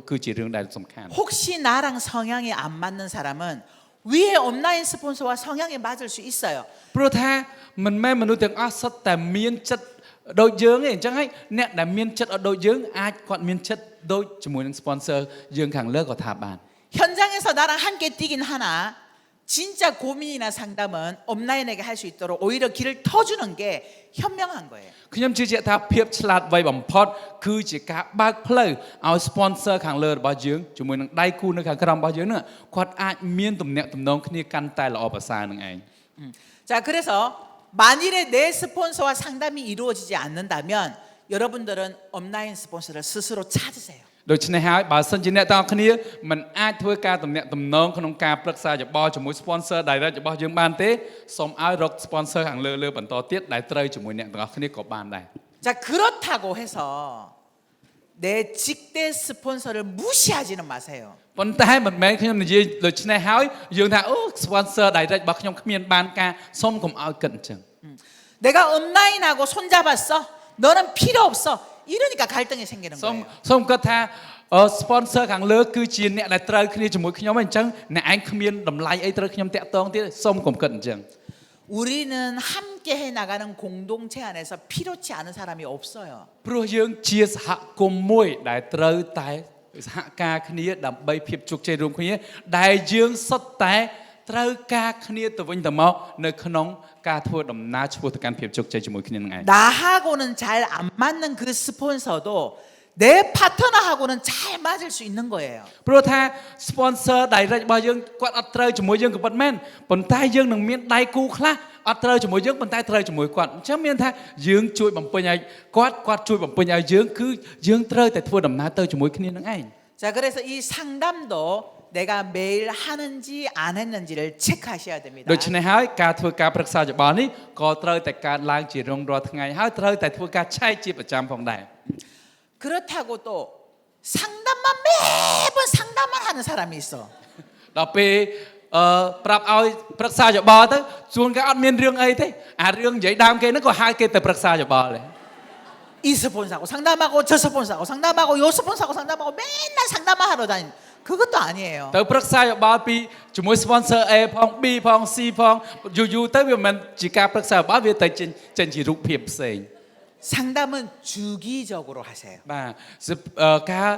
គឺជារឿងដែលសំខាន់ 혹시 나랑 성향이 안 맞는 사람은 위에 온라인 스폰서와 성향이 맞을 수 있어요. ព្រោះថាមិនមែនមនុស្សទាំងអស់សុទ្ធតែមានចិត្តដូចយើងទេអញ្ចឹងហើយអ្នកដែលមានចិត្តដូចយើងអាចគាត់មានចិត្តដូចជាមួយនឹង sponsor យើងខាងលើក៏ថាបាន 현장 땅에서 나랑 함께 뛰긴 하나 진짜 고민이나 상담은 업라인에게 할 수 있도록 오히려 길을 터주는 게 현명한 거예요. ខ្ញុំជឿជាក់ថាភាពឆ្លាតវៃបំផុតគឺជាការបើកផ្លូវឲ្យ sponsor ខាងលើរបស់យើងជាមួយនឹងដៃគូនៅខាងក្រោមរបស់យើងនោះគាត់អាចមានទំនាក់ទំនងគ្នាកាន់តែល្អប្រសើរនឹងឯង 자, 그래서 만일에 내 스폰서와 상담이 이루어지지 않는다면 여러분들은 업라인 스폰서를 스스로 찾으세요. ដូច្នេះហើយបើសិនជាអ្នកទាំងអស់គ្នាមិនអាចធ្វើការទំនាក់ទំនងក្នុងការប្រឹក្សាយោបល់ជាមួយ sponsor direct របស់យើងបានទេសូមឲ្យរក sponsor ខាងលើបន្តទៀតដែលត្រូវជាមួយអ្នកទាំងអស់គ្នាក៏បានដែរ 자, 그렇다고 해서 내 직대 스폰서를 무시하지는 마세요. ប៉ុន្តែមិនមែនខ្ញុំនិយាយដូច្នេះហើយយើងថាអូ sponsor direct របស់ខ្ញុំគ្មានបានការសូមកុំឲ្យគិតអញ្ចឹង 내가 업라인하고 손잡았어. 너는 필요 없어. 이러니까 갈등이 생기는 សូម 거예요. សូមគិតថាsponsor ខាងលើគឺជាអ្នកដែលត្រូវគ្នាជាមួយខ្ញុំអញ្ចឹងអ្នកឯងគ្មានតម្លៃអីត្រូវខ្ញុំតាក់ទងទៀតសូមកុំគិតអញ្ចឹង 우리는 함께 해 나가는 공동체 안에서 필요치 않은 사람이 없어요. ព្រោះយើងជាសហគមន៍មួយដែលត្រូវតែសហការគ្នាដើម្បីភាពជោគជ័យរួមគ្នាដែលយើងសុទ្ធតែត្រូវការគ្នាទៅវិញទៅមកនៅក្នុងការធ្វើដំណើរឆ្ពោះទៅកាន់ភាពជោគជ័យជាមួយគ្នានឹងឯង 나하고는 잘 안 맞는 그 스폰서도 내 파트너하고는 잘 맞을 수 있는 거예요. ព្រោះថា sponsor direct របស់យើងគាត់អត់ត្រូវជាមួយយើងក៏ប៉ុន្មានប៉ុន្តែយើងនឹងមានដៃគូខ្លះអត់ត្រូវជាមួយយើងប៉ុន្តែត្រូវជាមួយគាត់អញ្ចឹងមានថាយើងជួយបំពេញឲ្យគាត់ជួយបំពេញឲ្យយើងគឺយើងត្រូវតែធ្វើដំណើរទៅជាមួយគ្នានឹងឯង 자, 그래서 이 상담도 내가 매일 하는지 안 했는지를 체크하셔야 됩니다. ដូច្នេះហើយការធ្វើការប្រឹក្សាយោបល់នេះក៏ត្រូវតែកើតឡើងជារៀងរាល់ថ្ងៃហើយត្រូវតែធ្វើការឆែកជាប្រចាំផងដែរ 그렇다고 또 상담만 매번 상담만 하는 사람이 있어. ដល់ពេលប្រាប់ឲ្យប្រឹក្សាយោបល់ទៅជួនកាលអត់មានរឿងអីទេអារឿងនិយាយដើមគេហ្នឹងក៏ហៅគេទៅប្រឹក្សាយោបល់ដែរ 이 스폰서하고 상담하고 저 스폰서하고 상담하고 요 스폰서하고 상담하고 맨날 상담만 하러 다니는 그것도 아니에요. ទៅប្រឹក្សាយោបល់ពីជាមួយ sponsor A ផង B ផង C ផងយូរទៅវាមិនជាការប្រឹក្សាយោបល់វាទៅចេញជារូបភាពផ្សេង 상담은 주기적으로 하세요. បាទការ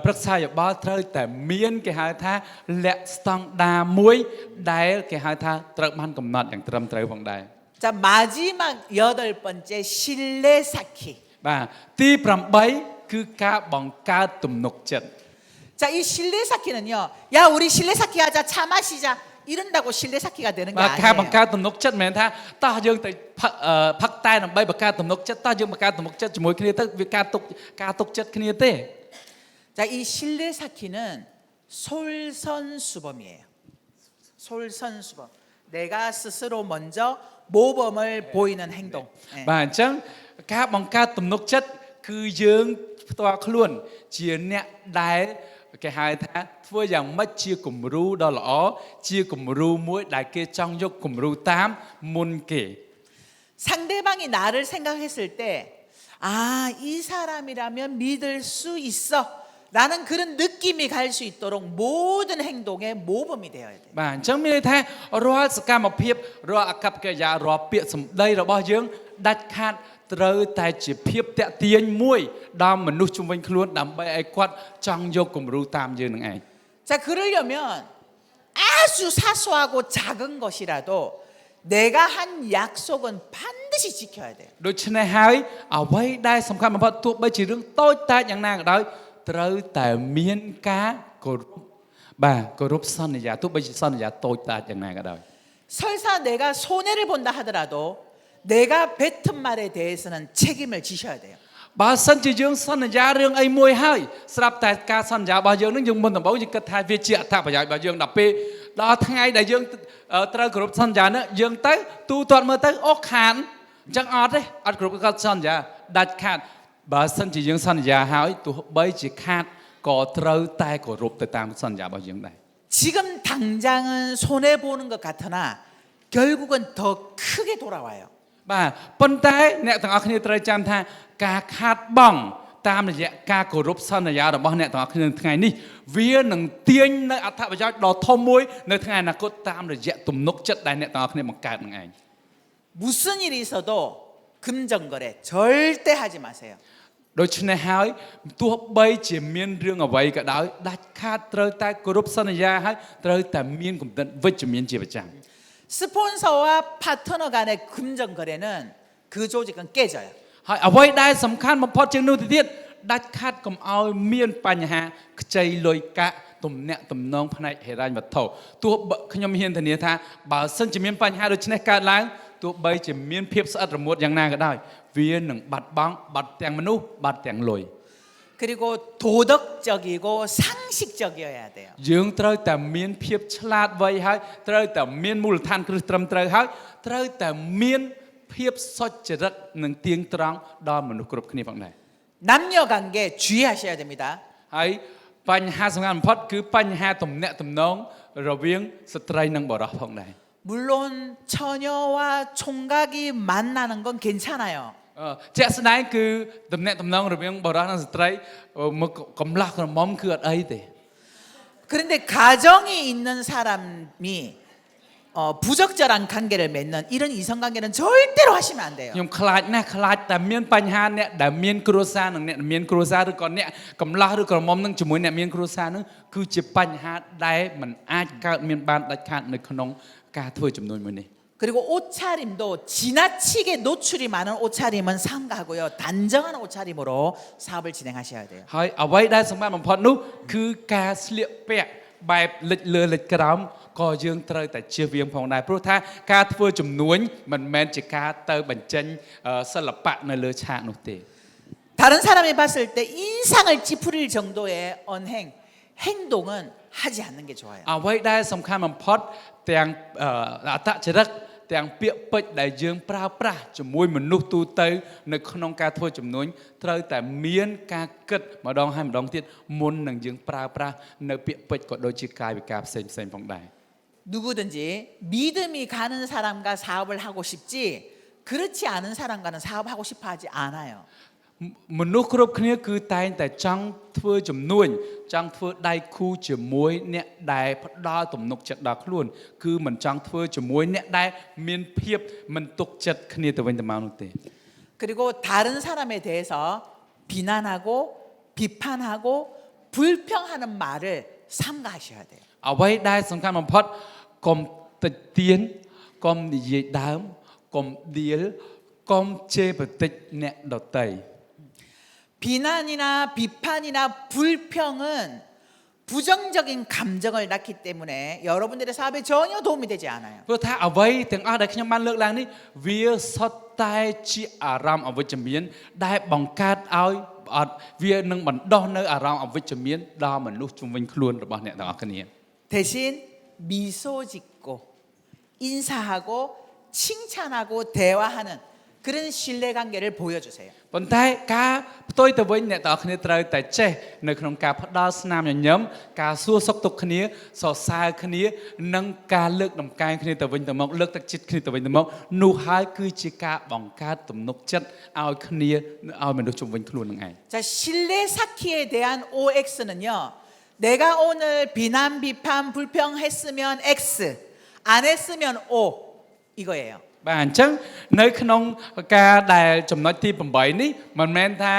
ប្រឹក្សាយោបល់ត្រូវតែមានគេហៅថាលក្ខស្តង់ដារមួយដែលគេហៅថាត្រូវបានកំណត់យ៉ាងត្រឹមត្រូវផងដែរ 자, 마지막 8번째 신뢰 쌓기. បាទទី8គឺការបង្កើតទំនុកចិត្ត 자, 이 신뢰 쌓기는요. 야, 우리 신뢰 쌓기 하자. 차 마시자. 이런다고 신뢰 쌓기가 되는 게 បាទការបង្កើ 아니에요. នទំនុកចិត្តមិនមែនថាតោះយើងទៅផឹកតែដើម្បីបង្កើតទំនុកចិត្តតោះយើងបង្កើតទំនុកចិត្តជាមួយគ្នាទៅវាការទុកចិត្តគ្នាទេ 자, 이 신뢰 쌓기는 솔선수범이에요. 솔선수범. 내가 스스로 먼저 모범을 보이는 행동. 예. បាទអញ្ចឹងការបង្កើតទំនុកចិត្តគឺយើងផ្ទាល់ខ្លួនជាអ្នកដែលគេហៅថាធ្វើយ៉ាងម៉េចជាគំរូដ៏ល្អជាគំរូមួយដែលគេចង់យកគំរូតាមមុនគេ 상대방이 나를 생각했을 때, 아, 이 사람이라면 믿을 수 있어. 라는 그런 느낌이 갈 수 있도록 모든 행동에 모범이 되어야 돼요. បាទអញ្ចឹងមានន័យថារាល់សកម្មភាពរាល់អកប្បកិរិយារាល់ពាក្យសម្ដីរបស់យើងដាច់ខាតត្រូវតែជាភាពតាក់ទាញមួយដល់មនុស្សជុំវិញខ្លួនដើម្បីឲ្យគាត់ចង់យកគំរូតាមយើងនឹងឯង 자, 그러려면 아주 사소하고 작은 것이라도 내가 한 약속은 반드시 지켜야 돼요. ដូច្នេះហើយអ្វីដែលសំខាន់បំផុតទោះបីជារឿងតូចតាចយ៉ាងណាក៏ដោយត្រូវតែមានការគោរពបាទគោរពសន្យាទោះបីជាសន្យាតូចតាចយ៉ាងណាក៏ដោយ 설사 내가 손해를 본다 하더라도 내가 뱉은 말에 대해서는 책임을 지셔야 돼요. បើសិនជាយើងសន្យារឿងអីមួយហើយស្រាប់តែការសន្យារបស់យើងនឹងយើងមុនដំបូងយើងគិតថាវាជាអត្ថប្រយោជន៍របស់យើងដល់ពេលដល់ថ្ងៃដែលយើងត្រូវគោរពសន្យានោះយើងទៅទូទាត់មើលទៅអូខានអញ្ចឹងអត់ទេអត់គ្រប់គាត់សន្យាដាច់ខាតបើសិនជាយើងសន្យាហើយទោះបីជាខាតក៏ត្រូវតែគោរពទៅតាមសន្យារបស់យើងដែរ 지금 당장은 손해 보는 것 같으나 결국은 더 크게 돌아와요. បាទប៉ុន្តែអ្នកទាំងអស់គ្នាត្រូវចាំថាការខាតបង់តាមរយៈការគោរពសន្យារបស់អ្នកទាំងអស់គ្នាថ្ងៃនេះវានឹងទាញនៅអត្ថប្រយោជន៍ដ៏ធំមួយនៅថ្ងៃអនាគតតាមរយៈទំនុកចិត្តដែលអ្នកទាំងអស់គ្នាបង្កើតនឹងឯង 무슨 일이 있어도 금전거래 절대 하지 마세요. ដូច្នេះហើយទោះបីជាមានរឿងអ្វីក៏ដោយដាច់ខាតត្រូវតែគោរពសន្យាហើយត្រូវតែមានគំនិតវិជ្ជមានជាប្រចាំ 스폰서와 파트너 간의 금전 거래는 그 조직은 깨져요. ហើយអ្វីដែលសំខាន់បំផុតជាងនោះទៅទៀតដាច់ខាតកុំឲ្យមានបញ្ហាខ្ចីលុយកាក់ទំនាក់ទំនងផ្នែកហិរញ្ញវត្ថុទោះខ្ញុំហ៊ានធានាថាបើសិនជាមានបញ្ហាដូចនេះកើតឡើងទោះបីជាមានភាពស្អិតរមួតយ៉ាងណាក៏ដោយវានឹងបាត់បង់បាត់ទាំងមនុស្សបាត់ទាំងលុយ 그리고 도덕적이고 상식적이어야 돼요. យើងត្រូវតែមានភាពឆ្លាតវៃហើយត្រូវតែមានមូលដ្ឋានគ្រឹះត្រឹមត្រូវហើយត្រូវតែមានភាពសុចរិតនិងទៀងត្រង់ដល់មនុស្សគ្រប់គ្នាផងដែរ 남녀 관계 주의하셔야 됩니다. ហើយបញ្ហាសំខាន់បំផុតគឺបញ្ហាទំនាក់ទំនងរវាងស្ត្រីនិងបុរសផងដែរ 물론 처녀와 총각이 만나는 건 괜찮아요. ជាក់ស្ដែងគឺទំនាក់ទំនងរវាងបុរសនិងស្ត្រីមកកំឡោះក្រមុំគឺអត់អីទេ 그런데 가정이 있는 사람이 부적절한 관계를 맺는 이런 이성관계는 절대로 하시면 안 돼요. ខ្ញុំខ្លាចណាស់ខ្លាចតែមានបញ្ហាអ្នកដែលមានគ្រួសារនិងអ្នកមានគ្រួសារឬក៏អ្នកកំឡោះឬក្រមុំនឹងជាមួយអ្នកមានគ្រួសារនឹងគឺជាបញ្ហាដែលមិនអាចកើតមានបានដាច់ខាតនៅក្នុងការធ្វើចំនួនមួយនេះ 그리고 옷차림도 지나치게 노출이 많은 옷차림은 삼가하고요. 단정한 옷차림으로 사업을 진행하셔야 돼요. ហើយអ្វីដែលសម្បត្តិបំផុតនោះគឺការស្លៀកពាក់បែបលិចលើលិចក្រោមក៏យើងត្រូវតែជៀសវាងផងដែរព្រោះថាការធ្វើចំនួនមិនមែនជាការទៅបញ្ចេញសិល្បៈនៅលើឆាកនោះទេ 다른 사람이 봤을 때 인상을 찌푸릴 정도의 언행, 행동은 하지 않는 게 좋아요. អ្វីដែលសំខាន់បំផុតទាំងអត្តចរិតទាំងពាក្យពេចន៍ដែលយើងប្រើប្រាស់ជាមួយមនុស្សទូទៅនៅក្នុងការធ្វើចំនួនត្រូវតែមានការគិតម្ដងហើយម្ដងទៀតមុននឹងយើងប្រើប្រាស់នៅពាក្យពេចន៍ក៏ដូចជាកាយវិការផ្សេងៗផងដែរ 누구든지 믿음이 가는 사람과 사업을 하고 싶지 그렇지 않은 사람과는 사업하고 싶어 하지 않아요. មនុស្សគ្រប់គ្នាគឺតែងតែចង់ធ្វើចំនួនចង់ធ្វើដៃគូជាមួយអ្នកដែលផ្ដល់ទំនុកចិត្តដល់ខ្លួនគឺមិនចង់ធ្វើជាមួយអ្នកដែលមានភាពមិនទុកចិត្តគ្នាទៅវិញទៅមកនោះទេ 그리고 다른 사람에 대해서 비난하고 비판하고 불평하는 말을 삼가하셔야 돼요. អ្វីដែលសំខាន់បំផុតកុំតិចទៀនកុំនិយាយដើមកុំដៀលកុំជេរបន្តិចអ្នកដទៃ 비난이나 비판이나 불평은 부정적인 감정을 낳기 때문에 여러분들의 사업에 전혀 도움이 되지 않아요. ព្រោះថាអ្វីទាំងអស់ដែលខ្ញុំបានលើកឡើងនេះវាសុទ្ធតែជាអារម្មណ៍អវិជ្ជមានដែលបង្កើតឲ្យវានឹងបណ្ដោះនៅអារម្មណ៍អវិជ្ជមានដល់មនុស្សជុំវិញខ្លួនរបស់អ្នកទាំងអស់គ្នា 대신 미소 짓고 인사하고 칭찬하고 대화하는 그런 신뢰관계를 보여주세요. ប៉ុន្តែការផ្ទុយទៅវិញអ្នកទាំងអស់គ្នាត្រូវតែចេះនៅក្នុងការផ្ដល់ស្នាមញញឹមការសួរសុខទុក្ខគ្នាសរសើរគ្នានិងការលើកតម្កើងគ្នាទៅវិញទៅមកលើកទឹកចិត្តគ្នាទៅវិញទៅមកនោះហើយគឺជាការបង្កើតទំនុកចិត្តឲ្យគ្នាឲ្យមនុស្សជុំវិញខ្លួននឹងឯង 자, 신뢰 쌓기에 대한 OX는요. 내가 오늘 비난, 비판, 불평했으면 X, 안 했으면 O 이거예요. បាទអញ្ចឹងនៅក្នុងការដែលចំណុចទី8នេះមិនមែនថា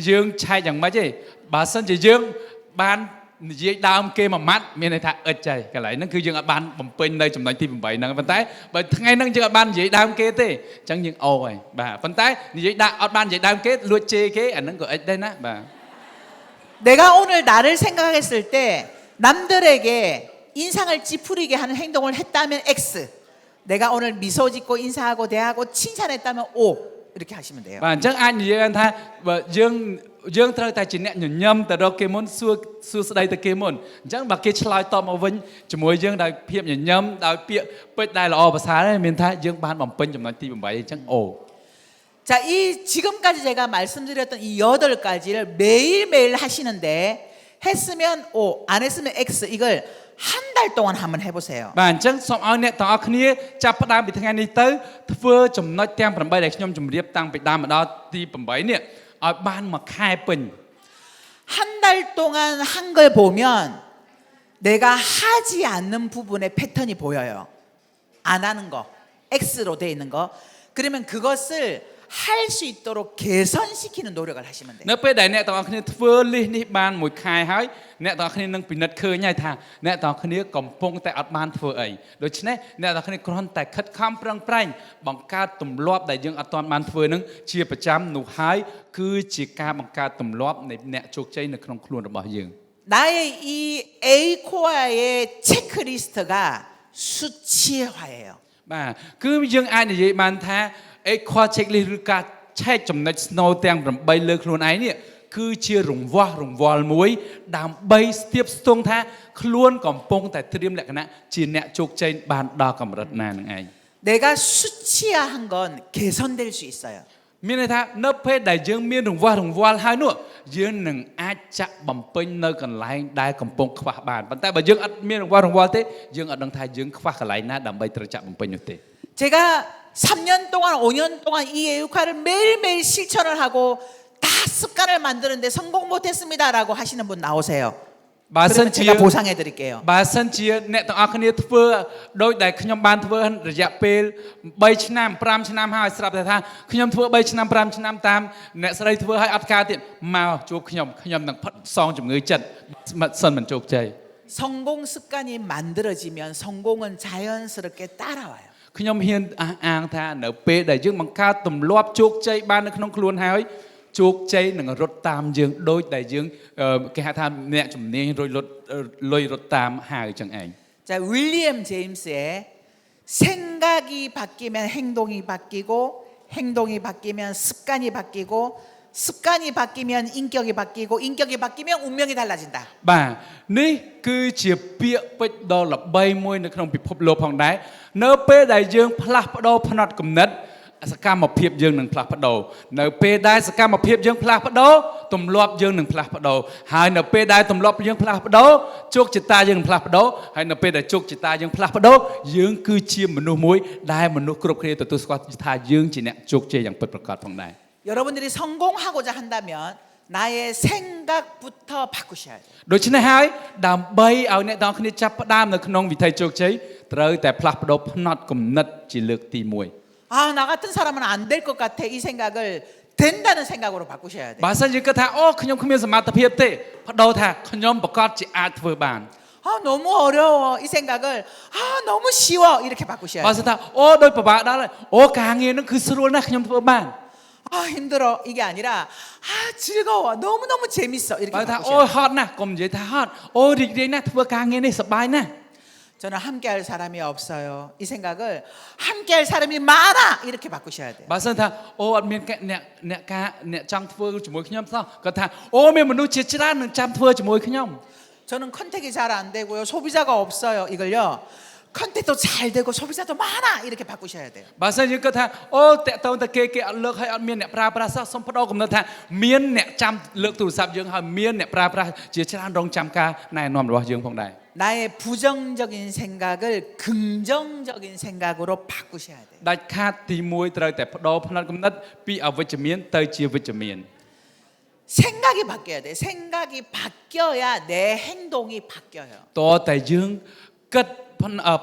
យើងឆែកយ៉ាងម៉េចទេបើសិនជាយើងបាននិយាយដើមគេមួយម៉ាត់មានន័យថាឥតចៃកន្លែងហ្នឹងគឺយើងអត់បានបំពេញនៅចំណុចទី8ហ្នឹងប៉ុន្តែបើថ្ងៃហ្នឹងយើងអត់បាននិយាយដើមគេទេអញ្ចឹងយើងអូហើយបាទប៉ុន្តែនិយាយអត់បាននិយាយដើមគេលួចជេរគេអាហ្នឹងក៏ឥតដែរណាបាទ 내가 오늘 나를 생각했을 때 남들에게 인상을 찌푸리게 하는 행동을 했다면 X, 내가 오늘 미소 짓고 인사하고 대하고 칭찬했다면 O 이렇게 하시면 돼요. បាទអញ្ចឹងអាចនិយាយថាបើយើងត្រូវតែជាអ្នកញញឹមទៅរកគេមុនសួរស្ដីទៅគេមុនអញ្ចឹងបើគេឆ្លើយតបមកវិញជាមួយយើងដោយភាពញញឹមដោយពាក្យពេចន៍ដែលល្អប្រសើរមានថាយើងបានបំពេញចំណុចទី8អញ្ចឹងអូ 자, 이 지금까지 제가 말씀드렸던 이 8가지를 매일매일 하시는데 했으면 O, 안 했으면 X 이걸 한 달 동안 한번 해보세요. បាទអញ្ចឹងសូមឲ្យអ្នកទាំងអស់គ្នាចាប់ផ្ដើមពីថ្ងៃនេះទៅធ្វើចំណុចទាំង8ដែលខ្ញុំជម្រាបតាំងពីដើមមកដល់ទី8នេះឲ្យបានមួយខែពេញ 한 달 동안 한 걸 보면 내가 하지 않는 부분의 패턴이 보여요. 안 하는 거, X로 돼 있는 거. 그러면 그것을 할 수 있도록 개선시키는 노력을 하시면 돼요. នៅពេលដែលអ្នកទាំងអស់គ្នាធ្វើលិសនេះបានមួយខែហើយអ្នកទាំងអស់គ្នានឹងពិនិត្យឃើញហើយថាអ្នកទាំងអស់គ្នាកំពុងតែអត់បានធ្វើអីដូច្នេះអ្នកទាំងអស់គ្នាគ្រាន់តែខិតខំប្រឹងប្រែងបង្កើតទម្លាប់ដែលយើងអត់ទាន់បានធ្វើនឹងជាប្រចាំនោះហើយគឺជាការបង្កើតទម្លាប់នៃអ្នកជោគជ័យនៅក្នុងខ្លួនរបស់យើង 나의 이 에이코아의 체크리스트가 수치화예요. បាទគឺយើងអាចនិយាយបានថា Equal checklist ឬការឆែកចំណុចស្នូលទាំង8លើខ្លួនឯងនេះគឺជារង្វាស់រង្វាល់មួយដើម្បីស្ទាបស្ទង់ថាខ្លួនកំពុងតែត្រៀមលក្ខណៈជាអ្នកជោគជ័យបានដល់កម្រិតណានឹងឯង 내가 수치화한 건 개선될 수 있어요. មានន័យថានៅពេលដែលយើងមានរង្វាស់រង្វាល់ហើយនោះយើងនឹងអាចចាក់បំពេញនៅកន្លែងដែលកំពុងខ្វះបានប៉ុន្តែបើយើងអត់មានរង្វាស់រង្វាល់ទេយើងអត់ដឹងថាយើងខ្វះកន្លែងណាដើម្បីត្រូវចាក់បំពេញនោះទេ 제가 3년 동안 5년 동안 이 에이코아를 매일매일 실천을 하고 다 습관을 만드는데 성공 못했습니다라고 하시는 분 나오세요. បើសិន 그러면 ជា 제가 보상해 드릴게요. បើសិនជាអ្នកទាំងអស់គ្នាធ្វើដោយដែលខ្ញុំបានធ្វើរយៈពេល3ឆ្នាំ5ឆ្នាំហើយស្រាប់តែថាខ្ញុំធ្វើ3ឆ្នាំ5ឆ្នាំតាមអ្នកស្រីធ្វើឲ្យអត់កើតទៀតមកជួបខ្ញុំនឹងផឹកសងជំងឺចិត្តសិនមិនជោគជ័យ 성공 습관이 만들어지면 성공은 자연스럽게 따라와요. ខ្ញុំហ៊ានអះអាងថានៅពេលដែលយើងបង្កើតទម្លាប់ជោគជ័យបាននៅក្នុងខ្លួនហើយជោគជ័យនឹងរត់តាមយើងដូចដែលយើងគេហៅថាអ្នកជំនាញលុយរត់តាមហើយចឹងឯង 자, 윌리엄 제임스의 생각이 바뀌면 행동이 바뀌고 행동이 바뀌면 습관이 바뀌고 습관이 바뀌면 인격이 바뀌고 인격이 바뀌면 운명이 달라진다. បាទនេះគឺជាពាក្យពេចន៍ដ៏ល្បីមួយនៅក្នុងពិភពលោកផងដែរនៅពេលដែលយើងផ្លាស់ប្ដូរផ្នត់គំនិតសកម្មភាពយើងនឹងផ្លាស់ប្ដូរនៅពេលដែលសកម្មភាពយើងផ្លាស់ប្ដូរទម្លាប់យើងនឹងផ្លាស់ប្ដូរហើយនៅពេលដែលទម្លាប់យើងផ្លាស់ប្ដូរជោគជតាយើងនឹងផ្លាស់ប្ដូរហើយនៅពេលដែលជោគជតាយើងផ្លាស់ប្ដូរយើងគឺជាមនុស្សមួយដែលមនុស្សគ្រប់គ្នាទទួលស្គាល់ថាយើងជាអ្នកជោគជ័យយ៉ាងពិតប្រាកដផងដែរ 여러분들이 성공하고자 한다면 나의 생각부터 바꾸셔야 돼요. ដូច្នេះហើយដើម្បីឲ្យអ្នកទាំងគ្នាចាប់ផ្ដើមនៅក្នុងវិថីជោគជ័យត្រូវតែផ្លាស់ប្ដូរផ្នត់គំនិតជាលើកទី1 아, 나 같은 사람은 안 될 것 같아. 이 생각을 된다는 생각으로 바꾸셔야 돼요. បើសិនយើងគិតថាអូខ្ញុំគ្មានសមត្ថភាពទេបដូរថាខ្ញុំប្រកាសជាអាចធ្វើបាន 아, 너무 어려워. 이 생각을 아, 너무 쉬워. 이렇게 바꾸셔야 បើ 돼요. សិនថាអូដូចពិបាកដល់ហើយអូការងារនឹងគឺស្រួលណាស់ខ្ញុំធ្វើបាន 아, 힘들어. 이게 아니라 아, 즐거워. 너무너무 재밌어. 이렇게 បើថាអូ 바꾸셔야 돼요. ហត់ណាស់កុំនិយាយថាហត់អូរីករាយណាស់ធ្វើការងារនេះសប្បាយណាស់ 저는 함께 할 사람이 없어요. 이 생각을 함께 할 사람이 많아. 이렇게 바꾸셔야 돼요. បើសិនថាអូអត់មានអ្នកចង់ធ្វើជាមួយខ្ញុំសោះគាត់ថាអូមានមនុស្សជាច្រើននឹងចាំធ្វើជាមួយខ្ញុំ 저는 컨택이 잘 안 되고요. 소비자가 없어요. 이걸요. 컨택도 잘 되고 소비자도 많아. 이렇게 바꾸셔야 돼요. បើសិនយើងគិតថាអូតេតងតែគេអត់លើកឲ្យអត់មានអ្នកប្រើប្រាស់សោះសូមបដូរគំនិតថាមានអ្នកចាំលើកទូរស័ព្ទយើងហើយមានអ្នកប្រើប្រាស់ជាច្រើនរងចាំការណែនាំរបស់យើងផងដែរ 나의 부정적인 생각을 긍정적인 생각으로 바꾸셔야 돼요. ដាច់ខាតទី1ត្រូវតែបដូរផ្នត់គំនិតពីអវិជ្ជមានទៅជាវិជ្ជមាន 생각이 바뀌어야 돼. 생각이 바뀌어야 내 행동이 바뀌어요. តើតែយើងគិត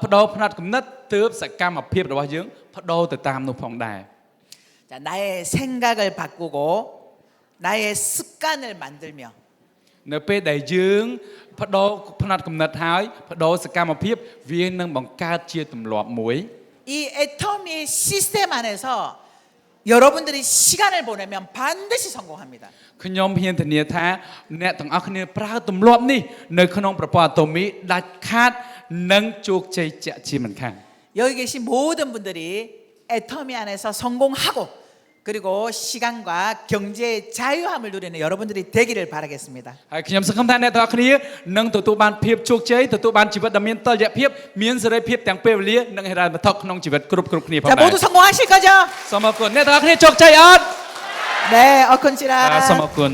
បដូរផ្នត់គំនិតទើបសកម្មភាពរបស់យើងបដូរទៅតាមនោះផងដែរ 자, 나의 생각을 바꾸고 나의 습관을 만들며 នៅពេលដែលយើងបដូរផ្នត់គំនិតហើយបដូរសកម្មភាពវានឹងបង្កើតជាទម្លាប់មួយ 이 애터미 시스템 안에서 여러분들이 시간을 보내면 반드시 성공합니다. ខ្ញុំហ៊ានធានាថាអ្នកទាំងអស់គ្នាប្រើទម្លាប់នេះនៅក្នុងប្រព័ន្ធអាតូមីដាច់ខាតនឹងជោគជ័យជាក់ជាមិនខាន 여기 계신 모든 분들이 애터미 안에서 성공하고 그리고 시간과 경제의 자유함을 누리는 여러분들이 되기를 바라겠습니다. ហើយខ្ញុំសង្ឃឹមថាអ្នកទាំងអស់គ្នានឹងទទួលបានភាពជោគជ័យទទួលបានជីវិតដ៏មានតុល្យភាពមានសេរីភាពទាំងពេលវេលានិងហិរញ្ញវត្ថុក្នុងជីវិតគ្រប់គ្នាផង 자, ដែរ 모두 성공하실 거죠? សូមអរគុណអ្នកទាំងអស់គ្នាជោគជ័យអត់ 네, 어컨지라. សូមអរគុណ